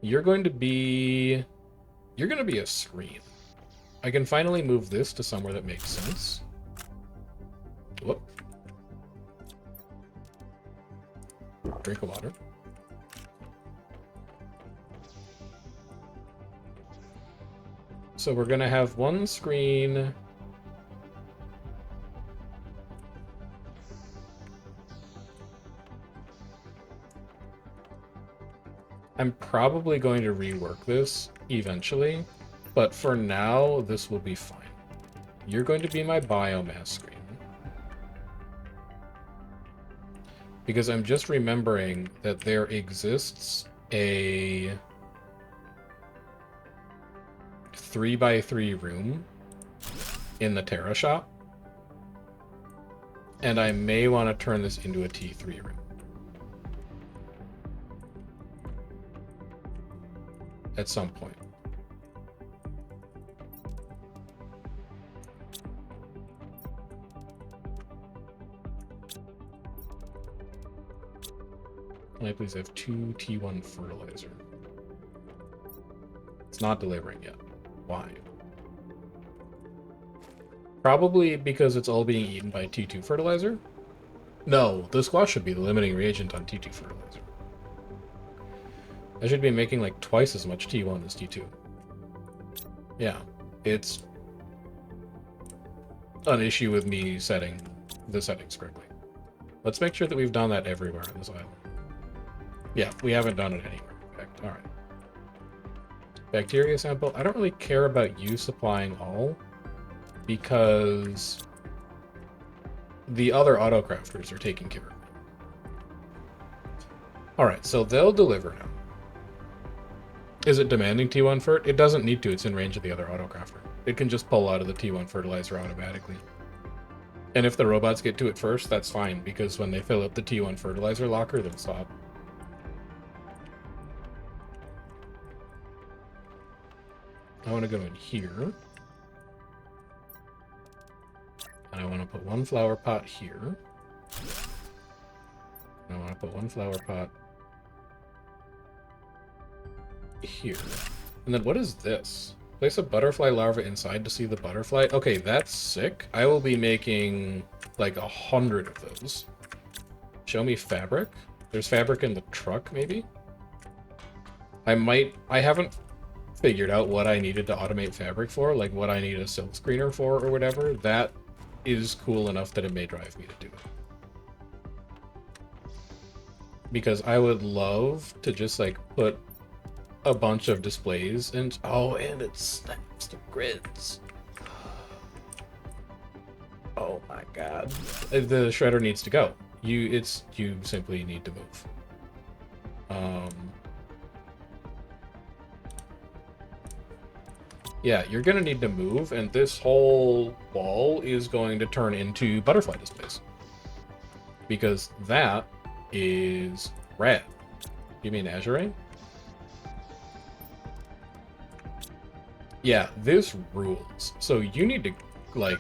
You're going to be a screen. I can finally move this to somewhere that makes sense. Whoop. Drink of water. So we're going to have one screen. I'm probably going to rework this eventually, but for now, this will be fine. You're going to be my biomass screen. Because I'm just remembering that there exists a 3x3 room in the Terra shop, and I may want to turn this into a T3 room. At some point. Can I please have 2 T1 fertilizer? It's not delivering yet. Why? Probably because it's all being eaten by T2 fertilizer? No, the squash should be the limiting reagent on T2 fertilizer. I should be making like twice as much T1 as T2. Yeah, it's an issue with me setting the settings correctly. Let's make sure that we've done that everywhere on this island. Yeah, we haven't done it anywhere. In fact, all right. Bacteria sample. I don't really care about you supplying all, because the other auto-crafters are taking care of it. Alright, so they'll deliver now. Is it demanding T1 fert? It doesn't need to, it's in range of the other auto-crafter. It can just pull out of the T1 fertilizer automatically. And if the robots get to it first, that's fine, because when they fill up the T1 fertilizer locker, they'll stop. I want to go in here. And I want to put one flower pot here. And I want to put one flower pot here. And then what is this? Place a butterfly larva inside to see the butterfly. Okay, that's sick. I will be making like 100 of those. Show me fabric. There's fabric in the truck, maybe? I haven't figured out what I needed to automate fabric for, like what I need a silk screener for or whatever. That is cool enough that it may drive me to do it. Because I would love to just like put a bunch of displays and and it snaps the grids. Oh my god. The shredder needs to go. You simply need to move. Yeah, you're gonna need to move, and this whole wall is going to turn into butterfly displays. Because that is rad. You mean Azure? Yeah, this rules. So you need to, like,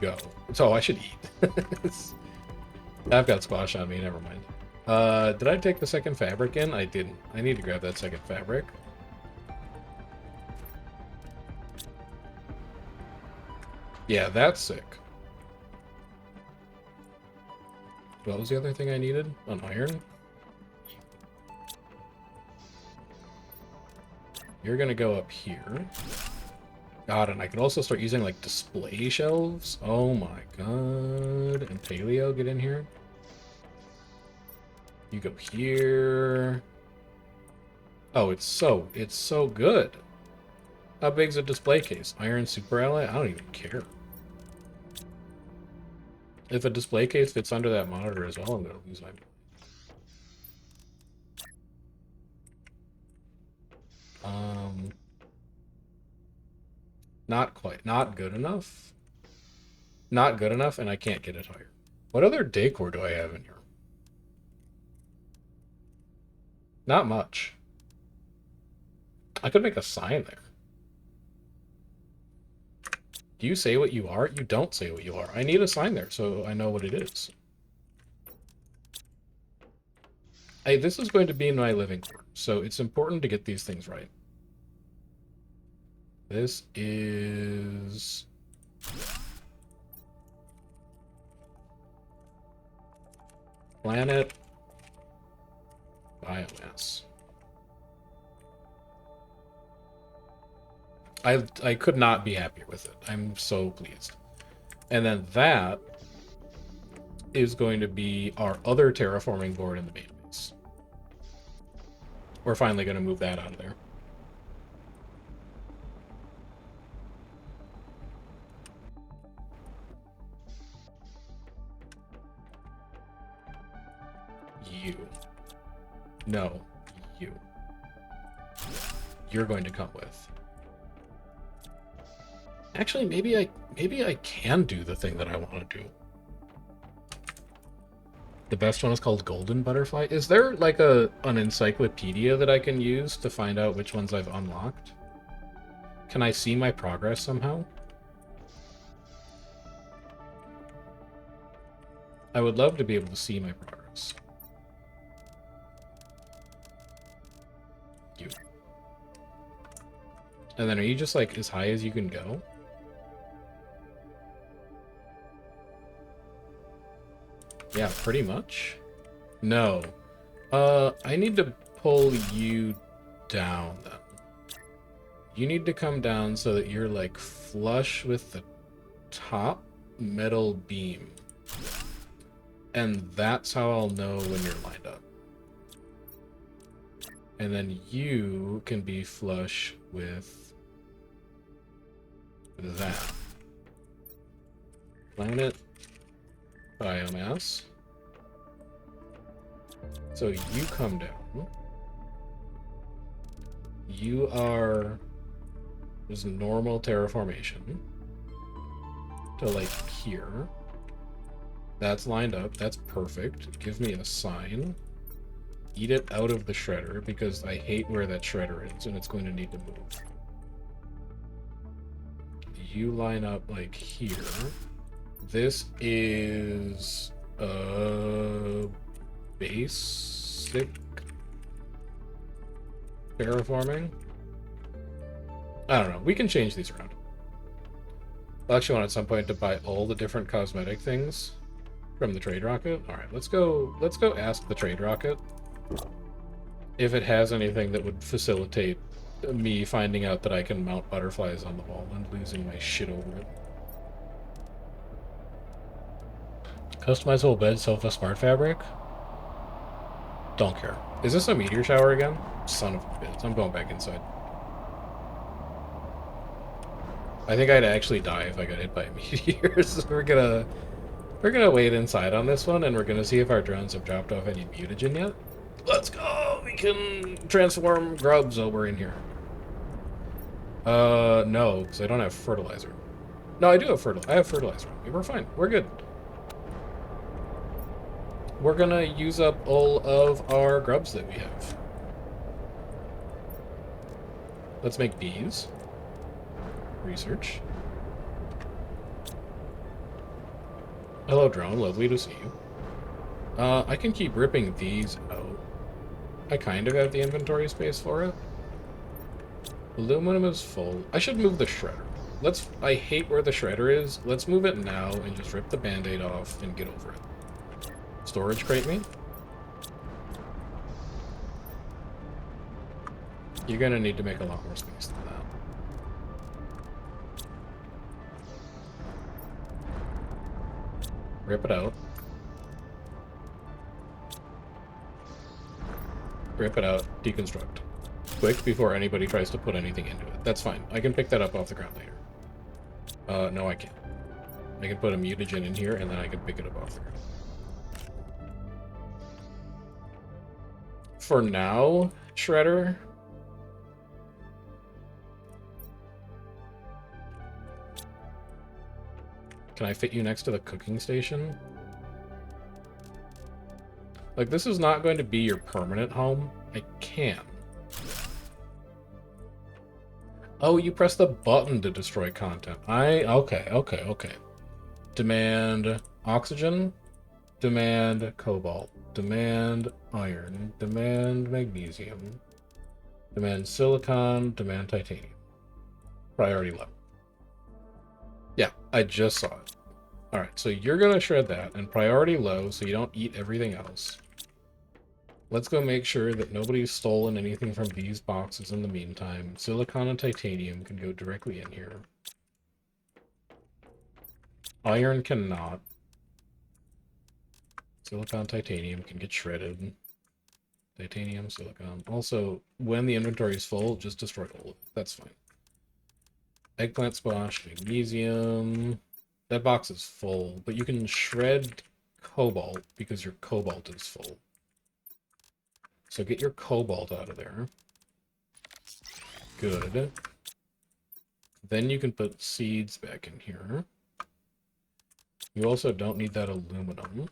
go. So I should eat. I've got squash on me, never mind. Did I take the second fabric in? I didn't. I need to grab that second fabric. Yeah, that's sick. What was the other thing I needed? An iron? You're gonna go up here. God, and I could also start using, like, display shelves. Oh my god. And Paleo, get in here. You go here. Oh, it's so good. How big's a display case? Iron Super Ally? I don't even care. If a display case fits under that monitor as well, I'm gonna lose my... Not quite. Not good enough. Not good enough, and I can't get it higher. What other decor do I have in here? Not much. I could make a sign there. Do you say what you are? You don't say what you are. I need a sign there so I know what it is. Hey, this is going to be in my living quarters, so it's important to get these things right. This is... Planet biomass. I could not be happier with it. I'm so pleased. And then that is going to be our other terraforming board in the main base. We're finally going to move that out of there. You. No, you. You're going to come with. Actually, maybe I can do the thing that I want to do. The best one is called Golden Butterfly. Is there like an encyclopedia that I can use to find out which ones I've unlocked? Can I see my progress somehow? I would love to be able to see my progress. You. And then are you just like as high as you can go? Yeah, pretty much. No. I need to pull you down then. You need to come down so that you're like flush with the top metal beam. And that's how I'll know when you're lined up. And then you can be flush with that. Planet biomass. So you come down. You are just normal terraformation to like here. That's lined up. That's perfect. Give me a sign. Eat it out of the shredder because I hate where that shredder is and it's going to need to move. You line up like here. This is basic terraforming. I don't know. We can change these around. I actually want at some point to buy all the different cosmetic things from the trade rocket. All right, let's go ask the trade rocket if it has anything that would facilitate me finding out that I can mount butterflies on the wall and losing my shit over it. Customizable bed, sofa, smart fabric. Don't care. Is this a meteor shower again? Son of a bitch. I'm going back inside. I think I'd actually die if I got hit by a meteor. So we're gonna wait inside on this one, and we're gonna see if our drones have dropped off any mutagen yet. Let's go! We can transform grubs while we're in here. No, because I don't have fertilizer. No, I do have fertilizer. I have fertilizer. We're fine. We're good. We're gonna use up all of our grubs that we have. Let's make bees. Research. Hello, drone. Lovely to see you. I can keep ripping these out. I kind of have the inventory space for it. Aluminum is full. I should move the shredder. I hate where the shredder is. Let's move it now and just rip the band-aid off and get over it. Storage crate me. You're gonna need to make a lot more space than that. Rip it out. Rip it out. Deconstruct. Quick before anybody tries to put anything into it. That's fine. I can pick that up off the ground later. No, I can't. I can put a mutagen in here and then I can pick it up off the ground. For now, Shredder. Can I fit you next to the cooking station? Like, this is not going to be your permanent home. I can. Oh, you press the button to destroy content. Okay. Demand oxygen. Demand cobalt. Demand iron. Demand magnesium. Demand silicon. Demand titanium. Priority low. Yeah, I just saw it. Alright, so you're going to shred that, and priority low so you don't eat everything else. Let's go make sure that nobody's stolen anything from these boxes in the meantime. Silicon and titanium can go directly in here. Iron cannot. Silicon, titanium can get shredded. Titanium, silicon. Also, when the inventory is full, just destroy all of it. That's fine. Eggplant squash, magnesium. That box is full, but you can shred cobalt because your cobalt is full. So get your cobalt out of there. Good. Then you can put seeds back in here. You also don't need that aluminum.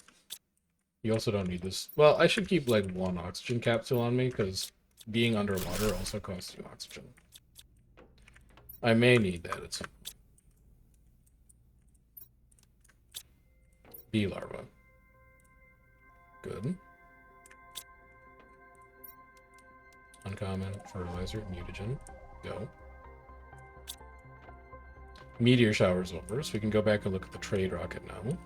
You also don't need this. Well, I should keep like one oxygen capsule on me because being underwater also costs you oxygen. I may need that at some point. Bee larva. Good. Uncommon, fertilizer, mutagen. Go. Meteor shower's over, so we can go back and look at the trade rocket now.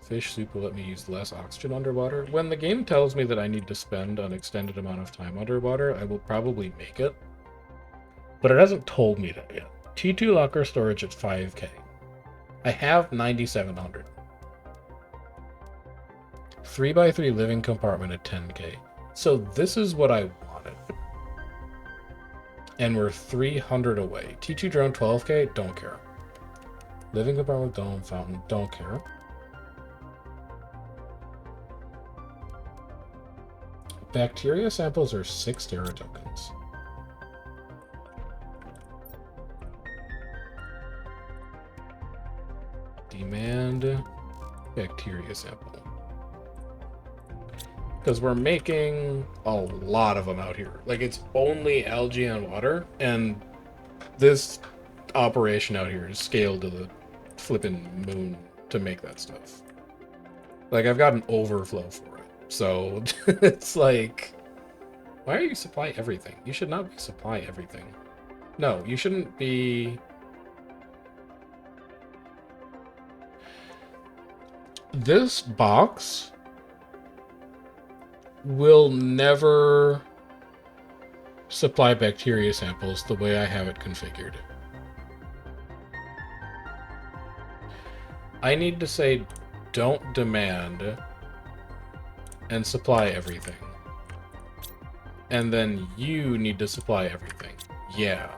Fish soup will let me use less oxygen underwater. When the game tells me that I need to spend an extended amount of time underwater, I will probably make it. But it hasn't told me that yet. T2 locker storage at 5k. I have 9,700. 3x3 living compartment at 10k. So this is what I wanted. And we're 300 away. T2 drone 12k, don't care. Living compartment, dome, fountain, don't care. Bacteria samples are 6 Terra tokens. Demand bacteria sample. Because we're making a lot of them out here. Like, it's only algae and water, and this operation out here is scaled to the flippin' moon to make that stuff. Like, I've got an overflow for it. So, it's like, why are you supply everything? You should not be supply everything. No, you shouldn't be... This box will never supply bacteria samples the way I have it configured. I need to say don't demand and supply everything. And then you need to supply everything. Yeah.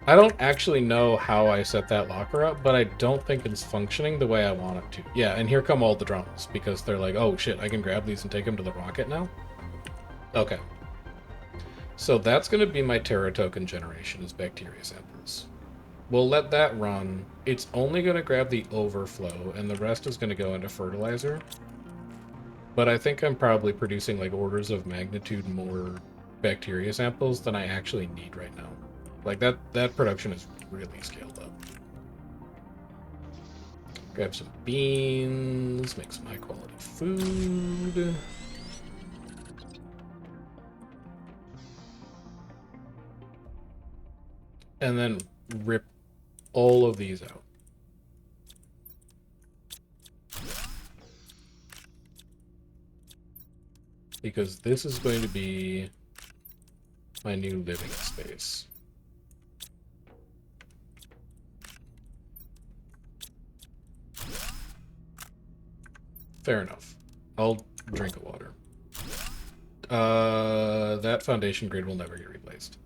I don't actually know how I set that locker up, but I don't think it's functioning the way I want it to. Yeah, and here come all the drones, because they're like, oh shit, I can grab these and take them to the rocket now? Okay. So that's going to be my Terra token generation, is bacteria samples. We'll let that run. It's only going to grab the overflow, and the rest is going to go into fertilizer. But I think I'm probably producing like orders of magnitude more bacteria samples than I actually need right now. Like, that production is really scaled up. Grab some beans, make some high-quality food. And then rip all of these out. Because this is going to be my new living space. Fair enough. I'll drink of water. That foundation grid will never get replaced.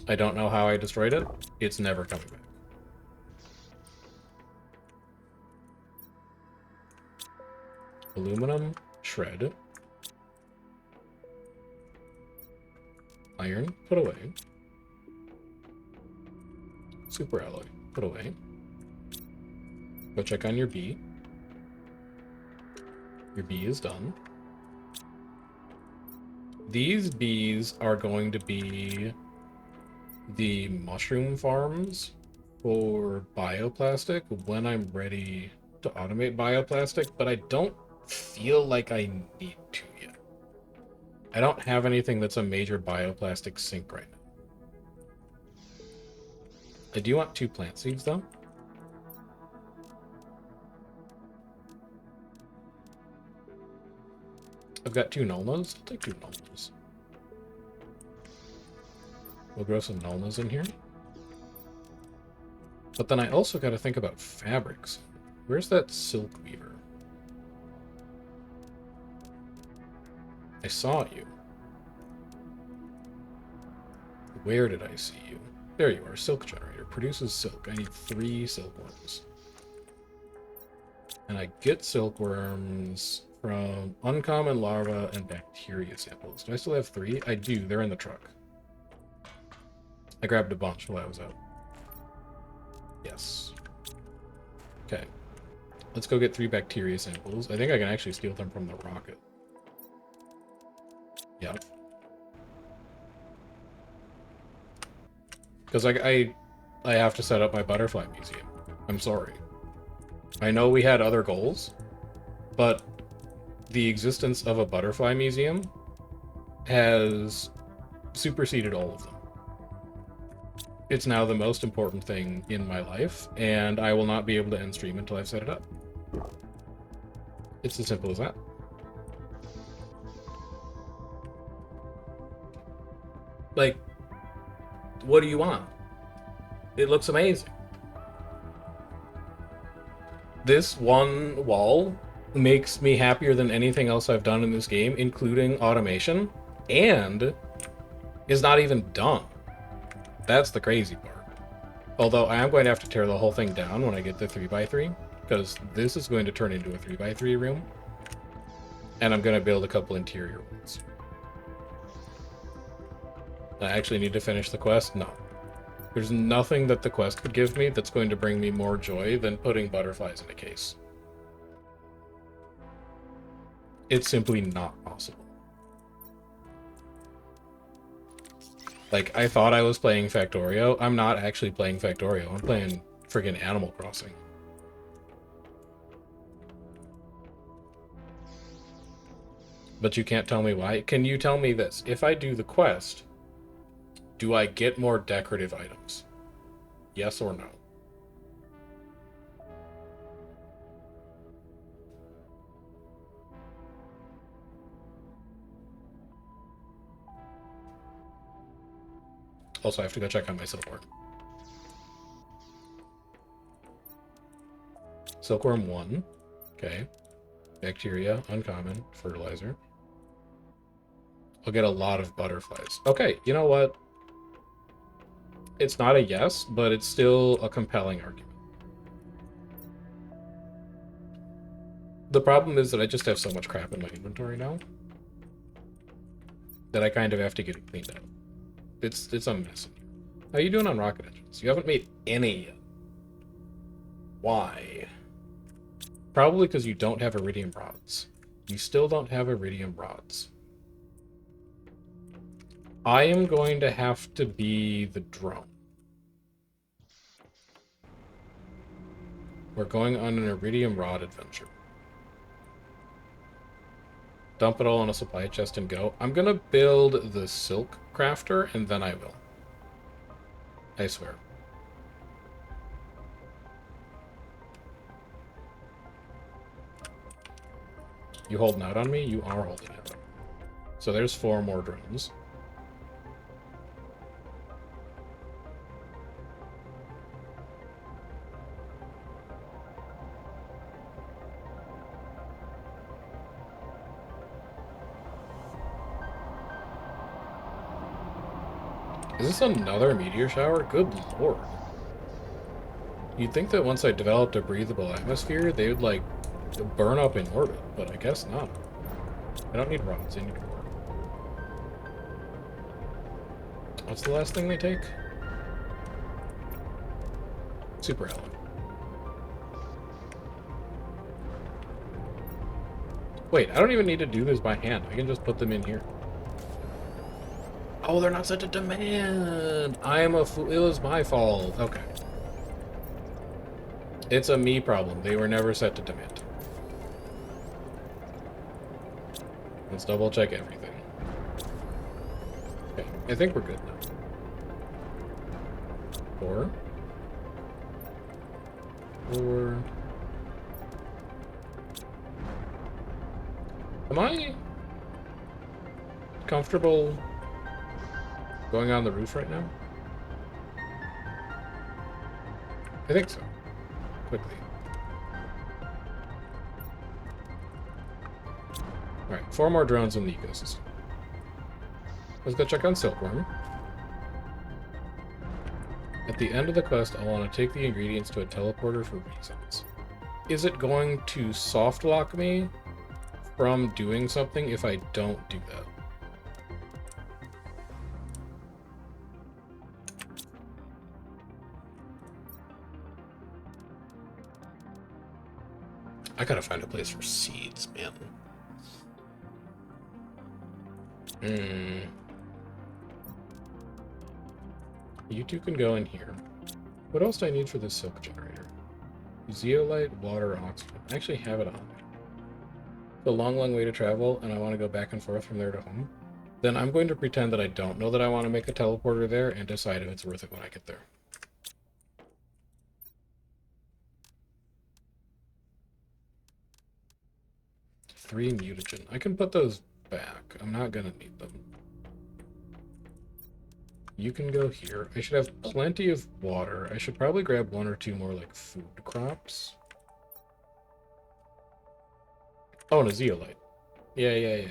I don't know how I destroyed it. It's never coming back. Aluminum, shred. Iron, put away. Super alloy, put away. Go check on your bee. Your bee is done. These bees are going to be the mushroom farms for bioplastic when I'm ready to automate bioplastic, but I don't feel like I need to yet. I don't have anything that's a major bioplastic sink right now. I do want 2 plant seeds though. I've got 2 Nulnas. I'll take 2 Nulnas. We'll grow some Nulnas in here. But then I also got to think about fabrics. Where's that silk weaver? I saw you. Where did I see you? There you are. Silk generator. Produces silk. I need 3 silkworms. And I get silkworms from uncommon larvae and bacteria samples. Do I still have 3? I do. They're in the truck. I grabbed a bunch while I was out. Yes. Okay. Let's go get 3 bacteria samples. I think I can actually steal them from the rocket. Yep. Because I have to set up my butterfly museum. I'm sorry. I know we had other goals, but the existence of a butterfly museum has superseded all of them. It's now the most important thing in my life, and I will not be able to end stream until I've set it up. It's as simple as that. Like, what do you want? It looks amazing. This one wall makes me happier than anything else I've done in this game, including automation, and is not even done. That's the crazy part. Although I am going to have to tear the whole thing down when I get the 3x3, because this is going to turn into a 3x3 room, and I'm going to build a couple interior ones. I actually need to finish the quest? No. There's nothing that the quest could give me that's going to bring me more joy than putting butterflies in a case. It's simply not possible. Like, I thought I was playing Factorio. I'm not actually playing Factorio. I'm playing friggin' Animal Crossing. But you can't tell me why. Can you tell me this? If I do the quest, do I get more decorative items? Yes or no? Also, I have to go check on my silkworm. Silkworm 1. Okay. Bacteria, uncommon, fertilizer. I'll get a lot of butterflies. Okay, you know what? It's not a yes, but it's still a compelling argument. The problem is that I just have so much crap in my inventory now that I kind of have to get it cleaned up. It's a mess. How are you doing on rocket engines? You haven't made any yet. Why? Probably because you don't have iridium rods. You still don't have iridium rods. I am going to have to be the drone. We're going on an iridium rod adventure. Dump it all on a supply chest and go. I'm gonna build the silk crafter and then I will. I swear. You holding out on me? You are holding out on me. So there's 4 more drones. Is this another meteor shower? Good lord. You'd think that once I developed a breathable atmosphere, they would, like, burn up in orbit, but I guess not. I don't need rods, I need ore. What's the last thing they take? Super Ellen. Wait, I don't even need to do this by hand. I can just put them in here. Oh, they're not set to demand. I am a fool. It was my fault. Okay. It's a me problem. They were never set to demand. Let's double check everything. Okay, I think we're good now. 4. 4. Am I comfortable going on the roof right now? I think so. Quickly. Alright, 4 more drones in the ecosystem. Let's go check on Silkworm. At the end of the quest, I want to take the ingredients to a teleporter for reasons. Is it going to soft lock me from doing something if I don't do that? I gotta find a place for seeds, man. You two can go in here. What else do I need for this silk generator? Zeolite, water, oxygen. I actually have it on me. It's a long, long way to travel, and I want to go back and forth from there to home. Then I'm going to pretend that I don't know that I want to make a teleporter there and decide if it's worth it when I get there. Three mutagen. I can put those back. I'm not going to need them. You can go here. I should have plenty of water. I should probably grab one or two more, like, food crops. Oh, and a zeolite. Yeah.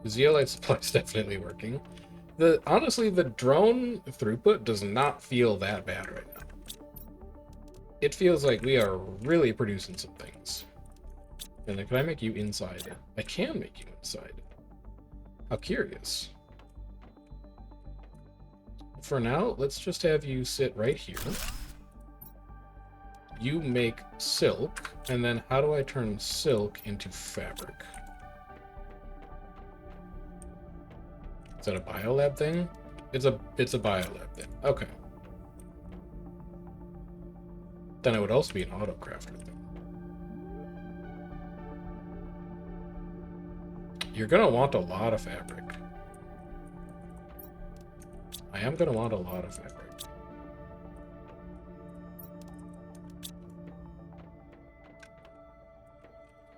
Zeolite supply is definitely working. Honestly, the drone throughput does not feel that bad right now. It feels like we are really producing some things. And then can I make you inside? I can make you inside. How curious. For now, let's just have you sit right here. You make silk, and then how do I turn silk into fabric? Is that a biolab thing? It's a biolab thing. Okay. Then it would also be an autocrafter thing. You're gonna want a lot of fabric. I am gonna want a lot of fabric.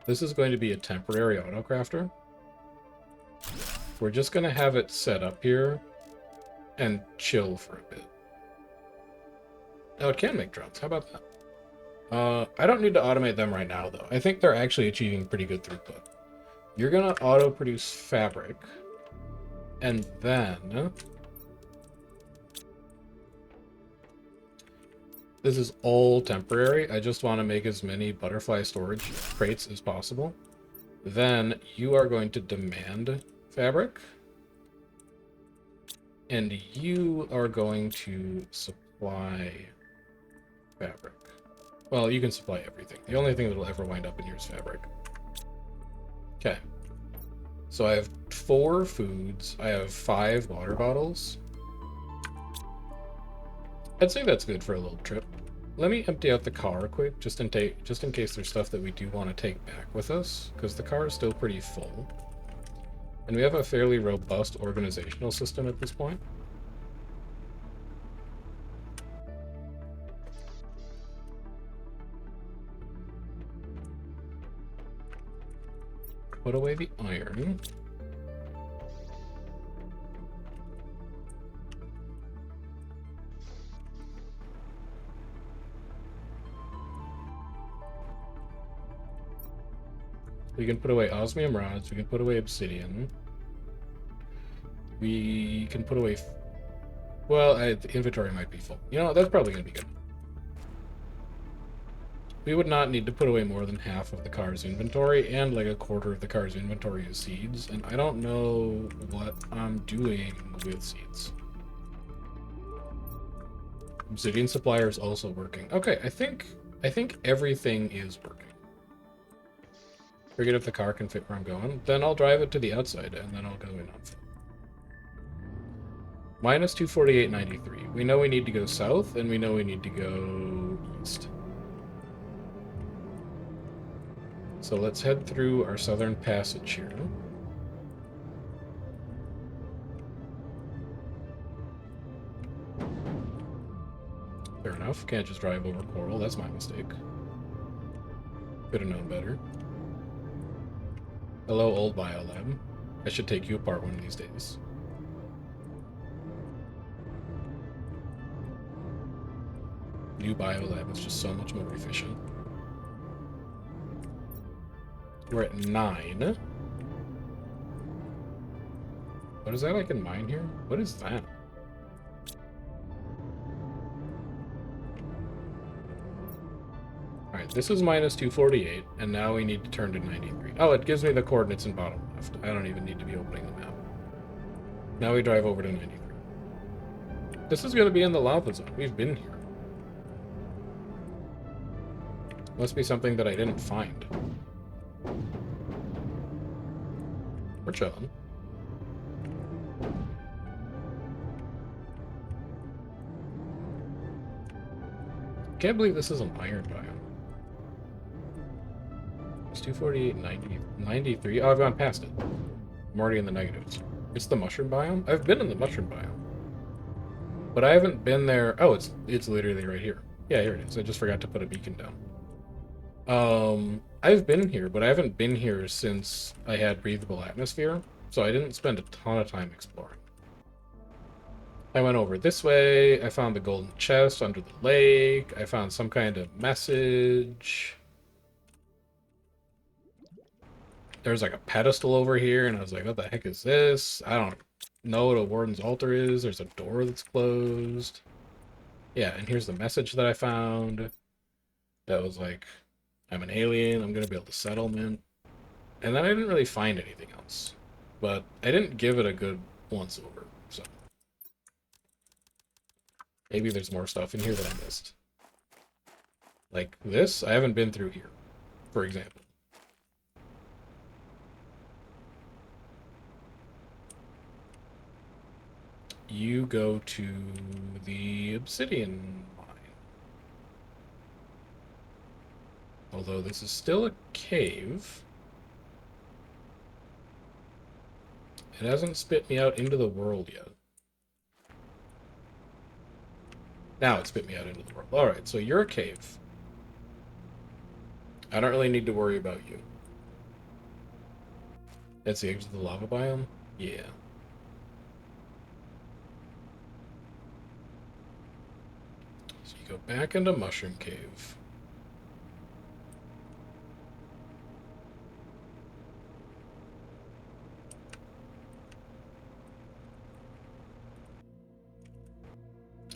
This is going to be a temporary autocrafter. We're just gonna have it set up here and chill for a bit. Oh, it can make drones. How about that? I don't need to automate them right now, though. I think they're actually achieving pretty good throughput. You're gonna auto-produce fabric, and then... This is all temporary. I just want to make as many butterfly storage crates as possible. Then you are going to demand fabric. And you are going to supply fabric. Well, you can supply everything. The only thing that will ever wind up in here is fabric. Okay. So I have 4 foods. I have 5 water bottles. I'd say that's good for a little trip. Let me empty out the car quick, just in case there's stuff that we do want to take back with us, because the car is still pretty full. And we have a fairly robust organizational system at this point. Put away the iron. We can put away osmium rods, we can put away obsidian. We can put away... Well, the inventory might be full. You know, that's probably going to be good. We would not need to put away more than half of the car's inventory, and like a quarter of the car's inventory is seeds, and I don't know what I'm doing with seeds. Obsidian supplier is also working. Okay, I think everything is working. Forget if the car can fit where I'm going. Then I'll drive it to the outside, and then I'll go in on foot. Minus 248.93. We know we need to go south, and we know we need to go east. So let's head through our southern passage here. Fair enough. Can't just drive over coral. That's my mistake. Could have known better. Hello, old biolab. I should take you apart one of these days. New biolab is just so much more efficient. We're at 9. What is that I can mine here? What is that? Alright, this is minus 248, and now we need to turn to 93. Oh, it gives me the coordinates in bottom left. I don't even need to be opening the map. Now we drive over to 93. This is going to be in the lava zone. We've been here. Must be something that I didn't find. We're chilling. Can't believe this is an iron biome. It's 248, 90, 93. Oh, I've gone past it. I'm already in the negatives. It's the mushroom biome? I've been in the mushroom biome. But I haven't been there... Oh, it's literally right here. Yeah, here it is. I just forgot to put a beacon down. I've been here, but I haven't been here since I had breathable atmosphere, so I didn't spend a ton of time exploring. I went over this way, I found the golden chest under the lake, I found some kind of message. There's like a pedestal over here, and I was like, what the heck is this? I don't know what a warden's altar is. There's a door that's closed. Yeah, and here's the message that I found. That was like, I'm an alien, I'm gonna build a settlement. And then I didn't really find anything else. But I didn't give it a good once over, so. Maybe there's more stuff in here that I missed. Like this, I haven't been through here, for example. You go to the obsidian mine. Although this is still a cave. It hasn't spit me out into the world yet. Now it spit me out into the world. Alright, so you're a cave. I don't really need to worry about you. That's the edge of the lava biome? Yeah. So you go back into Mushroom Cave.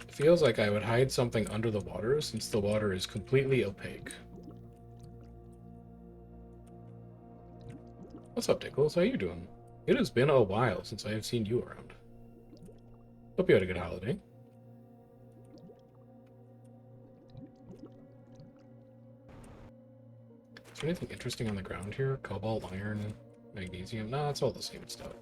It feels like I would hide something under the water since the water is completely opaque. What's up, Dickles? How you doing? It has been a while since I have seen you around. Hope you had a good holiday. Is there anything interesting on the ground here? Cobalt, iron, magnesium? No, it's all the same stuff.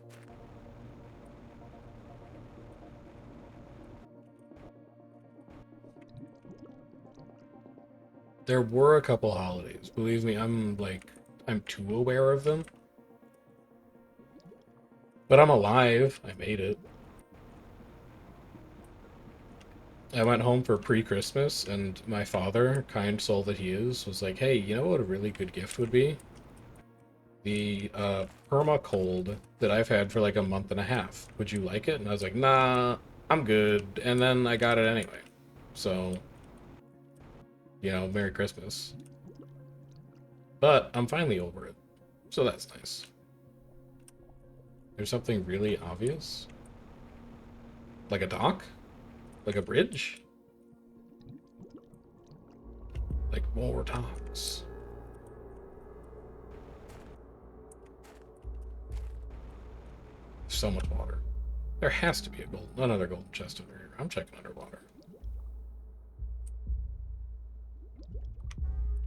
There were a couple holidays. Believe me, I'm too aware of them. But I'm alive. I made it. I went home for pre-Christmas, and my father, kind soul that he is, was like, hey, you know what a really good gift would be? The perma-cold that I've had for like a month and a half. Would you like it? And I was like, nah, I'm good. And then I got it anyway. So, you know, Merry Christmas. But I'm finally over it. So that's nice. There's something really obvious? Like a dock? Like a bridge? Like more docks. So much water. There has to be another golden chest over here. I'm checking underwater.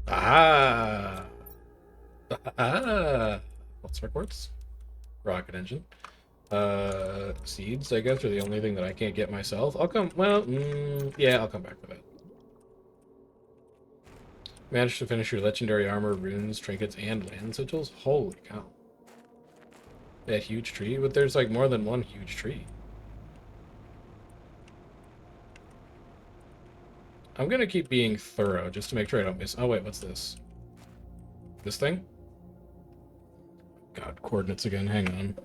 Ah! Ah! What's quartz? Rocket engine. Seeds, I guess, are the only thing that I can't get myself. I'll come, well, yeah, I'll come back for that. Managed to finish your legendary armor, runes, trinkets, and land sigils? Holy cow. That huge tree? But there's like more than one huge tree. I'm gonna keep being thorough just to make sure I don't miss. Oh, wait, what's this? This thing? God, coordinates again. Hang on.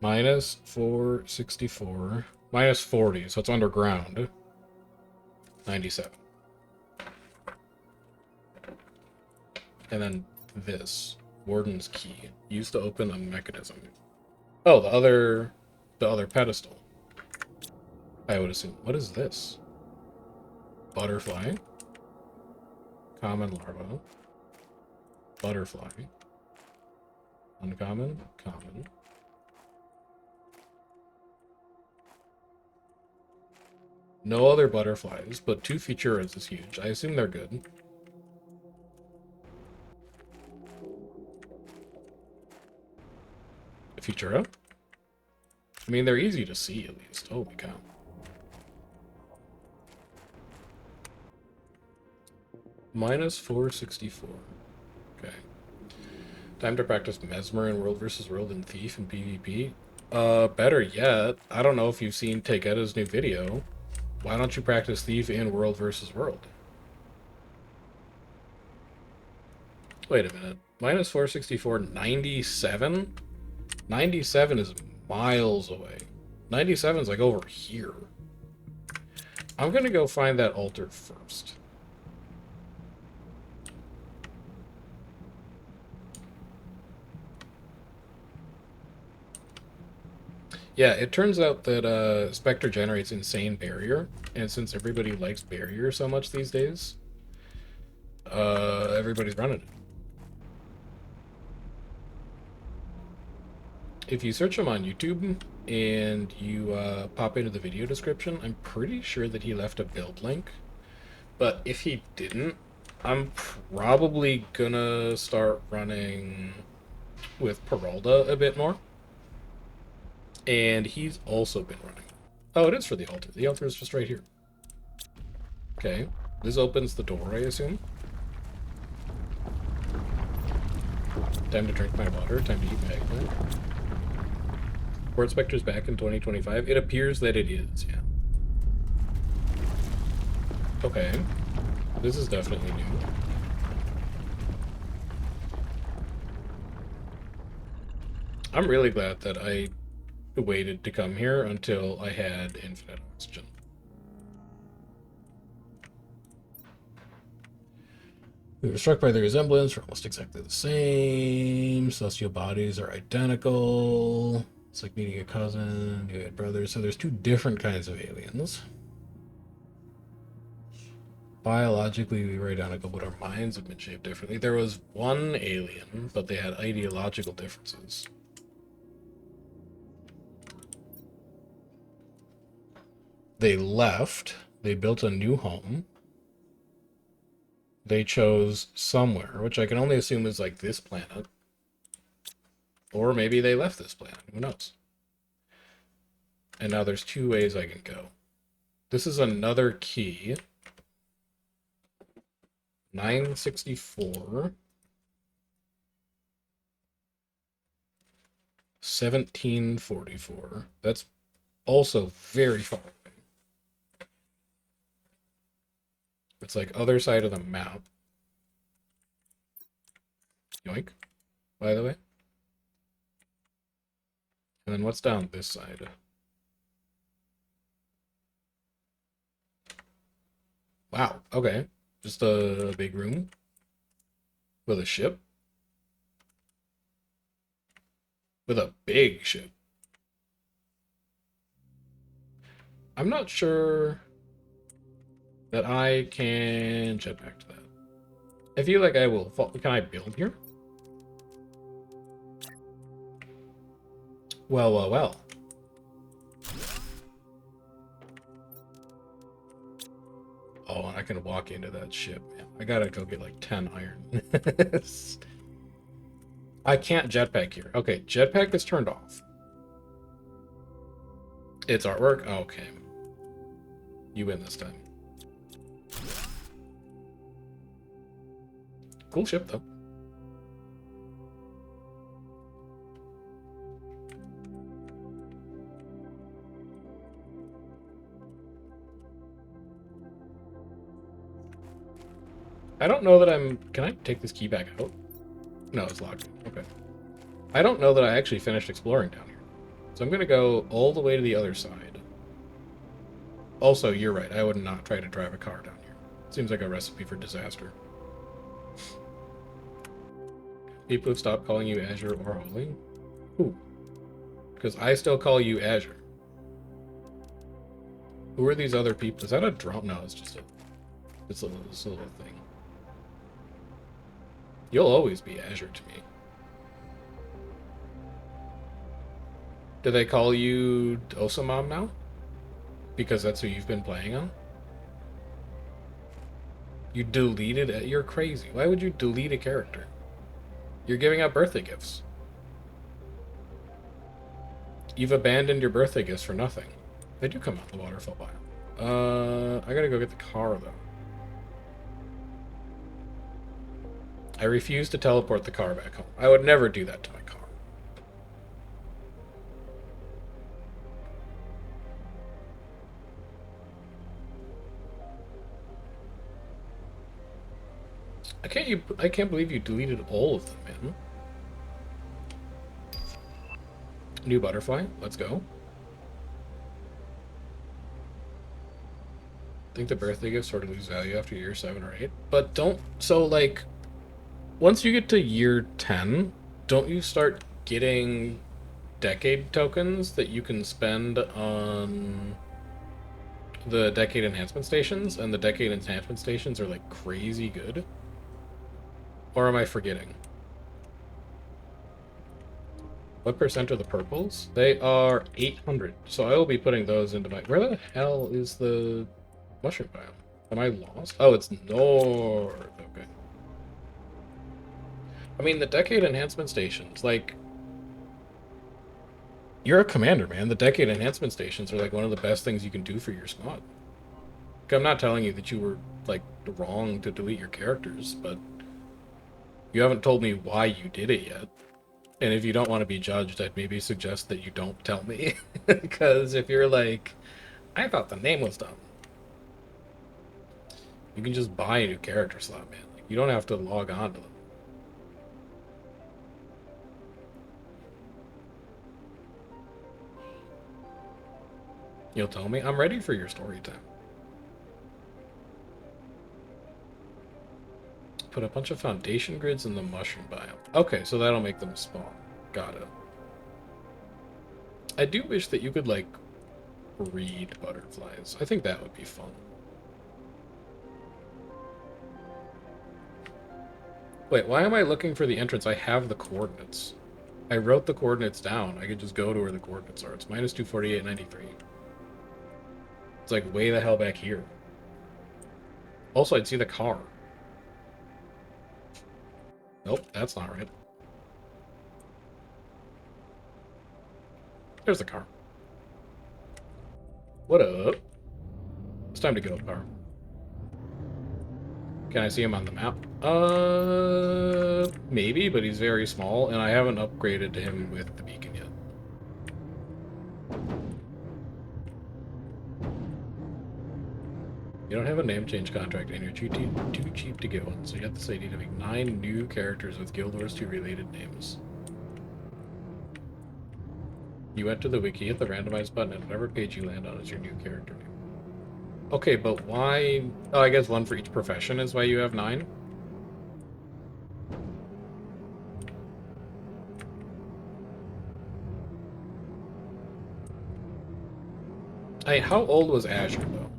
Minus 464. Minus 40, so it's underground. 97. And then this. Warden's key. Used to open a mechanism. Oh, the other pedestal. I would assume. What is this? Butterfly. Common larva. Butterfly. Uncommon. Common. No other butterflies, but 2 Futuras is huge. I assume they're good. A Futura? I mean, they're easy to see, at least. Holy cow. Minus 464. Okay. Time to practice Mesmer in World vs. World and Thief in PvP. Better yet, I don't know if you've seen Taketta's new video. Why don't you practice Thief in World vs. World? Wait a minute. Minus 464, 97? 97 is miles away. 97 is like over here. I'm gonna go find that altar first. Yeah, it turns out that Spectre generates insane barrier, and since everybody likes barrier so much these days, everybody's running it. If you search him on YouTube and you pop into the video description, I'm pretty sure that he left a build link. But if he didn't, I'm probably gonna start running with Peralta a bit more. And he's also been running. Oh, it is for the altar. The altar is just right here. Okay. This opens the door, I assume. Time to drink my water. Time to eat my eggplant. Port Spectre's back in 2025. It appears that it is, yeah. Okay. This is definitely new. I'm really glad that I waited to come here until I had infinite oxygen. We were struck by the resemblance. We're almost exactly the same. Celestial bodies are identical. It's like meeting a cousin. You had brothers. So there's two different kinds of aliens. Biologically, we were identical, but our minds have been shaped differently. There was one alien, but they had ideological differences. They left. They built a new home. They chose somewhere, which I can only assume is like this planet. Or maybe they left this planet. Who knows? And now there's two ways I can go. This is another key. 964. 1744. That's also very far away. It's like other side of the map. Yoink, by the way. And then what's down this side? Wow, okay. Just a big room with a ship. With a big ship. I'm not sure that I can jet back to that. I feel like I will fall. Can I build here? Well, well, well. Oh, and I can walk into that ship. Man, I gotta go get like 10 iron. I can't jetpack here. Okay, jetpack is turned off. It's artwork? Okay. You win this time. Cool ship, though. I don't know that I'm... Can I take this key back out? No, it's locked. Okay. I don't know that I actually finished exploring down here. So I'm going to go all the way to the other side. Also, you're right. I would not try to drive a car down here. Seems like a recipe for disaster. People have stopped calling you Azure or Holy? Who? Because I still call you Azure. Who are these other people? Is that a drone? No, it's just it's a little thing. You'll always be Azure to me. Do they call you Osamam now? Because that's who you've been playing on? You deleted it? You're crazy. Why would you delete a character? You're giving out birthday gifts. You've abandoned your birthday gifts for nothing. They do come out in the waterfall biome. I gotta go get the car, though. I refuse to teleport the car back home. I would never do that to my car. I can't believe you deleted all of them, man. New butterfly, let's go. Think the birthday gifts sort of lose value after year 7 or 8. But don't, so like, once you get to year 10, don't you start getting decade tokens that you can spend on the decade enhancement stations? And the decade enhancement stations are like crazy good? Or am I forgetting? What percent are the purples? They are 800. So I will be putting those into my... Where the hell is the mushroom biome? Am I lost? Oh, it's north. Okay. I mean, the decade enhancement stations, like... You're a commander, man. The decade enhancement stations are like one of the best things you can do for your squad. Like, I'm not telling you that you were, like, wrong to delete your characters, but... You haven't told me why you did it yet. And if you don't want to be judged, I'd maybe suggest that you don't tell me. Because if you're like, I thought the name was dumb. You can just buy a new character slot, man. Like, you don't have to log on to them. You'll tell me? I'm ready for your story time. Put a bunch of foundation grids in the mushroom biome. Okay, so that'll make them spawn. Got it. I do wish that you could, like, breed butterflies. I think that would be fun. Wait, why am I looking for the entrance? I have the coordinates. I wrote the coordinates down. I could just go to where the coordinates are. It's minus 248.93. It's like way the hell back here. Also, I'd see the car. Nope, that's not right. There's the car. What up? It's time to go, car. Can I see him on the map? Maybe, but he's very small, and I haven't upgraded him with the beacon yet. You don't have a name change contract, and you're too cheap to get one, so you have to say you need to make 9 new characters with Guild Wars 2 related names. You enter the wiki, hit the randomize button, and whatever page you land on is your new character name. Okay, but why... Oh, I guess 1 for each profession is why you have 9? Hey, how old was Azure, though?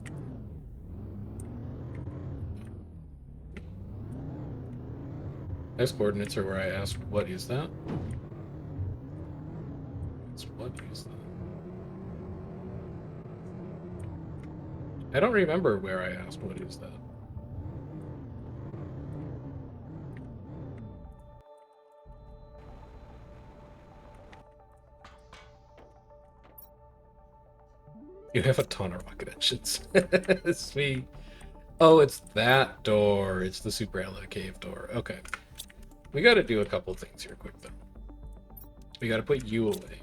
X coordinates are where I asked, what is that? It's what is that? I don't remember where I asked, what is that? You have a ton of rocket engines. Sweet. Oh, it's that door. It's the Super Ella cave door. Okay. We gotta do a couple things here quick, though. We gotta put you away.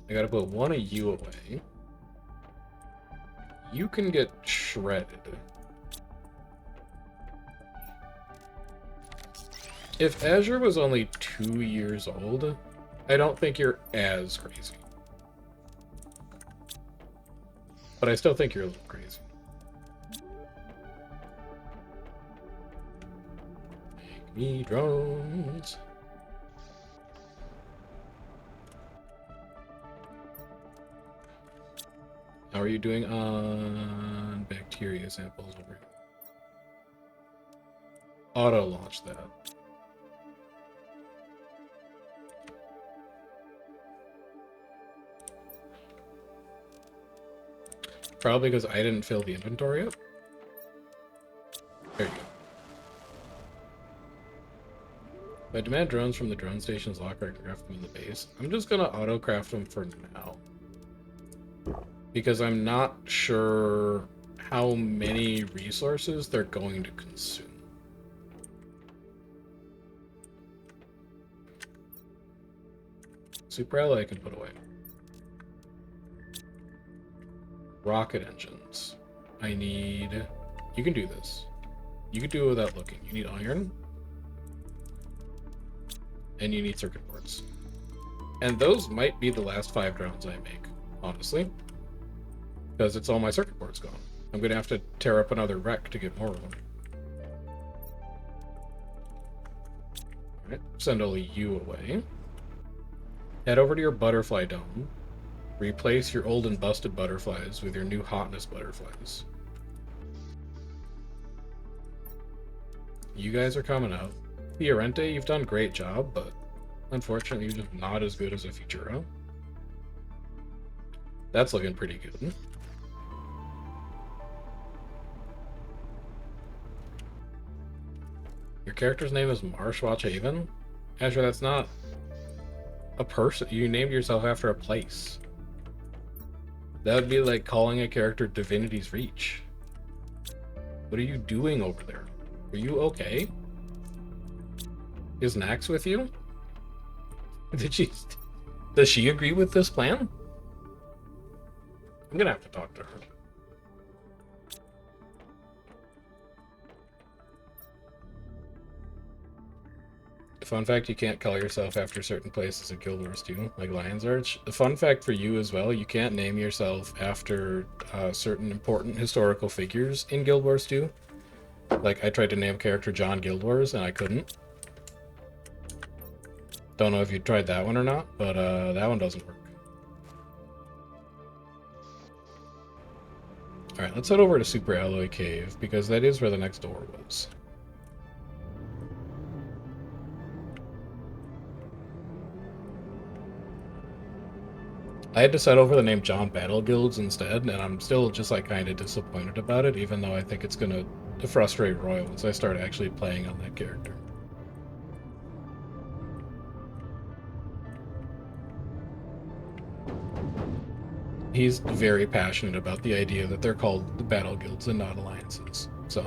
I gotta put 1 of you away. You can get shredded. If Azure was only 2 years old, I don't think you're as crazy. But I still think you're a little crazy. Make me drones. How are you doing on bacteria samples over here? Auto launch that. Probably because I didn't fill the inventory up. There you go. If I demand drones from the drone station's locker, I can craft them in the base. I'm just gonna auto craft them for now. Because I'm not sure how many resources they're going to consume. Super alloy I can put away. Rocket engines. I need... You can do this. You can do it without looking. You need iron. And you need circuit boards. And those might be the last 5 drones I make, honestly. Because it's all my circuit boards gone. I'm going to have to tear up another wreck to get more of them. Alright, send all of you away. Head over to your butterfly dome. Replace your old and busted butterflies with your new hotness butterflies. You guys are coming out. Fiorente, you've done a great job, but unfortunately you're just not as good as a Futuro. That's looking pretty good. Your character's name is Marsh Watchhaven? Azure, that's not a person. You named yourself after a place. That would be like calling a character Divinity's Reach. What are you doing over there? Are you okay? Is Nax with you? Does she agree with this plan? I'm gonna have to talk to her. Fun fact, you can't call yourself after certain places in Guild Wars 2, like Lion's Arch. The fun fact for you as well, you can't name yourself after certain important historical figures in Guild Wars 2. Like, I tried to name a character John Guild Wars, and I couldn't. Don't know if you tried that one or not, but that one doesn't work. Alright, let's head over to Super Alloy Cave, because that is where the next door was. I had to set over the name John Battle Guilds instead, and I'm still just like kind of disappointed about it, even though I think it's gonna frustrate Roy once I start actually playing on that character. He's very passionate about the idea that they're called the Battle Guilds and not alliances, so...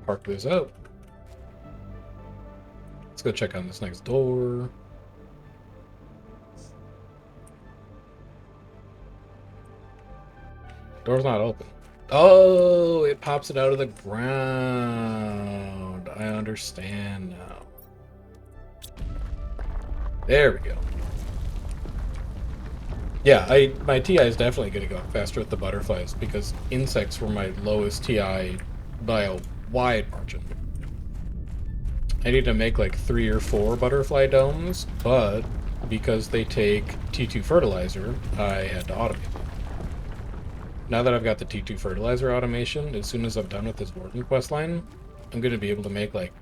Park this out. Let's go check on this next door. Door's not open. Oh, it pops it out of the ground. I understand now. There we go. Yeah, my TI is definitely going to go up faster with the butterflies because insects were my lowest TI by a wide margin. I need to make like 3 or 4 butterfly domes, but because they take T2 fertilizer, I had to automate them. Now that I've got the T2 fertilizer automation, as soon as I'm done with this Warden quest line, I'm going to be able to make like...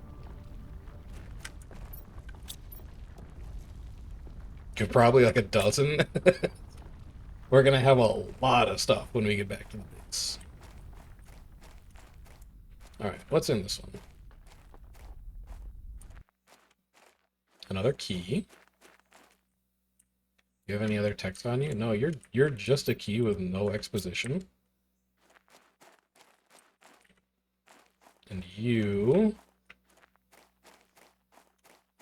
probably like a dozen. We're going to have a lot of stuff when we get back to the base. Alright, what's in this one? Another key. You have any other text on you? No, you're just a key with no exposition. And you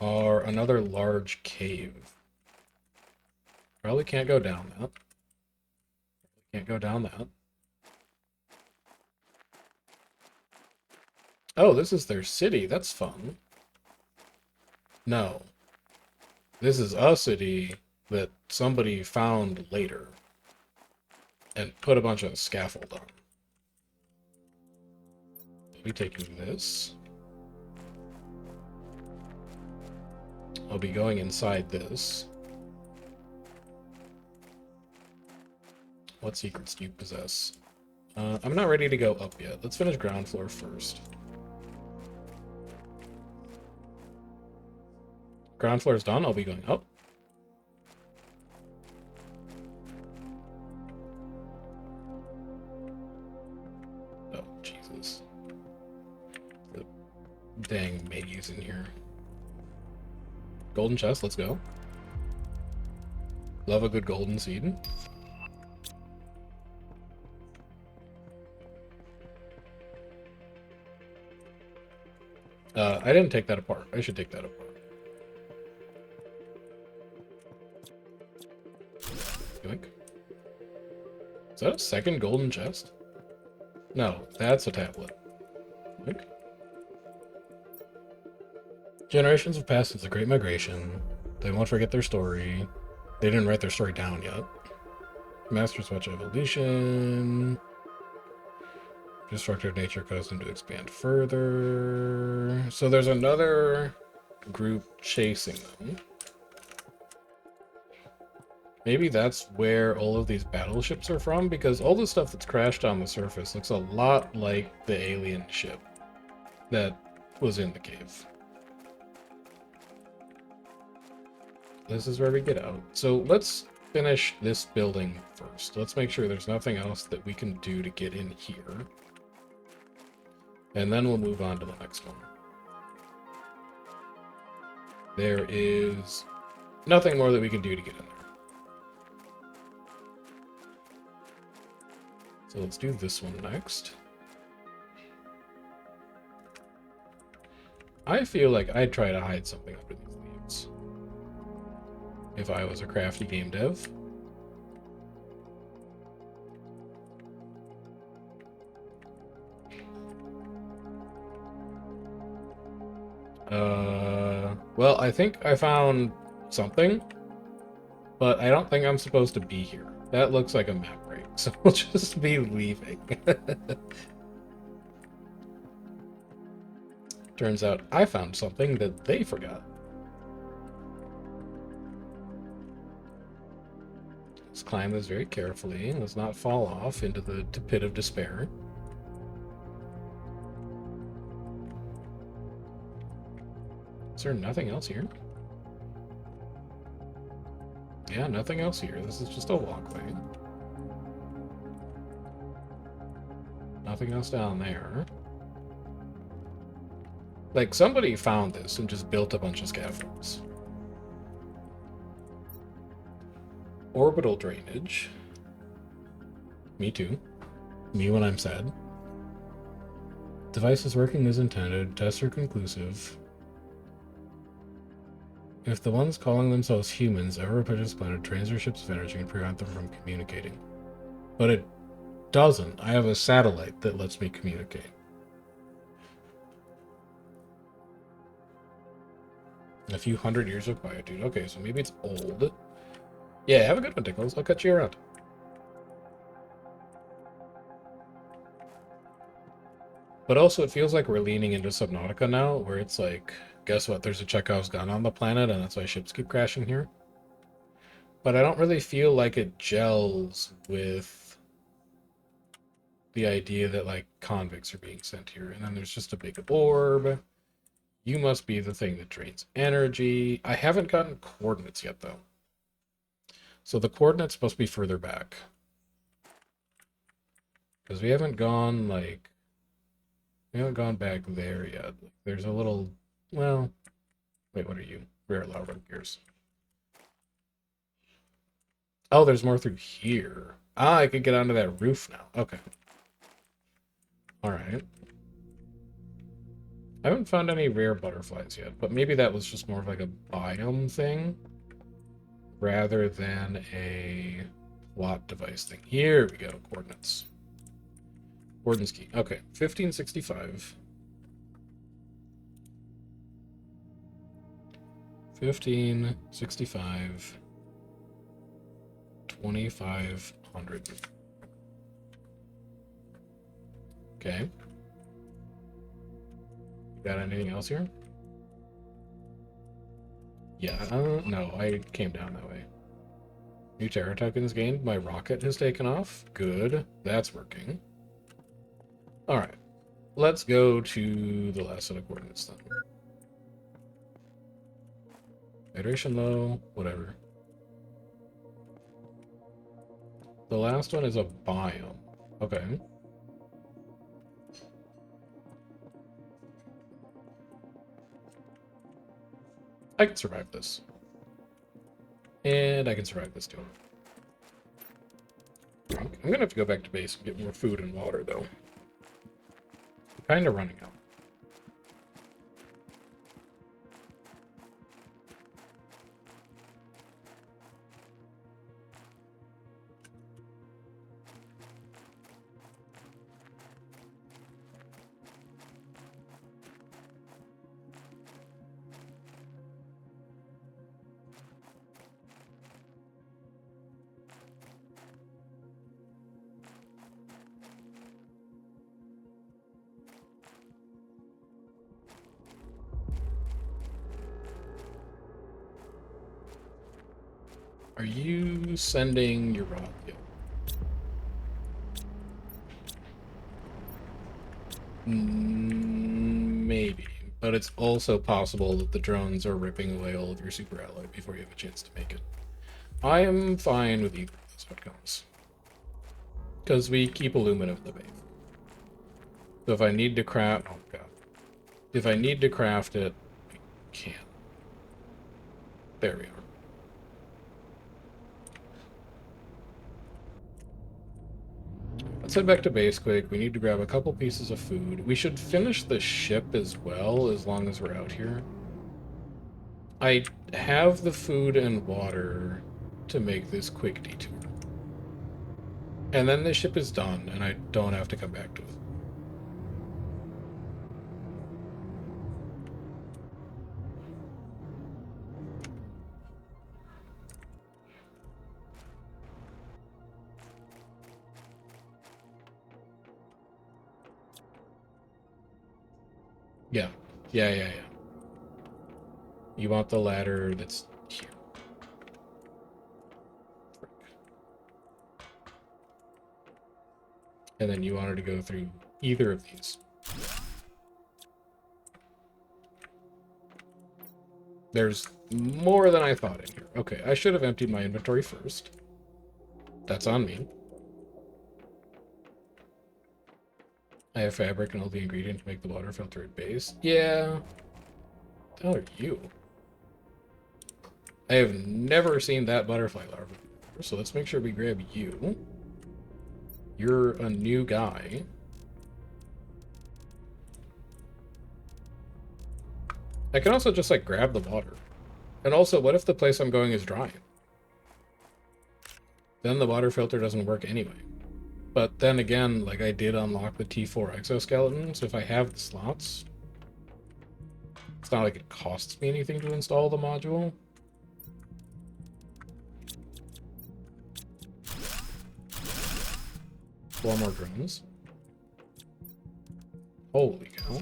are another large cave. Probably can't go down that. Can't go down that. Oh, this is their city. That's fun. No. This is a city that somebody found later and put a bunch of scaffold on. I'll be taking this. I'll be going inside this. What secrets do you possess? I'm not ready to go up yet. Let's finish ground floor first. Ground floor is done. I'll be going up. Oh, Jesus. The dang maze in here. Golden chest, let's go. Love a good golden seed. I didn't take that apart. I should take that apart. Yoink. Is that a second golden chest? No, that's a tablet. Yoink. Generations have passed since the Great Migration. They won't forget their story. They didn't write their story down yet. Masters watch evolution. Destructive nature caused them to expand further. So there's another group chasing them. Maybe that's where all of these battleships are from, because all the stuff that's crashed on the surface looks a lot like the alien ship that was in the cave. This is where we get out. So let's finish this building first. Let's make sure there's nothing else that we can do to get in here. And then we'll move on to the next one. There is nothing more that we can do to get in there. So let's do this one next. I feel like I'd try to hide something under these leaves if I was a crafty game dev. Well, I think I found something, but I don't think I'm supposed to be here. That looks like a map break, so we'll just be leaving. Turns out I found something that they forgot. Let's climb this very carefully. Let's not fall off into the pit of despair. Is there nothing else here? Yeah, nothing else here. This is just a walkway. Nothing else down there. Like, somebody found this and just built a bunch of scaffolds. Orbital drainage. Me too. Me when I'm sad. Device is working as intended. Tests are conclusive. If the ones calling themselves humans ever approach this planet, drains their ships of energy and prevent them from communicating. But it doesn't. I have a satellite that lets me communicate. A few hundred years of quietude. Okay, so maybe it's old. Yeah, have a good one, Tickles. I'll cut you around. But also, it feels like we're leaning into Subnautica now, where it's like, guess what? There's a Chekhov's gun on the planet, and that's why ships keep crashing here. But I don't really feel like it gels with the idea that, like, convicts are being sent here. And then there's just a big orb. You must be the thing that drains energy. I haven't gotten coordinates yet, though. So the coordinates must be further back. Because we haven't gone, like... We haven't gone back there yet. There's a little... Well... Wait, what are you? Rare lava gears. Oh, there's more through here. Ah, I could get onto that roof now. Okay. Alright. I haven't found any rare butterflies yet, but maybe that was just more of like a biome thing rather than a plot device thing. Here we go, coordinates. Coordinates key. Okay, 1565. 1565. 2500. Okay. Got anything else here? Yeah, no, I came down that way. New Terra tokens gained. My rocket has taken off. Good. That's working. Alright. Let's go to the last set of coordinates then. Hydration low. Whatever. The last one is a biome. Okay. I can survive this. And I can survive this too. I'm gonna have to go back to base and get more food and water, though. I'm kind of running out. Are you sending your rod? Yeah. Maybe, but it's also possible that the drones are ripping away all of your super alloy before you have a chance to make it. I am fine with either of those outcomes. Because we keep aluminum in the base. So if I need to craft... Oh, God. If I need to craft it, I can. There we are. Let's head back to base quick. We need to grab a couple pieces of food. We should finish the ship as well, as long as we're out here. I have the food and water to make this quick detour. And then the ship is done, and I don't have to come back to it. Yeah. Yeah. You want the ladder that's here. And then you wanted to go through either of these. There's more than I thought in here. Okay, I should have emptied my inventory first. That's on me. I have fabric and all the ingredients to make the water filter at base. Yeah. How are you? I have never seen that butterfly larva before, so let's make sure we grab you. You're a new guy. I can also just, like, grab the water. And also, what if the place I'm going is dry? Then the water filter doesn't work anyway. But then again, like, I did unlock the T4 exoskeleton, so if I have the slots, it's not like it costs me anything to install the module. Four more drones. Holy cow.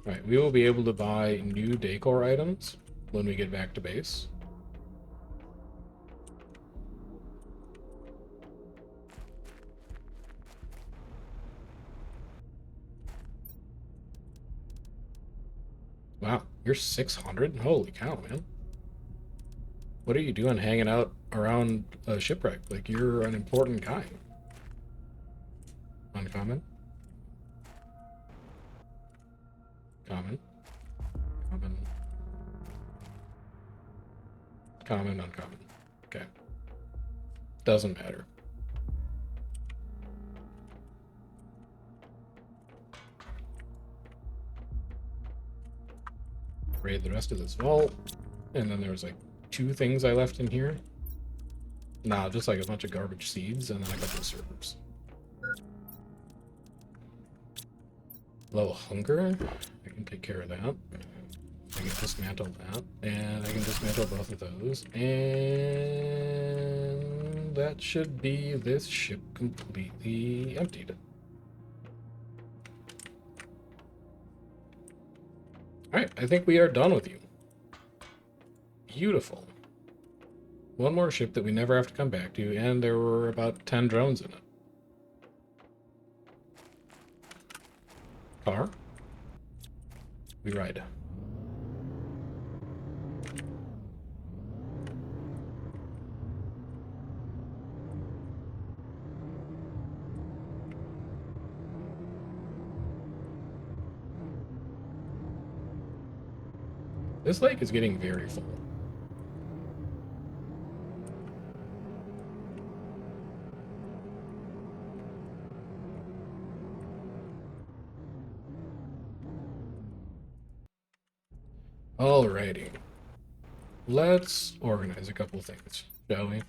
Alright, we will be able to buy new decor items when we get back to base. Wow, you're 600? Holy cow, man. What are you doing hanging out around a shipwreck? Like, you're an important guy. Uncommon. Common. Common. Common, uncommon. Okay. Doesn't matter. Raid the rest of this vault. And then there's like 2 things I left in here. Nah, just like a bunch of garbage seeds and then a couple of servers. Low hunger. I can take care of that. I can dismantle that. And I can dismantle both of those. And that should be this ship completely emptied. Alright, I think we are done with you. Beautiful. One more ship that we never have to come back to, and there were about 10 drones in it. Car. We ride. This lake is getting very full. Alrighty. Let's organize a couple things, shall we?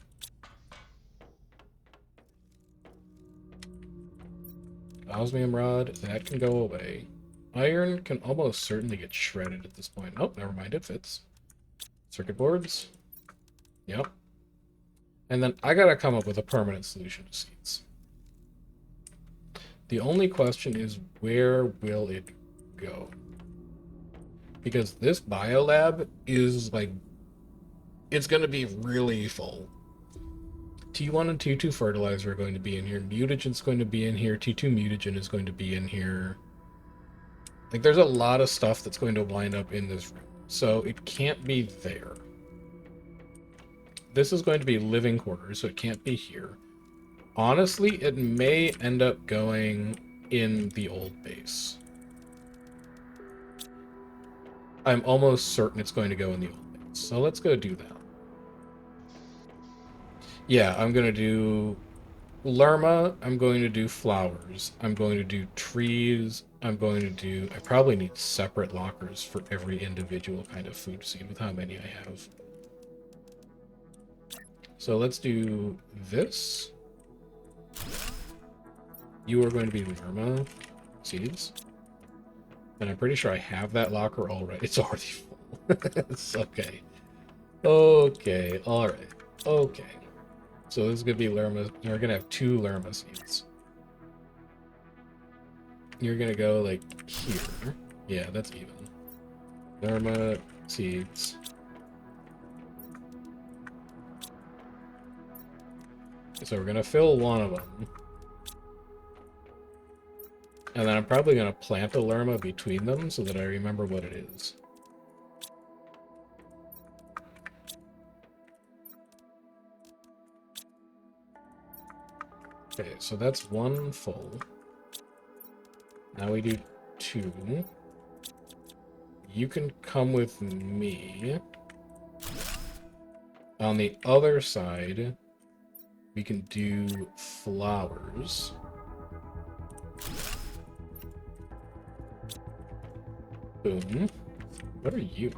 Osmium rod, that can go away. Iron can almost certainly get shredded at this point. Oh, never mind, it fits. Circuit boards. Yep. And then I gotta come up with a permanent solution to seeds. The only question is, where will it go? Because this biolab is like, it's going to be really full. T1 and T2 fertilizer are going to be in here. Mutagen's going to be in here. T2 mutagen is going to be in here. Like, there's a lot of stuff that's going to wind up in this room. So it can't be there. This is going to be living quarters, so it can't be here. Honestly, it may end up going in the old base. I'm almost certain it's going to go in the old base. So let's go do that. Yeah, I'm going to do Lerma. I'm going to do flowers. I'm going to do trees. I'm going to do... I probably need separate lockers for every individual kind of food seed with how many I have. So let's do this. You are going to be Lerma seeds. And I'm pretty sure I have that locker already. It's already full. It's okay. Okay, alright. Okay. So this is going to be Lerma. We're going to have 2 Lerma seeds. You're going to go, like, here. Yeah, that's even. Lerma seeds. So we're going to fill one of them. And then I'm probably going to plant a Lerma between them so that I remember what it is. Okay, so that's 1 full. Now we do 2. You can come with me. On the other side, we can do flowers. Boom. What are you?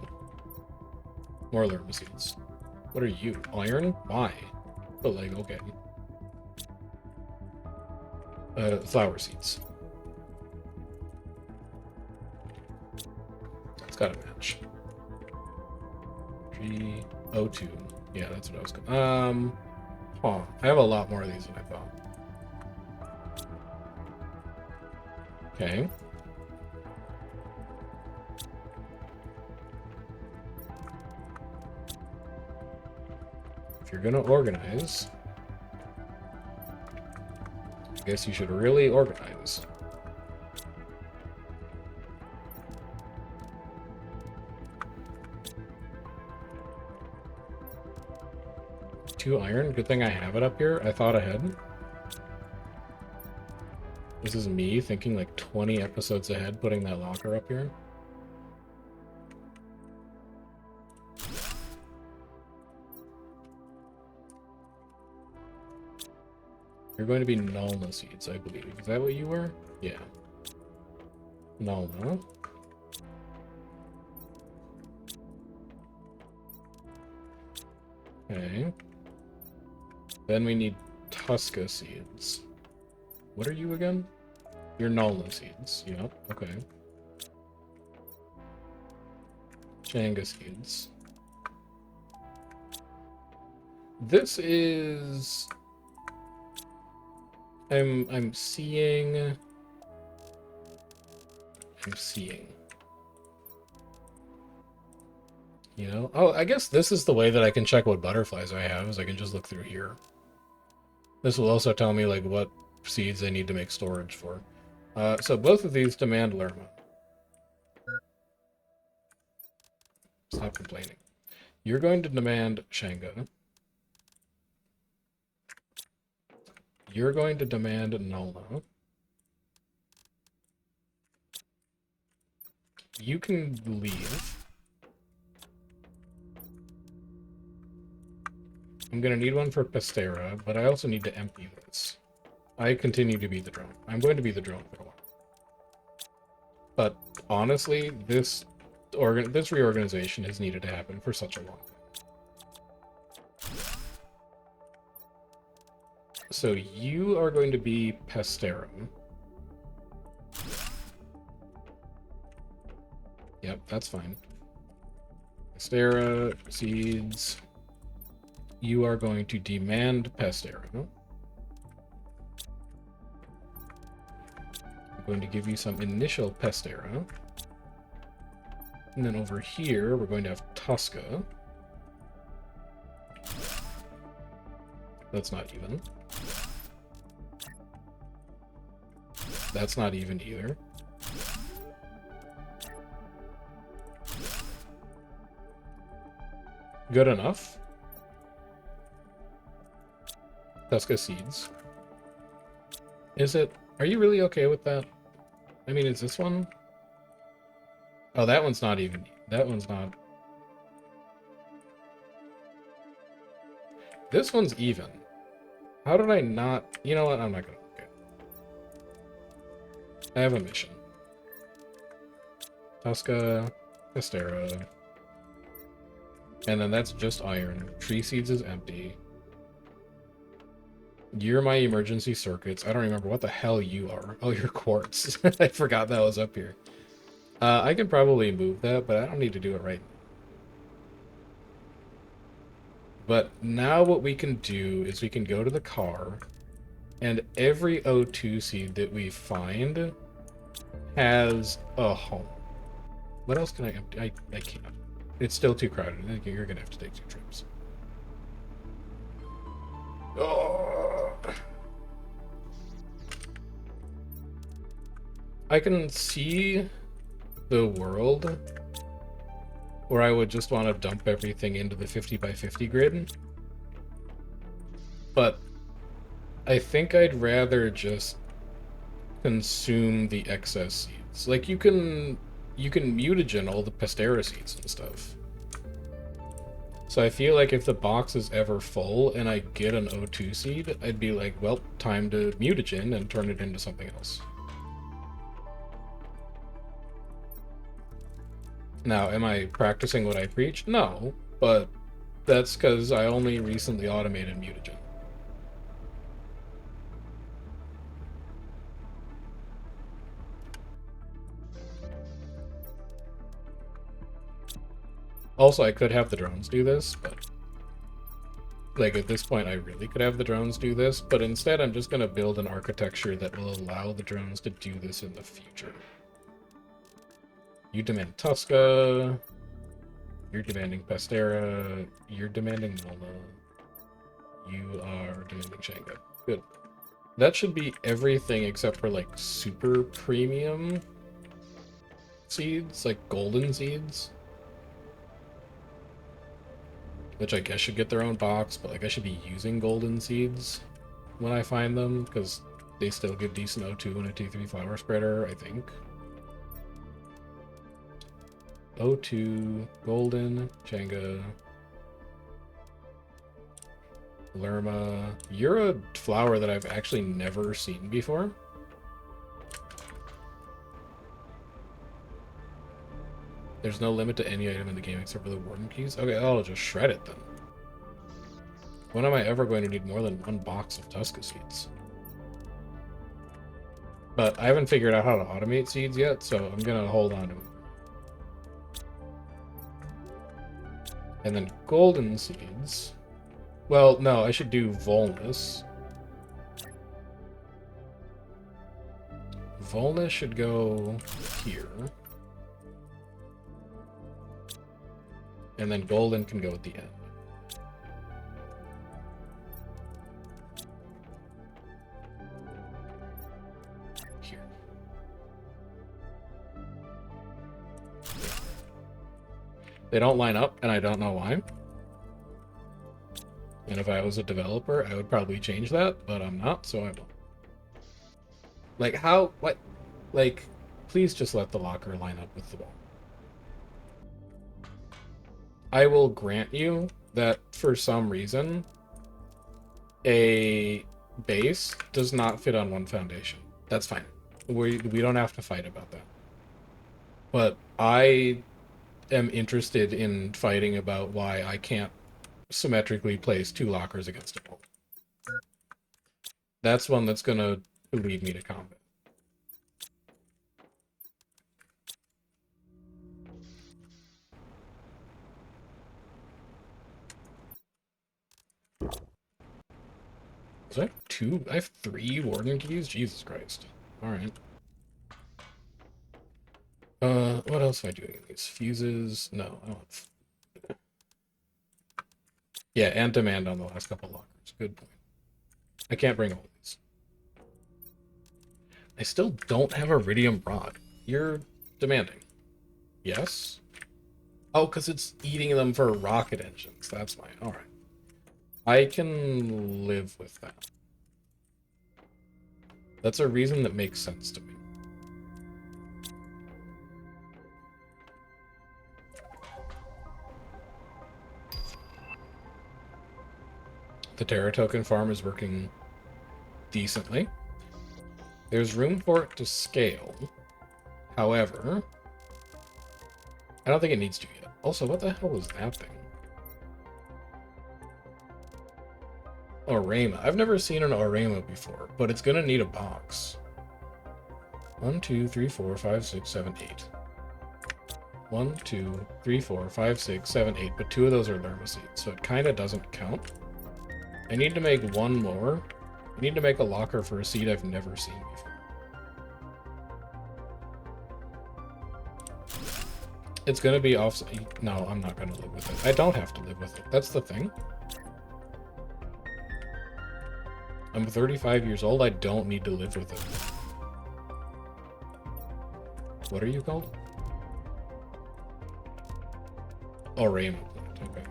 More Lerma seeds. What are you? Iron? Why? Oh, like, okay. Flower seeds. It's gotta match. G02. Yeah, that's what I was going. Huh. I have a lot more of these than I thought. Okay. If you're gonna organize, I guess you should really organize. Two iron. Good thing I have it up here. I thought ahead. This is me thinking like 20 episodes ahead, putting that locker up here. You're going to be Nulna seeds, I believe. Is that what you were? Yeah. Nulna. Okay. Then we need Tuska seeds. What are you again? You're Nulna seeds. Yep, okay. Changa seeds. This is... I'm seeing... You know? Oh, I guess this is the way that I can check what butterflies I have, is I can just look through here. This will also tell me, like, what seeds I need to make storage for. So both of these demand Lerma. Stop complaining. You're going to demand Shanga. You're going to demand Nulna. You can leave. I'm going to need one for Pastera, but I also need to empty this. I continue to be the drone. I'm going to be the drone for a while. But honestly, this reorganization has needed to happen for such a long time. So you are going to be Pastera. Yep, that's fine. Pastera, seeds. You are going to demand Pastera. I'm going to give you some initial Pastera. And then over here, we're going to have Tusca. That's not even. That's not even either. Good enough. Tusca seeds. Is it? Are you really okay with that? I mean, is this one? Oh, that one's not even. That one's not. This one's even. How did I not? You know what? I'm not gonna. Okay. I have a mission. Tusca, Castera. And then that's just iron. Tree seeds is empty. You're my emergency circuits. I don't remember what the hell you are. Oh, you're quartz. I forgot that was up here. I can probably move that, but I don't need to do it right now. But now what we can do is we can go to the car, and every O2 seed that we find has a home. What else can I empty? I can't. It's still too crowded. I think you're going to have to take 2 trips. Oh. I can see the world where I would just want to dump everything into the 50 by 50 grid. But I think I'd rather just consume the excess seeds. Like you can mutagen all the Pastera seeds and stuff. So I feel like if the box is ever full and I get an O2 seed, I'd be like, well, time to mutagen and turn it into something else. Now, am I practicing what I preach? No, but that's because I only recently automated mutagen. Also, I could have the drones do this, but like at this point I really could have the drones do this, but instead I'm just going to build an architecture that will allow the drones to do this in the future. You demand Tusca, you're demanding Pastera, you're demanding Mola, you are demanding Shanga. Good. That should be everything except for like super premium seeds, like golden seeds. Which I guess should get their own box, but like I should be using golden seeds when I find them, because they still give decent O2 and a T3 flower spreader, I think. O2, golden, Changa, Lerma. You're a flower that I've actually never seen before. There's no limit to any item in the game except for the warden keys. Okay, I'll just shred it then. When am I ever going to need more than 1 box of Tusca seeds? But I haven't figured out how to automate seeds yet, so I'm gonna hold on to them. And then golden seeds. Well, no, I should do Volnus. Volnus should go here. And then golden can go at the end. Here. They don't line up, and I don't know why. And if I was a developer, I would probably change that, but I'm not, so I won't. Like, how? What? Like, please just let the locker line up with the wall. I will grant you that for some reason, a base does not fit on one foundation. That's fine. We don't have to fight about that. But I am interested in fighting about why I can't symmetrically place 2 lockers against a wall. That's one that's gonna lead me to combat. So I have 2? I have 3 warden keys? Jesus Christ. Alright. What else am I doing? These fuses? No, I don't. Yeah, and demand on the last couple lockers. Good point. I can't bring all these. I still don't have iridium rod. You're demanding. Yes? Oh, because it's eating them for rocket engines. That's fine. Alright. I can live with that. That's a reason that makes sense to me. The Terra token farm is working decently. There's room for it to scale. However, I don't think it needs to yet. Also, what the hell was that thing? Orama. I've never seen an Orama before, but it's gonna need a box. 1, 2, 3, 4, 5, 6, 7, 8. 1, 2, 3, 4, 5, 6, 7, 8, but 2 of those are lerma seeds, so it kind of doesn't count. I need to make one more. I need to make a locker for a seed I've never seen before. It's gonna be off. No, I'm not gonna live with it. I don't have to live with it. That's the thing. I'm 35 years old. I don't need to live with it. What are you called? Orama plant. Okay.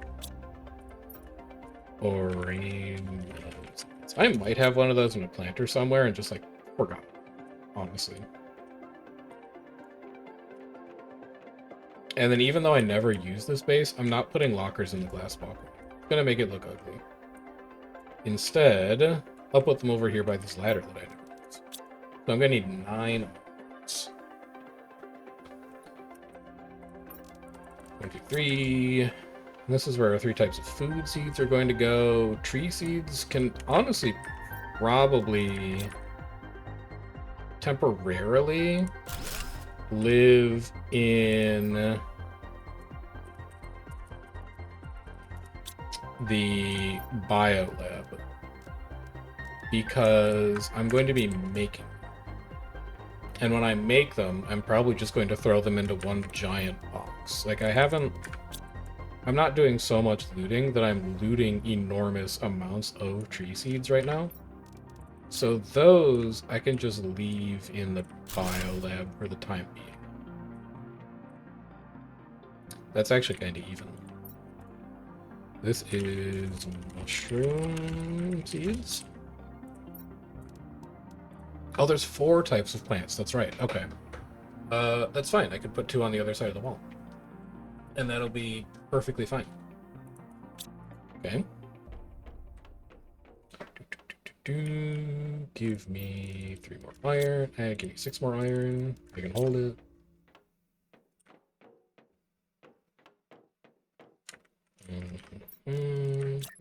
Orama. I might have one of those in a planter somewhere and just like forgot. Honestly. And then even though I never use this base, I'm not putting lockers in the glass box. I'm gonna make it look ugly. Instead, I'll put them over here by this ladder that I never use. So I'm gonna need 9 arms. 1, 2, 3. This is where our 3 types of food seeds are going to go. Tree seeds can honestly probably temporarily live in the biolab because I'm going to be making them. And when I make them, I'm probably just going to throw them into one giant box. Like I'm not doing so much looting that I'm looting enormous amounts of tree seeds right now. So those I can just leave in the biolab for the time being. That's actually kind of even. This is mushroom seeds. Oh, there's 4 types of plants. That's right. Okay. That's fine. I could put 2 on the other side of the wall. And that'll be perfectly fine. Okay. Give me 3 more iron. Give me 6 more iron. I can hold it.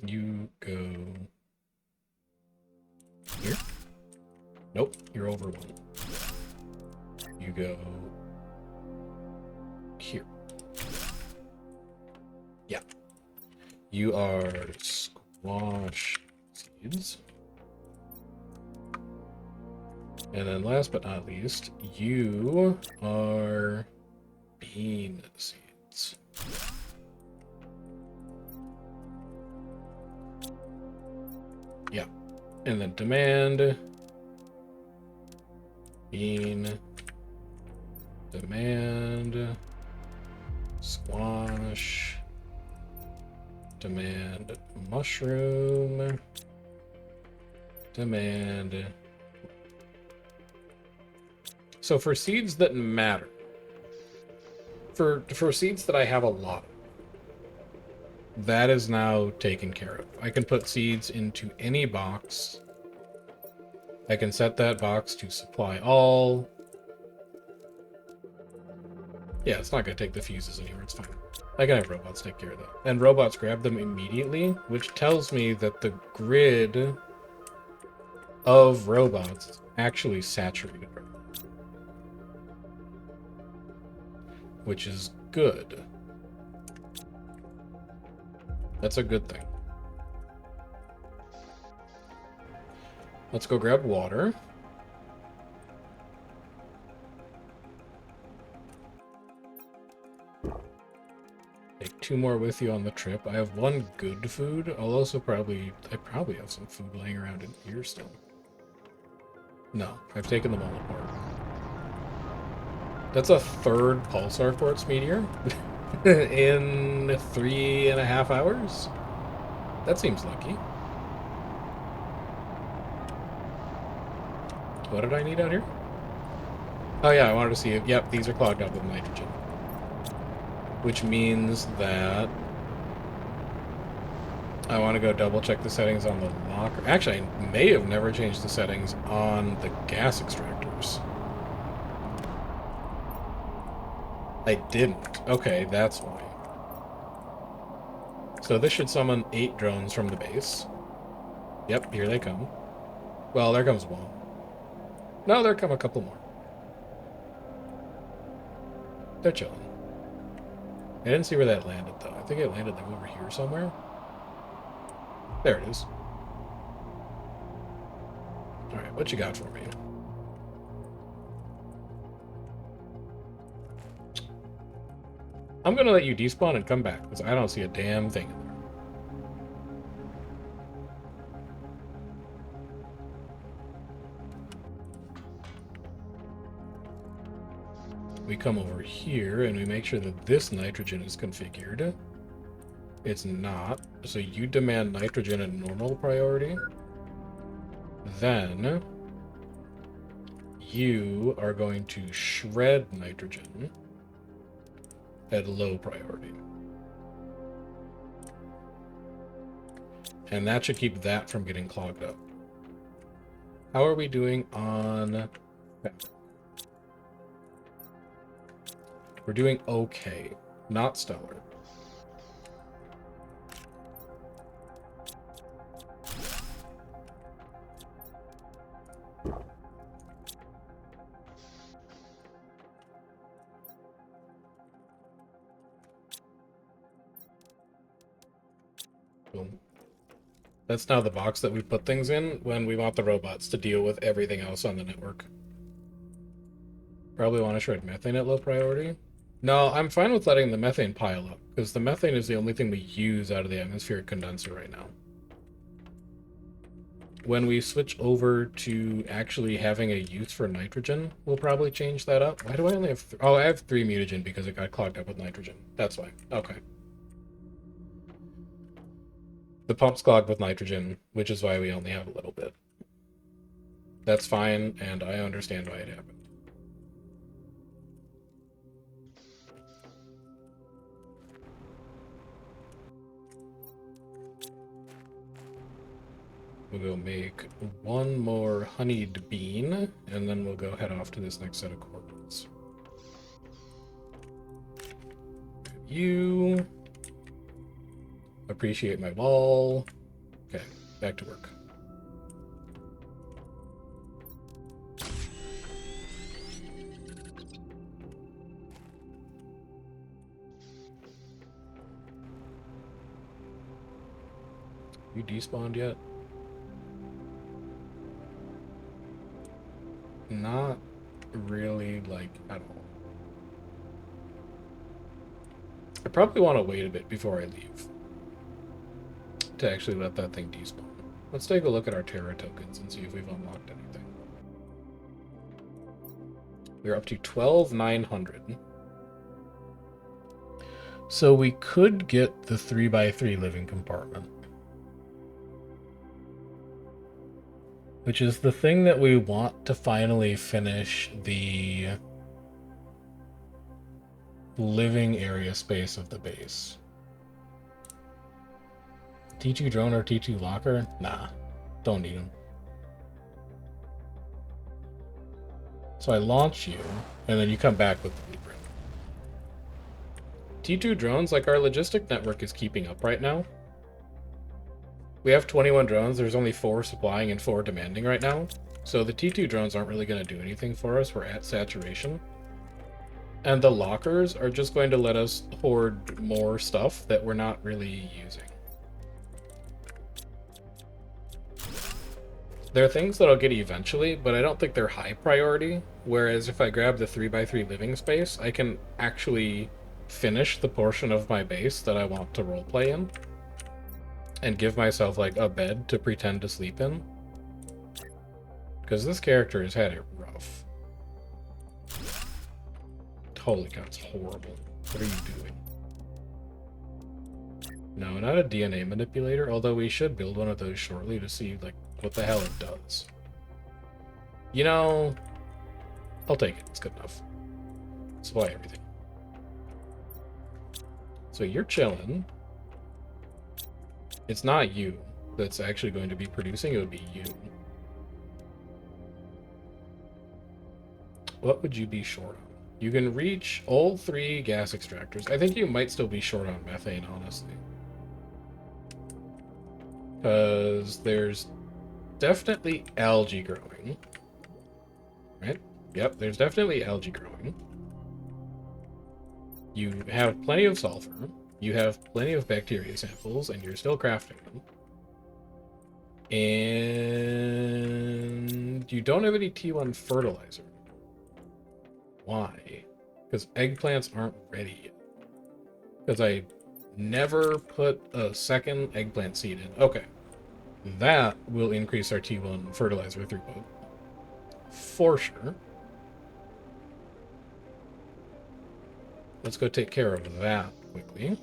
You go here. Nope, you're over 1. You go here. Yeah. You are squash seeds. And then last but not least, you are bean seeds. Yeah. And then demand, bean, demand, squash, demand, mushroom, demand. So for seeds that matter, for seeds that I have a lot of, that is now taken care of. I can put seeds into any box. I can set that box to supply all. Yeah, it's not going to take the fuses anywhere. It's fine. I can have robots take care of that. And robots grab them immediately, which tells me that the grid of robots is actually saturated right now. Which is good. That's a good thing. Let's go grab water. 2 more with you on the trip. I have 1 good food. I probably have some food laying around in here still. No, I've taken them all apart. That's a 3rd pulsar quartz meteor in 3.5 hours. That seems lucky. What did I need out here? Oh yeah, I wanted to see if, yep, these are clogged up with nitrogen. Which means that I want to go double check the settings on the locker. Actually, I may have never changed the settings on the gas extractors. I didn't. Okay, that's why. So this should summon 8 drones from the base. Yep, here they come. Well, there comes 1. No, there come a couple more. They're chilling. I didn't see where that landed, though. I think it landed like over here somewhere. There it is. Alright, what you got for me? I'm gonna let you despawn and come back, because I don't see a damn thing in there. We come over here and we make sure that this nitrogen is configured. It's not. So you demand nitrogen at normal priority. Then you are going to shred nitrogen at low priority. And that should keep that from getting clogged up. How are we doing on... We're doing okay. Not stellar. Boom. That's now the box that we put things in when we want the robots to deal with everything else on the network. Probably want to shred methane at low priority. No, I'm fine with letting the methane pile up, because the methane is the only thing we use out of the atmospheric condenser right now. When we switch over to actually having a use for nitrogen, we'll probably change that up. Why do I only have... Oh, I have 3 mutagen because it got clogged up with nitrogen. That's why. Okay. The pump's clogged with nitrogen, which is why we only have a little bit. That's fine, and I understand why it happened. We'll go make 1 more honeyed bean, and then we'll go head off to this next set of coordinates. You appreciate my ball. Okay, back to work. You despawned yet? Not really, like, at all. I probably want to wait a bit before I leave to actually let that thing despawn. Let's take a look at our Terra tokens and see if we've unlocked anything. We're up to 12,900. So we could get the 3x3 living compartment, which is the thing that we want to finally finish the living area space of the base. T2 drone or T2 locker? Nah, don't need them. So I launch you, and then you come back with the blueprint. T2 drones, like our logistic network is keeping up right now. We have 21 drones, there's only 4 supplying and 4 demanding right now. So the T2 drones aren't really going to do anything for us, we're at saturation. And the lockers are just going to let us hoard more stuff that we're not really using. There are things that I'll get eventually, but I don't think they're high priority. Whereas if I grab the 3x3 living space, I can actually finish the portion of my base that I want to roleplay in and give myself like a bed to pretend to sleep in. Because this character has had it rough. Holy cow, it's horrible. What are you doing? No, not a DNA manipulator, although we should build one of those shortly to see like what the hell it does. You know, I'll take it. It's good enough. Supply everything. So you're chilling. It's not you that's actually going to be producing, it would be you. What would you be short on? You can reach all 3 gas extractors. I think you might still be short on methane, honestly. Because there's definitely algae growing. Right? Yep, there's definitely algae growing. You have plenty of sulfur. You have plenty of bacteria samples, and you're still crafting them. And you don't have any T1 fertilizer. Why? Because eggplants aren't ready yet. Because I never put a second eggplant seed in. Okay. That will increase our T1 fertilizer throughput. For sure. Let's go take care of that quickly.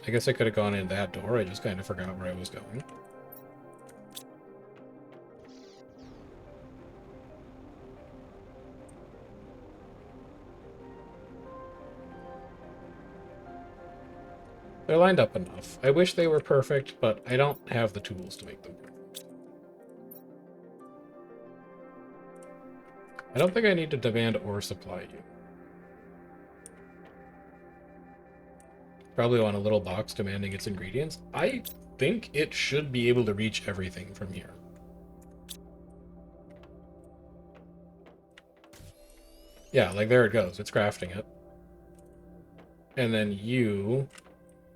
I guess I could have gone in that door. I just kind of forgot where I was going. They're lined up enough. I wish they were perfect, but I don't have the tools to make them perfect. I don't think I need to demand or supply you. Probably want a little box demanding its ingredients. I think it should be able to reach everything from here. Yeah, like there it goes. It's crafting it. And then you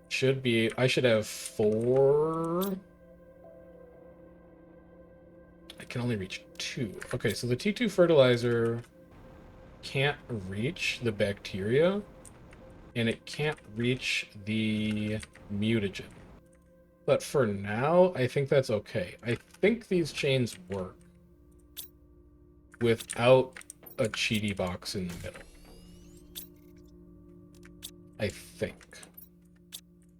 should be... I should have 4... I can only reach 2. Okay, so the T2 fertilizer can't reach the bacteria, and it can't reach the mutagen. But for now, I think that's okay. I think these chains work without a cheaty box in the middle. I think.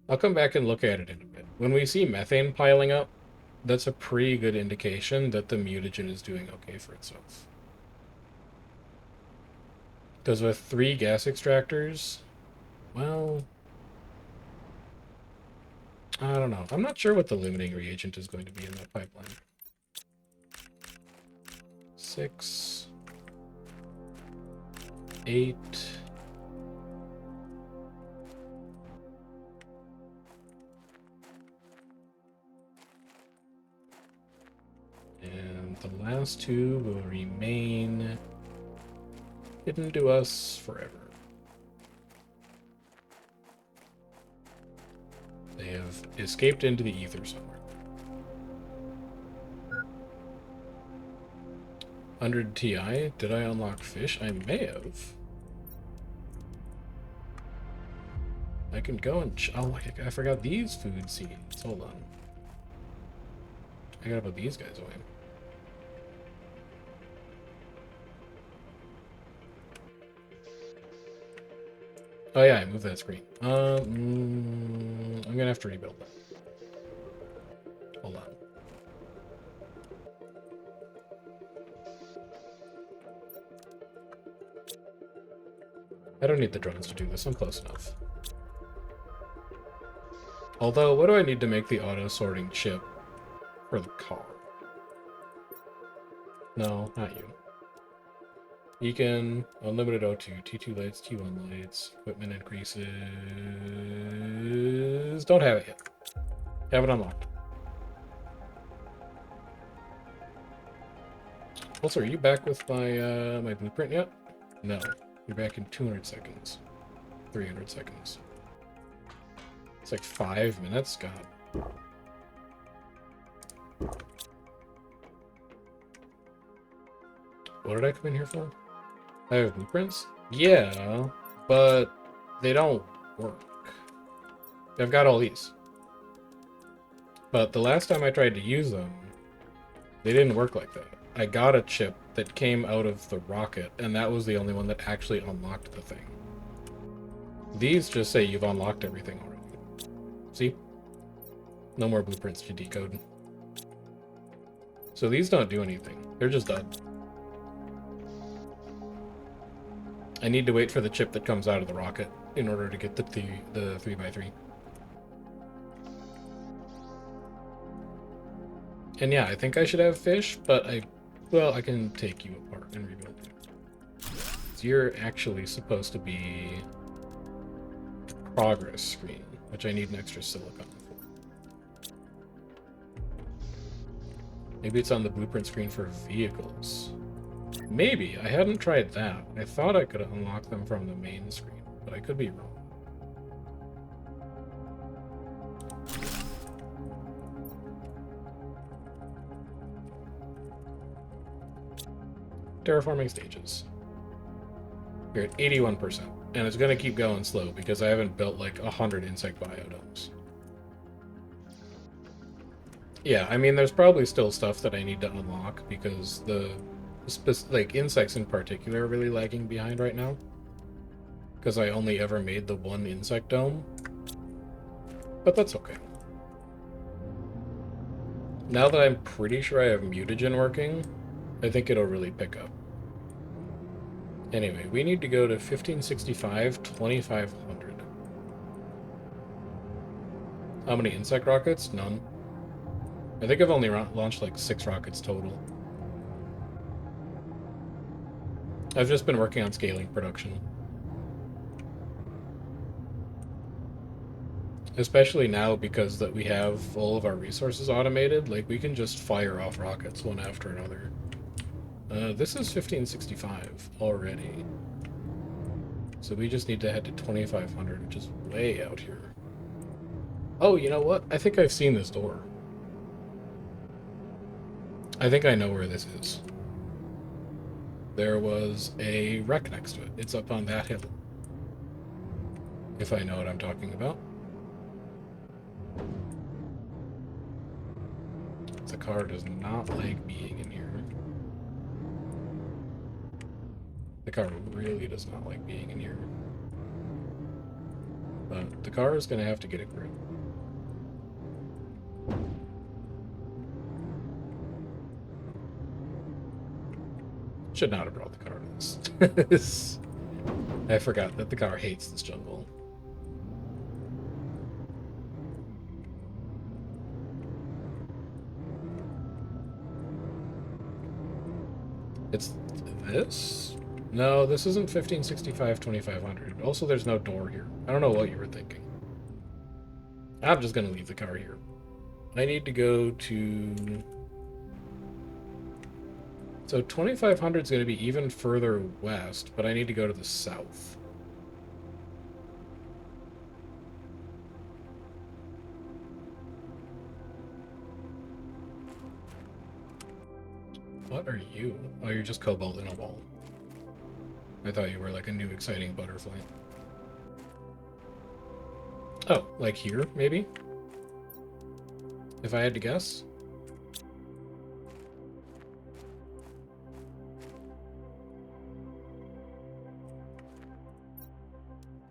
I'll come back and look at it in a bit. When we see methane piling up, that's a pretty good indication that the mutagen is doing okay for itself. Because with 3 gas extractors, well, I don't know. I'm not sure what the limiting reagent is going to be in that pipeline. 6, 8. And the last 2 will remain hidden to us forever. They have escaped into the ether somewhere. 100 Ti. Did I unlock fish? I may have. I can go and... oh, I forgot these food seeds. Hold on. I gotta put these guys away. Oh yeah, I moved that screen. I'm gonna have to rebuild that. Hold on. I don't need the drones to do this. I'm close enough. Although, what do I need to make the auto-sorting chip for the car? No, not you. Beacon, unlimited O2, T2 lights, T1 lights, equipment increases. Don't have it yet. Have it unlocked. Also, are you back with my my blueprint yet? No. You're back in 200 seconds. 300 seconds. It's like 5 minutes? God. What did I come in here for? I have blueprints? Yeah, but they don't work. I've got all these. But the last time I tried to use them, they didn't work like that. I got a chip that came out of the rocket, and that was the only one that actually unlocked the thing. These just say you've unlocked everything already. See? No more blueprints to decode. So these don't do anything. They're just done. I need to wait for the chip that comes out of the rocket in order to get the 3x3. And yeah, I think I should have fish, but I can take you apart and rebuild you. So you're actually supposed to be a progress screen, which I need an extra silicon for. Maybe it's on the blueprint screen for vehicles. Maybe. I hadn't tried that. I thought I could unlock them from the main screen, but I could be wrong. Terraforming stages. You're at 81%, and it's going to keep going slow because I haven't built like 100 insect biodomes. Yeah, I mean, there's probably still stuff that I need to unlock because the like insects in particular are really lagging behind right now. Because I only ever made the one insect dome. But that's okay. Now that I'm pretty sure I have mutagen working, I think it'll really pick up. Anyway, we need to go to 1565, 2500. How many insect rockets? None. I think I've only launched like 6 rockets total. I've just been working on scaling production. Especially now because that we have all of our resources automated, like we can just fire off rockets one after another. This is 1565 already. So we just need to head to 2500, which is way out here. Oh, you know what? I think I've seen this door. I think I know where this is. There was a wreck next to it. It's up on that hill. If I know what I'm talking about. The car does not like being in here. The car really does not like being in here. But the car is going to have to get a grip. Should not have brought the car to this. I forgot that the car hates this jungle. It's this? No, this isn't 1565, 2500. Also, there's no door here. I don't know what you were thinking. I'm just going to leave the car here. I need to go to... So 2500 is going to be even further west, but I need to go to the south. What are you? Oh, you're just cobalt in a wall. I thought you were like a new exciting butterfly. Oh, like here, maybe? If I had to guess?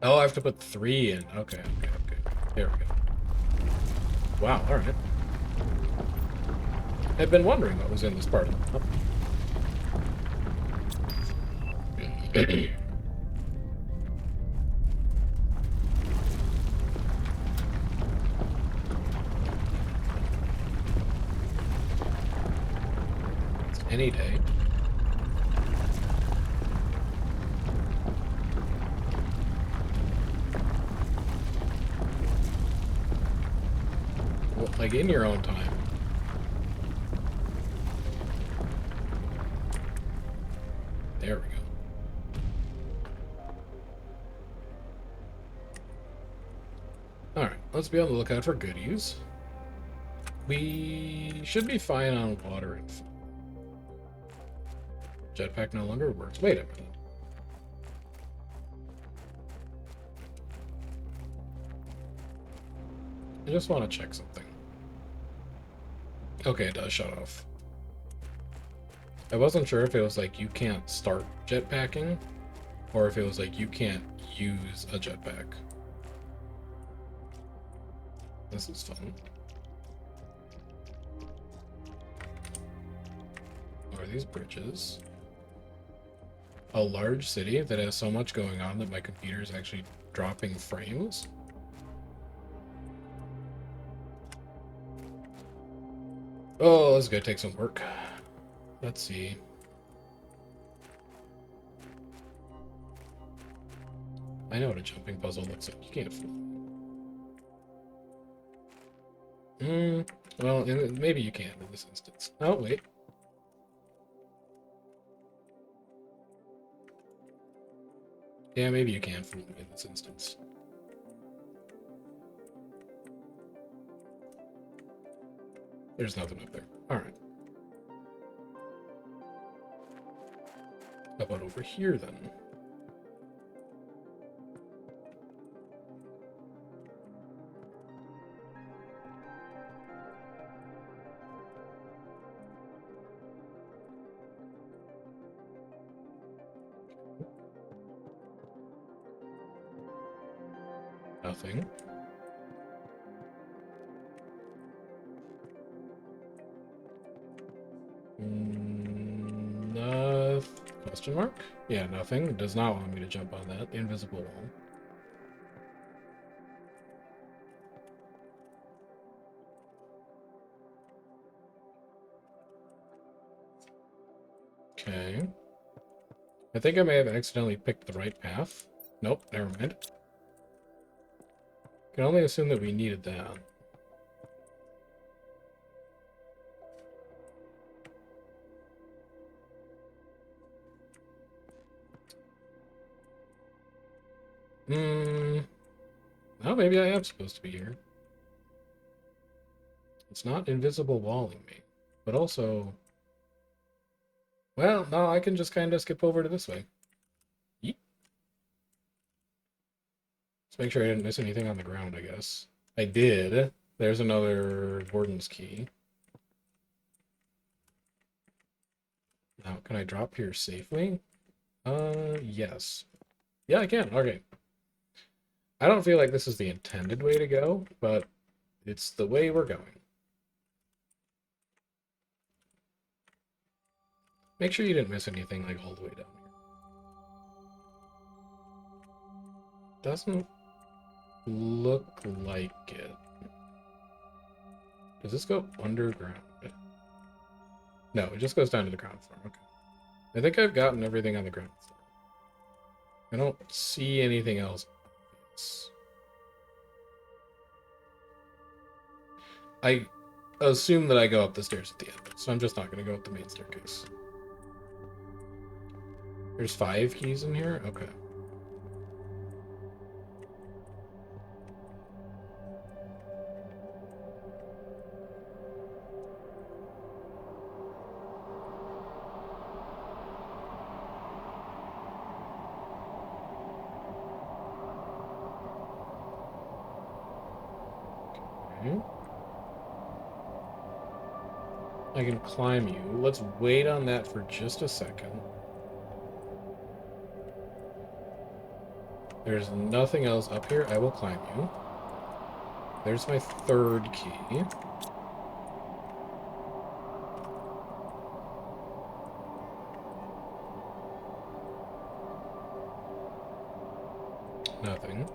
Oh, I have to put 3 in. Okay. There we go. Wow, alright. I've been wondering what was in this part of the map. It's any day. Well, like in your own time. There we go. Alright, let's be on the lookout for goodies. We should be fine on water and food. Jetpack no longer works. Wait a minute. I just want to check something. Okay, it does shut off. I wasn't sure if it was like you can't start jetpacking, or if it was like you can't use a jetpack. This is fun. Are these bridges? A large city that has so much going on that my computer is actually dropping frames? Oh, this is gonna take some work. Let's see. I know what a jumping puzzle looks like. You can't fool me. Well, maybe you can in this instance. Oh, wait. Yeah, maybe you can fool me in this instance. There's nothing up there. Alright. How about over here, then? Nothing. Question mark? Yeah, nothing. It does not want me to jump on that invisible wall. Okay. I think I may have accidentally picked the right path. Nope, never mind. Can only assume that we needed that. Oh, maybe I am supposed to be here. It's not invisible walling me. But also... Well, no, I can just kind of skip over to this way. Yeet. Let's make sure I didn't miss anything on the ground, I guess. I did. There's another warden's key. Now, can I drop here safely? Yes. Yeah, I can. Okay. I don't feel like this is the intended way to go, but it's the way we're going. Make sure you didn't miss anything, like, all the way down here. Doesn't look like it. Does this go underground? No, it just goes down to the ground floor. Okay. I think I've gotten everything on the ground floor. I don't see anything else. I assume that I go up the stairs at the end, so I'm just not going to go up the main staircase. There's 5 keys in here? Okay. Okay. I can climb you. Let's wait on that for just a second. There's nothing else up here. I will climb you. There's my 3rd key. Nothing.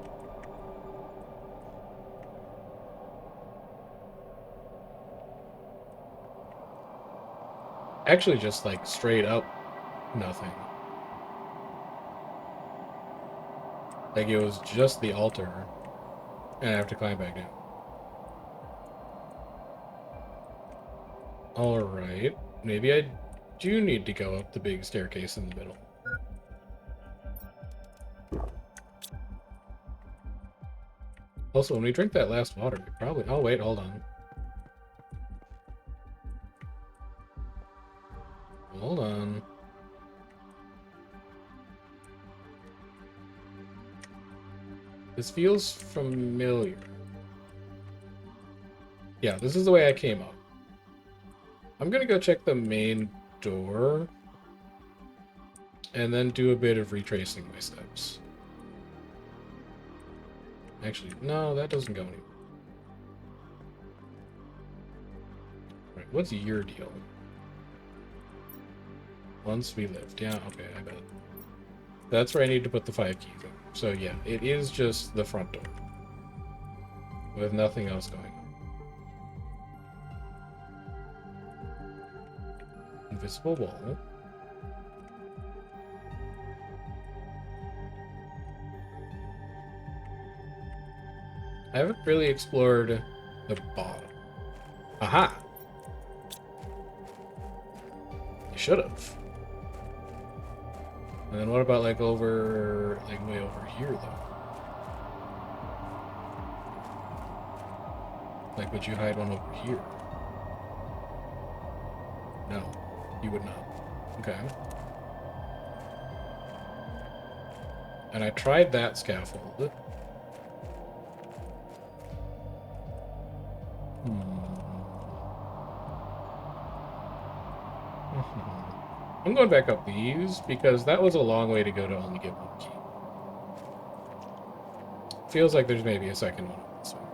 Actually, just like straight up, nothing. Like it was just the altar, and I have to climb back down. Alright, maybe I do need to go up the big staircase in the middle. Also, when we drink that last water, we probably... Oh, wait, hold on. Hold on. This feels familiar. Yeah, this is the way I came up. I'm gonna go check the main door and then do a bit of retracing my steps. Actually, no, that doesn't go anywhere. Right, what's your deal? Once we lived. Yeah, okay, I bet. That's where I need to put the 5 keys in. So yeah, it is just the front door. With nothing else going on. Invisible wall. I haven't really explored the bottom. Aha! You should have. And then what about like over, like way over here though? Like would you hide one over here? No, you would not. Okay. And I tried that scaffold. I'm going back up these because that was a long way to go to only get 1 key. Feels like there's maybe a second one on this one.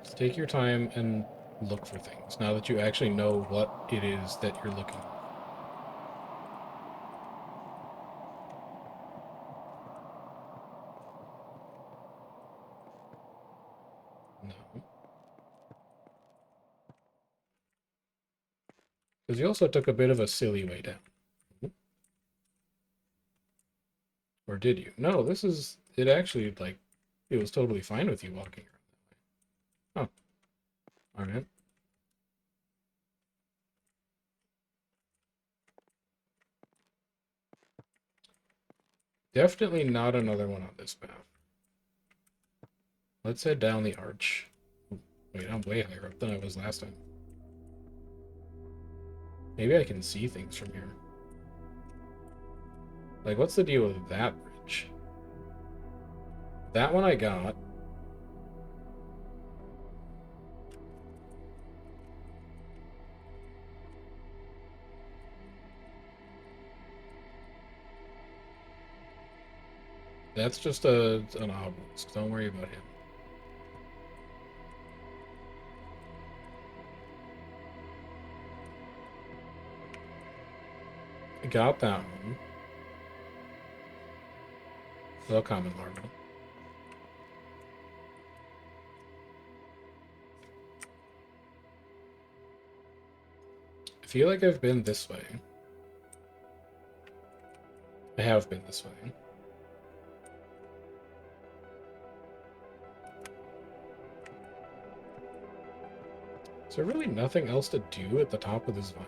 Just take your time and look for things now that you actually know what it is that you're looking for. No. Because you also took a bit of a silly way down. Or did you? No, this is... It actually, like, it was totally fine with you walking around that way. Oh. Alright. Definitely not another one on this path. Let's head down the arch. Wait, I'm way higher up than I was last time. Maybe I can see things from here. Like, what's the deal with that bridge? That one I got. That's just an obelisk. Don't worry about him. I got that one. Well, common larva. I feel like I've been this way. I have been this way. Is there really nothing else to do at the top of this vine?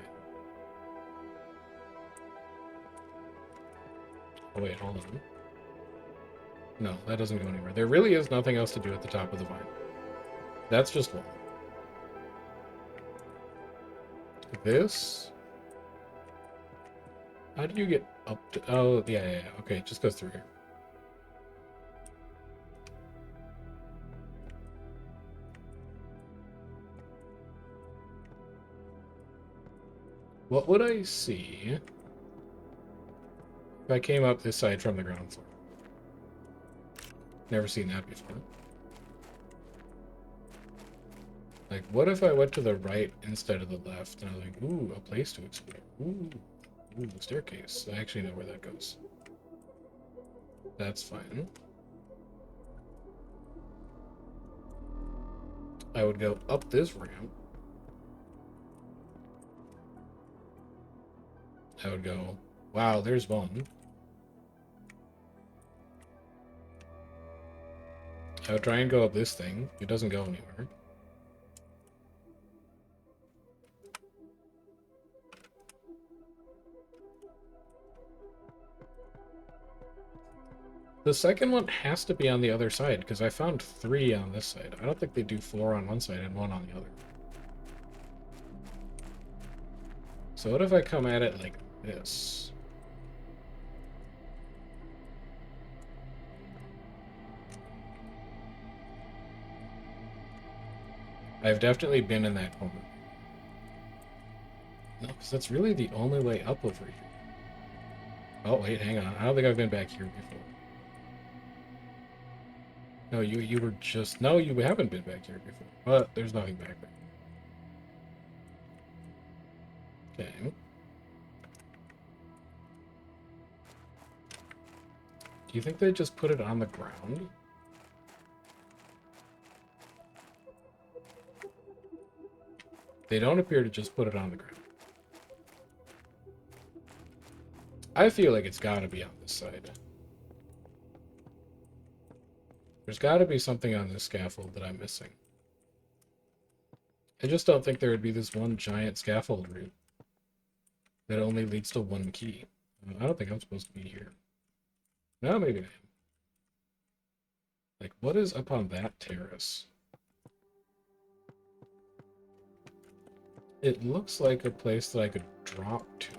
Oh wait, hold on. No, that doesn't go anywhere. There really is nothing else to do at the top of the vine. That's just one. This? How do you get up to... Oh, yeah. Okay, it just goes through here. What would I see if I came up this side from the ground floor? Never seen that before. Like, what if I went to the right instead of the left? And I was like, ooh, a place to explore. Ooh, a staircase. I actually know where that goes. That's fine. I would go up this ramp. I would go, wow, there's one. I would try and go up this thing. It doesn't go anywhere. The second one has to be on the other side, because I found 3 on this side. I don't think they do 4 on one side and 1 on the other. So what if I come at it like this? I've definitely been in that corner. No, because that's really the only way up over here. Oh, wait, hang on. I don't think I've been back here before. No, you were just... No, you haven't been back here before. But there's nothing back there. Okay. Do you think they just put it on the ground? They don't appear to just put it on the ground. I feel like it's gotta be on this side. There's gotta be something on this scaffold that I'm missing. I just don't think there would be this one giant scaffold route that only leads to one key. I don't think I'm supposed to be here. No, maybe I am. Like, what is up on that terrace? It looks like a place that I could drop to.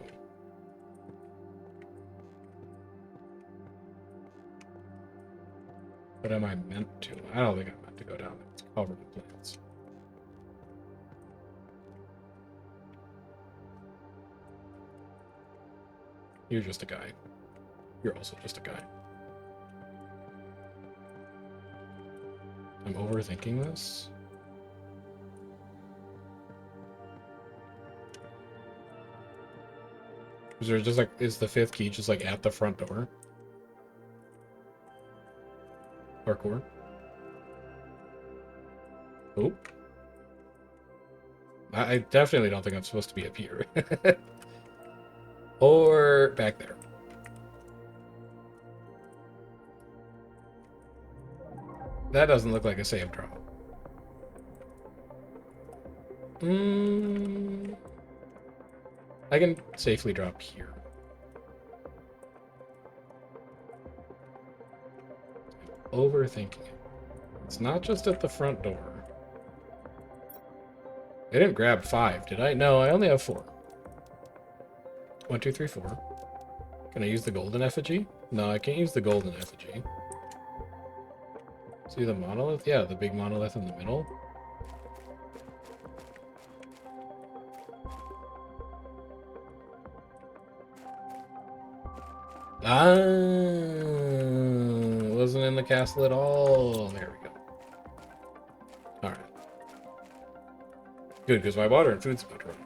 But am I meant to? I don't think I'm meant to go down there. It's covered in plants. You're just a guy. You're also just a guy. I'm overthinking this. Is there just like, is the fifth key just like at the front door? Parkour. Oh. I definitely don't think I'm supposed to be up here. Or back there. That doesn't look like a save drop. I can safely drop here. Overthinking it. It's not just at the front door. I didn't grab 5, did I? No, I only have 4. 1, 2, 3, 4. Can I use the golden effigy? No, I can't use the golden effigy. See the monolith? Yeah, the big monolith in the middle. Ah, wasn't in the castle at all. There we go. All right. Good, because my water and food's about to run.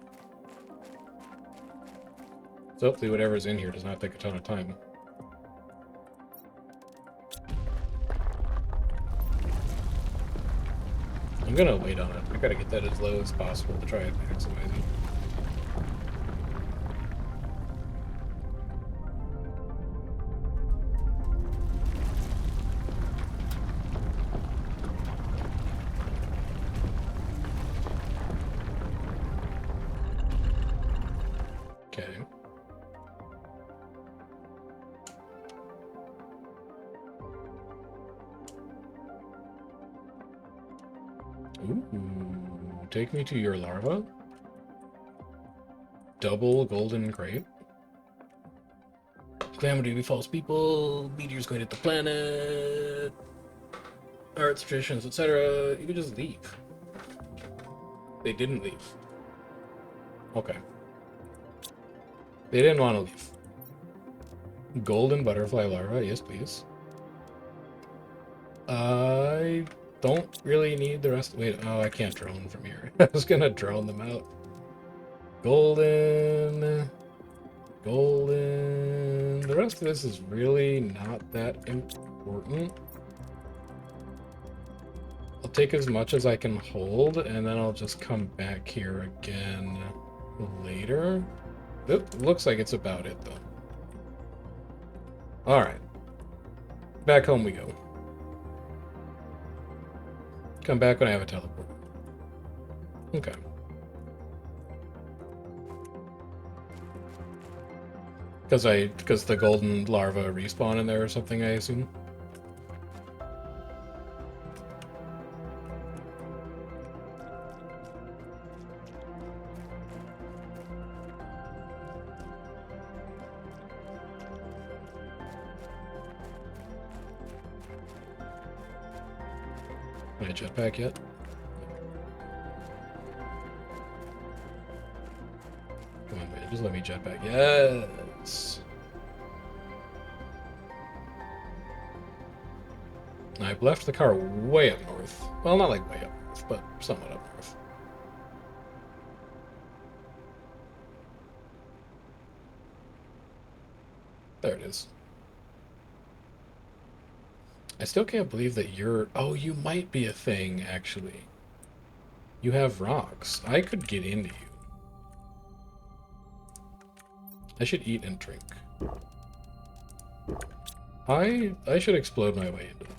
So hopefully whatever's in here does not take a ton of time. I'm gonna wait on it. I gotta get that as low as possible to try and maximize it. Okay. Ooh, take me to your larva. Double golden crate. Calamity befalls people. Meteors going to hit the planet. Arts, traditions, etc. You could just leave. They didn't leave. Okay. They didn't want to leave. Golden butterfly larva, yes please. I don't really need the rest. Wait, oh, I can't drone from here. I was gonna drone them out. Golden. Golden. The rest of this is really not that important. I'll take as much as I can hold, and then I'll just come back here again later. It looks like it's about it, though. Alright. Back home we go. Come back when I have a teleport. Okay. Because the golden larva respawn in there or something, I assume? Can I jetpack yet? Come on, man. Just let me jetpack. Yes. I've left the car way up north. Well, not like way up north, but somewhat up north. There it is. I still can't believe that you're... Oh, you might be a thing, actually. You have rocks. I could get into you. I should eat and drink. I should explode my way into them.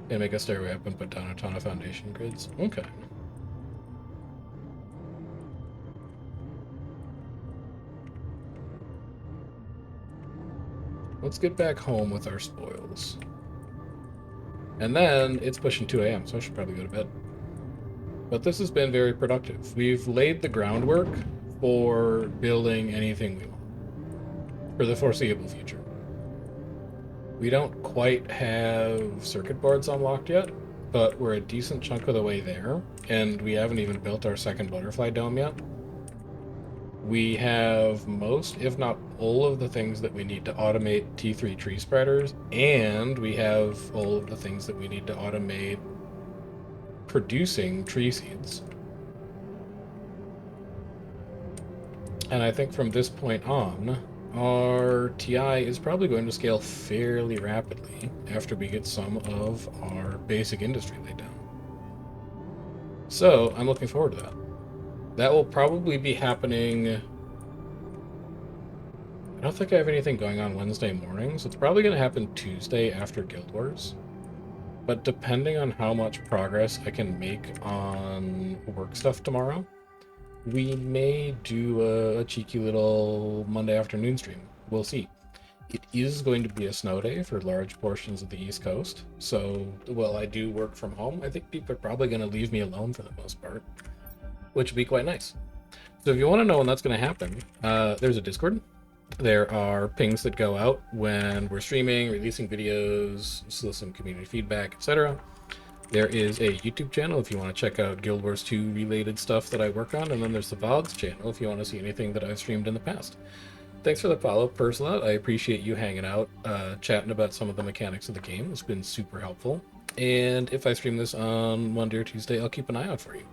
And make a stairway up and put down a ton of foundation grids. Okay. Let's get back home with our spoils. And then it's pushing 2 a.m., so I should probably go to bed. But this has been very productive. We've laid the groundwork for building anything we want for the foreseeable future. We don't quite have circuit boards unlocked yet, but we're a decent chunk of the way there, and we haven't even built our second butterfly dome yet. We have most, if not all, of the things that we need to automate T3 tree spreaders, and we have all of the things that we need to automate producing tree seeds. And I think from this point on, our TI is probably going to scale fairly rapidly after we get some of our basic industry laid down. So I'm looking forward to that. That will probably be happening... I don't think I have anything going on Wednesday mornings. It's probably going to happen Tuesday after Guild Wars. But depending on how much progress I can make on work stuff tomorrow, we may do a cheeky little Monday afternoon stream. We'll see. It is going to be a snow day for large portions of the East Coast. So, while I do work from home, I think people are probably going to leave me alone for the most part, which would be quite nice. So if you want to know when that's going to happen, there's a Discord. There are pings that go out when we're streaming, releasing videos, solicit some community feedback, etc. There is a YouTube channel if you want to check out Guild Wars 2 related stuff that I work on, and then there's the VODs channel if you want to see anything that I've streamed in the past. Thanks for the follow, Perslot. I appreciate you hanging out, chatting about some of the mechanics of the game. It's been super helpful. And if I stream this on Monday or Tuesday, I'll keep an eye out for you.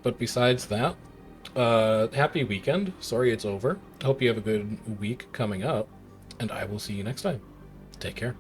But besides that, happy weekend. Sorry it's over. I hope you have a good week coming up, and I will see you next time. Take care.